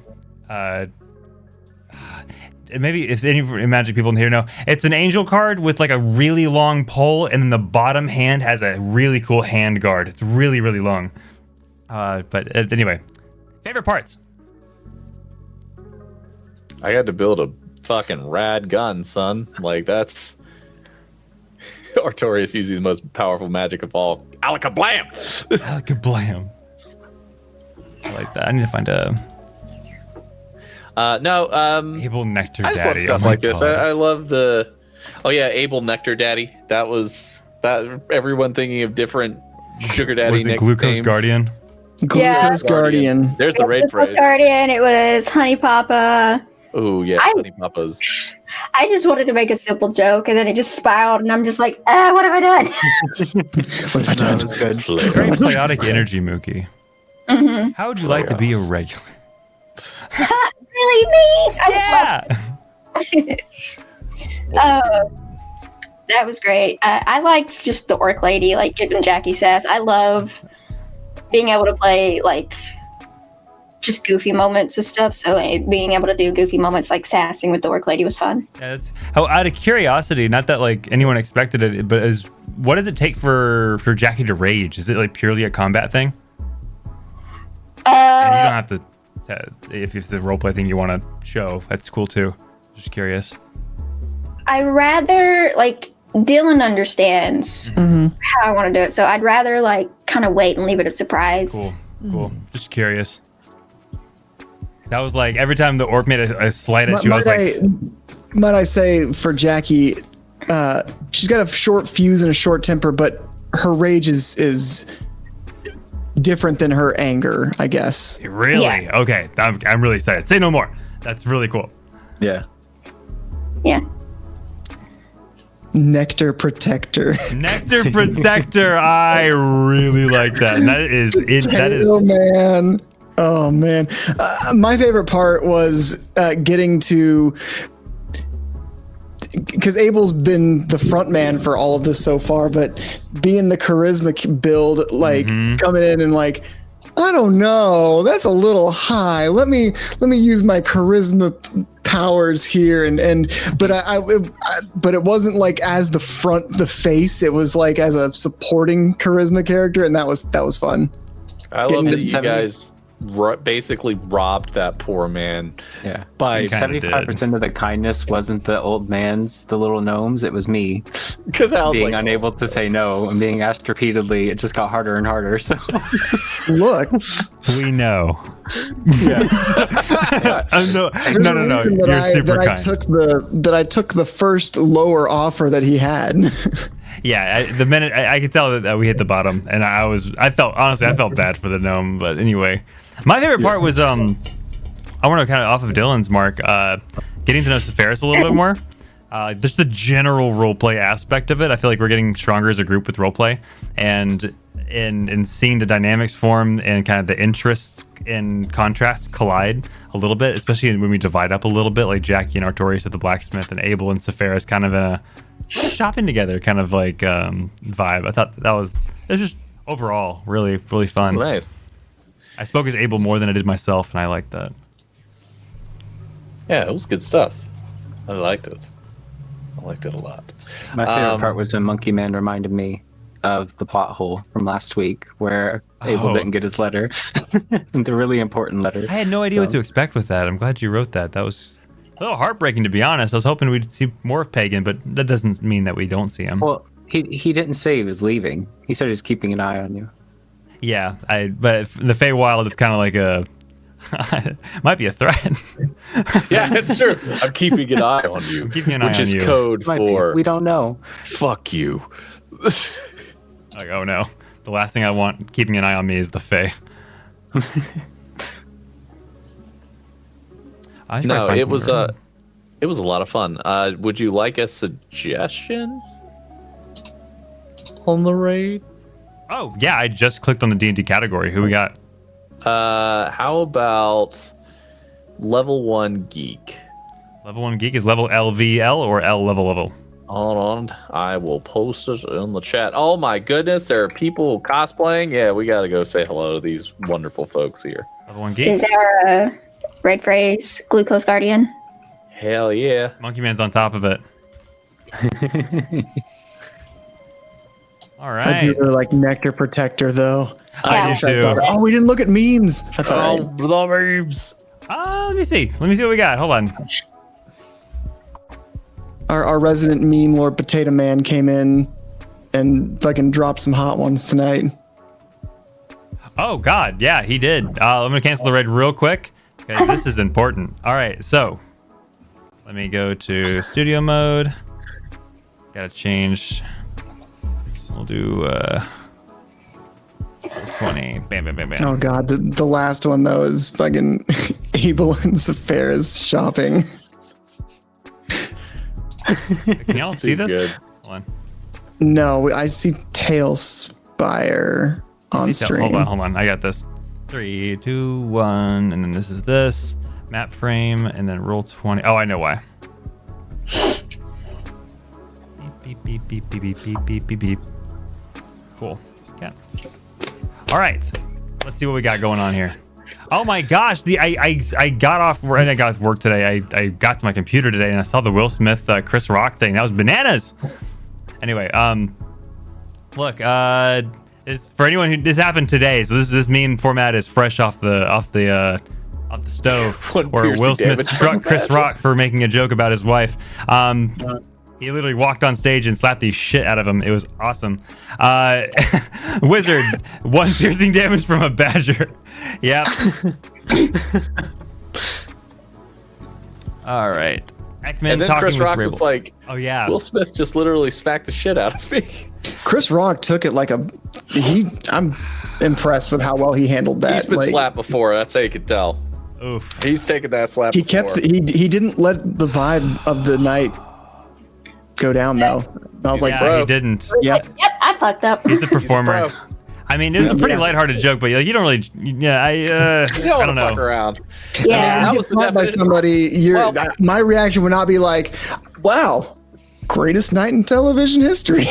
[SPEAKER 1] Maybe if any magic people in here know, it's an angel card with like a really long pole, and then the bottom hand has a really cool hand guard. It's really, really long. But anyway, favorite parts.
[SPEAKER 2] I had to build a fucking rad gun, son. Like, that's Artorias using the most powerful magic of all. Alakablam!
[SPEAKER 1] Alakablam. I like that. I need to find a Able Nectar
[SPEAKER 2] I just
[SPEAKER 1] Daddy.
[SPEAKER 2] love stuff like this. I love the. Oh yeah, Able Nectar Daddy. That was that. Everyone thinking of different sugar daddy
[SPEAKER 1] Was it
[SPEAKER 2] nicknames.
[SPEAKER 1] Glucose Guardian?
[SPEAKER 4] Glucose Guardian.
[SPEAKER 2] There's the raid
[SPEAKER 3] Glucose
[SPEAKER 2] phrase.
[SPEAKER 3] Guardian. It was Honey Papa.
[SPEAKER 2] Oh yeah, Honey Papas.
[SPEAKER 3] I just wanted to make a simple joke, and then it just spiraled, and I'm just like, what have I done?
[SPEAKER 4] What have I done?
[SPEAKER 5] That's good.
[SPEAKER 1] Great chaotic energy, Mookie.
[SPEAKER 3] Mm-hmm.
[SPEAKER 1] How would you like to be a regular?
[SPEAKER 3] Really, me? That was great. I liked just the orc lady, like giving Jackie sass. I love being able to play like just goofy moments and stuff. So being able to do goofy moments like sassing with the orc lady was fun.
[SPEAKER 1] Yeah, that's out of curiosity, not that like anyone expected it, but what does it take for Jackie to rage? Is it like purely a combat thing? And you don't have to if it's a roleplay thing you want to show. That's cool too. Just curious.
[SPEAKER 3] I rather like Dylan understands how I want to do it, so I'd rather like kind of wait and leave it a surprise.
[SPEAKER 1] Cool. Just curious. That was like every time the orc made a slight at you, I was like,
[SPEAKER 4] might I say for Jackie, she's got a short fuse and a short temper, but her rage is different than her anger, I guess.
[SPEAKER 1] Really?
[SPEAKER 3] Yeah.
[SPEAKER 1] Okay. I'm really excited. Say no more. That's really cool.
[SPEAKER 5] Yeah.
[SPEAKER 3] Yeah.
[SPEAKER 4] Nectar Protector.
[SPEAKER 1] Nectar Protector. I really like that. And that is it. That is.
[SPEAKER 4] Oh man. Oh man. My favorite part was getting to, because Abel's been the front man for all of this so far, but being the charisma build, like coming in and like, I don't know, that's a little high. Let me use my charisma powers here, but it wasn't like as the face. It was like as a supporting charisma character, and that was fun.
[SPEAKER 2] I love that you guys basically robbed that poor man.
[SPEAKER 5] Yeah.
[SPEAKER 2] By
[SPEAKER 5] 75% of the kindness wasn't the old man's, the little gnomes. It was me.
[SPEAKER 2] Because I was
[SPEAKER 5] being
[SPEAKER 2] like,
[SPEAKER 5] unable to say no and being asked repeatedly. It just got harder and harder. So
[SPEAKER 4] look,
[SPEAKER 1] we know.
[SPEAKER 4] Yeah.
[SPEAKER 1] No.
[SPEAKER 4] That
[SPEAKER 1] You're super kind.
[SPEAKER 4] I took the first lower offer that he had.
[SPEAKER 1] Yeah, the minute I could tell that we hit the bottom, and I felt bad for the gnome. But anyway, my favorite part was I want to kind of off of Dylan's mark, getting to know Sephiroth a little bit more. Just the general roleplay aspect of it. I feel like we're getting stronger as a group with roleplay, and in seeing the dynamics form and kind of the interests and contrasts collide a little bit, especially when we divide up a little bit, like Jackie and Artorias at the blacksmith, and Abel and Sephiroth kind of in a shopping together kind of like vibe. I thought it was just overall really fun.
[SPEAKER 2] Nice.
[SPEAKER 1] I spoke as Abel more than I did myself, and I liked that.
[SPEAKER 2] Yeah, it was good stuff. I liked it. I liked it a lot.
[SPEAKER 5] My favorite part was when Monkey Man reminded me of the plot hole from last week where Abel didn't get his letter. The really important letter.
[SPEAKER 1] I had no idea what to expect with that. I'm glad you wrote that. That was a little heartbreaking, to be honest. I was hoping we'd see more of Pagan, but that doesn't mean that we don't see him.
[SPEAKER 5] Well, he didn't say he was leaving. He said he's keeping an eye on you.
[SPEAKER 1] Yeah, but the Feywild is kind of like a might be a threat.
[SPEAKER 2] Yeah, it's true. I'm keeping an eye on you.
[SPEAKER 1] Keeping an eye
[SPEAKER 2] which
[SPEAKER 1] on
[SPEAKER 2] is
[SPEAKER 1] you.
[SPEAKER 2] code for
[SPEAKER 5] we don't know.
[SPEAKER 2] Fuck you.
[SPEAKER 1] Like, oh no, the last thing I want keeping an eye on me is the Fey.
[SPEAKER 2] No, it was a lot of fun. Would you like a suggestion on the raid?
[SPEAKER 1] Oh yeah, I just clicked on the D&D category. Who we got?
[SPEAKER 2] How about level 1 geek?
[SPEAKER 1] Level 1 geek is level LVL or L level?
[SPEAKER 2] Hold on, I will post it in the chat. Oh my goodness, there are people cosplaying. Yeah, we gotta go say hello to these wonderful folks here.
[SPEAKER 1] Level 1 geek.
[SPEAKER 3] Is there a red phrase? Glucose Guardian.
[SPEAKER 2] Hell yeah.
[SPEAKER 1] Monkey Man's on top of it. All right.
[SPEAKER 4] I do really like Nectar Protector though.
[SPEAKER 1] I do too.
[SPEAKER 4] Oh, we didn't look at memes. That's all right.
[SPEAKER 2] The memes.
[SPEAKER 1] Let me see what we got. Hold on.
[SPEAKER 4] Our resident meme lord Potato Man came in and fucking dropped some hot ones tonight.
[SPEAKER 1] Oh God, yeah, he did. I'm gonna cancel the raid real quick. Okay, this is important. All right, so let me go to studio mode. Gotta change. We'll do 20. Bam, bam, bam, bam.
[SPEAKER 4] Oh god, the last one though is fucking Abel and Safaris shopping.
[SPEAKER 1] Can y'all see this?
[SPEAKER 2] Good.
[SPEAKER 1] Hold on.
[SPEAKER 4] No, I see Tailspire on stream.
[SPEAKER 1] Hold on. I got this. 3, 2, 1, and then this is this map frame, and then roll 20. Oh, I know why. Beep beep beep beep beep beep beep beep beep. Cool. Yeah. All right. Let's see what we got going on here. Oh my gosh! I got off work today. I got to my computer today and I saw the Will Smith Chris Rock thing. That was bananas. Anyway, look, is for anyone who this happened today. So this meme format is fresh off the stove, where Will Smith struck Chris Rock for making a joke about his wife. He literally walked on stage and slapped the shit out of him. It was awesome. Wizard, 1 piercing damage from a badger. Yep. All right. Ekman
[SPEAKER 2] And then
[SPEAKER 1] talking
[SPEAKER 2] Chris
[SPEAKER 1] with
[SPEAKER 2] Rock
[SPEAKER 1] Rabel.
[SPEAKER 2] was like,
[SPEAKER 1] "Oh yeah,
[SPEAKER 2] Will Smith just literally smacked the shit out of me."
[SPEAKER 4] Chris Rock took it like I'm impressed with how well he handled that.
[SPEAKER 2] He's been
[SPEAKER 4] Like,
[SPEAKER 2] slapped before. That's how you can tell.
[SPEAKER 1] Oof.
[SPEAKER 2] He's taken that slap.
[SPEAKER 4] he
[SPEAKER 2] before.
[SPEAKER 4] kept he didn't let the vibe of the night go down though. I was like,
[SPEAKER 1] yeah,
[SPEAKER 4] bro,
[SPEAKER 1] he didn't.
[SPEAKER 4] Yep.
[SPEAKER 3] Yep, I fucked up.
[SPEAKER 1] He's a performer. I mean, it was a pretty
[SPEAKER 4] Yeah.
[SPEAKER 1] lighthearted joke, but you don't really. Yeah, I
[SPEAKER 2] You
[SPEAKER 1] don't
[SPEAKER 2] don't
[SPEAKER 1] know.
[SPEAKER 2] fuck around.
[SPEAKER 3] Yeah.
[SPEAKER 2] that
[SPEAKER 4] you
[SPEAKER 2] was
[SPEAKER 4] get
[SPEAKER 2] the
[SPEAKER 4] slapped by
[SPEAKER 2] definition.
[SPEAKER 4] somebody,
[SPEAKER 2] Well-
[SPEAKER 4] my reaction would not be like, wow, greatest night in television history.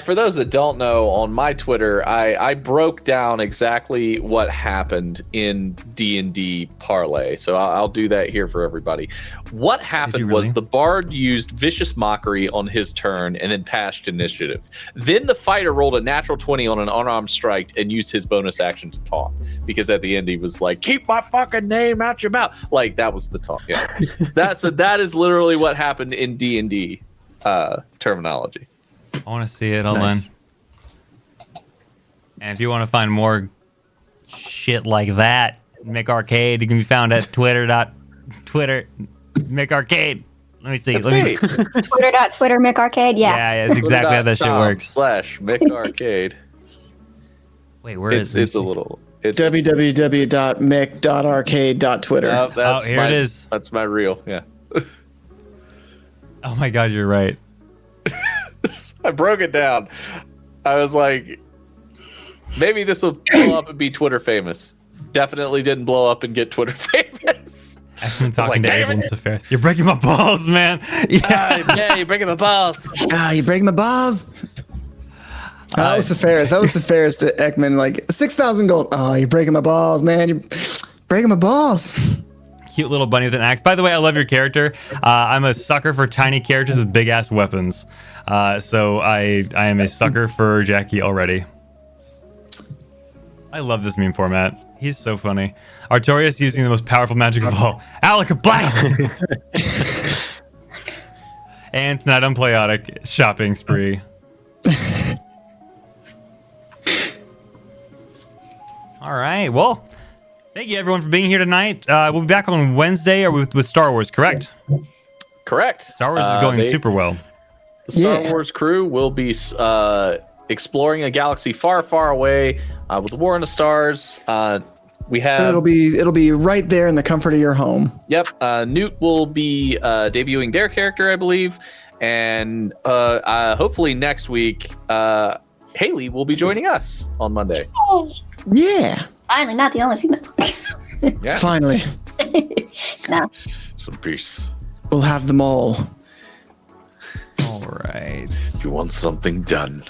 [SPEAKER 2] For those that don't know, on my Twitter, I broke down exactly what happened in D&D Parlay. So I'll do that here for everybody. What happened
[SPEAKER 1] really?
[SPEAKER 2] was the bard used Vicious Mockery on his turn and then passed initiative. Then the fighter rolled a natural 20 on an unarmed strike and used his bonus action to talk. Because at the end he was like, "Keep my fucking name out your mouth." Like, that was the talk. Yeah. So that is literally what happened in D&D terminology.
[SPEAKER 1] I want to see it. Hold
[SPEAKER 2] Nice.
[SPEAKER 1] on. And if you want to find more shit like that, Mick Arcade, you can be found at Twitter, Mick Arcade. Let me see.
[SPEAKER 2] That's
[SPEAKER 1] Let me.
[SPEAKER 2] me.
[SPEAKER 3] Twitter Mick Arcade. Yeah.
[SPEAKER 1] Yeah, that's exactly how that shit works.
[SPEAKER 2] /Mick Arcade.
[SPEAKER 1] Wait, where is
[SPEAKER 2] It's a little. It's
[SPEAKER 4] www.mick.arcade.twitter.
[SPEAKER 2] No, that's
[SPEAKER 1] here
[SPEAKER 2] my,
[SPEAKER 1] it is.
[SPEAKER 2] That's my real. Yeah.
[SPEAKER 1] Oh my god, you're right.
[SPEAKER 2] I broke it down. I was like, maybe this will blow up and be Twitter famous. Definitely didn't blow up and get Twitter famous.
[SPEAKER 1] I've been talking
[SPEAKER 2] like,
[SPEAKER 1] to
[SPEAKER 2] damn
[SPEAKER 1] Abel and
[SPEAKER 2] it.
[SPEAKER 1] Safar. You're breaking my balls, man. Yeah.
[SPEAKER 2] Yeah, you're breaking my balls.
[SPEAKER 4] You break my balls. That was Safaris. That was Safaris to Ekman. Like 6,000 gold. Oh, you're breaking my balls, man. You're breaking my balls.
[SPEAKER 1] Cute little bunny with an axe. By the way, I love your character. I'm a sucker for tiny characters with big ass weapons. So I am a sucker for Jackie already. I love this meme format. He's so funny. Artorias using the most powerful magic of all. Alakablam! And tonight on Playotic, shopping spree. All right. Well, thank you everyone for being here tonight. We'll be back on Wednesday or with Star Wars, correct?
[SPEAKER 2] Correct.
[SPEAKER 1] Star Wars is going super well.
[SPEAKER 2] The Star Wars crew will be exploring a galaxy far, far away with the War in the Stars. We have.
[SPEAKER 4] It'll be right there in the comfort of your home.
[SPEAKER 2] Yep. Newt will be debuting their character, I believe, and hopefully next week, Haley will be joining us on Monday.
[SPEAKER 4] Yeah.
[SPEAKER 3] Finally, not the only female.
[SPEAKER 2] Yeah.
[SPEAKER 4] Finally.
[SPEAKER 3] No.
[SPEAKER 2] Some peace.
[SPEAKER 4] We'll have them all.
[SPEAKER 1] All right.
[SPEAKER 8] If you want something done,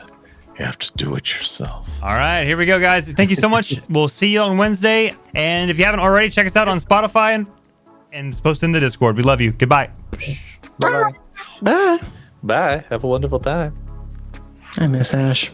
[SPEAKER 8] you have to do it yourself.
[SPEAKER 1] All right, here we go, guys. Thank you so much. We'll see you on Wednesday. And if you haven't already, check us out on Spotify and post in the Discord. We love you. Goodbye.
[SPEAKER 2] Bye.
[SPEAKER 4] Bye.
[SPEAKER 2] Bye. Have a wonderful time.
[SPEAKER 4] I miss Ash.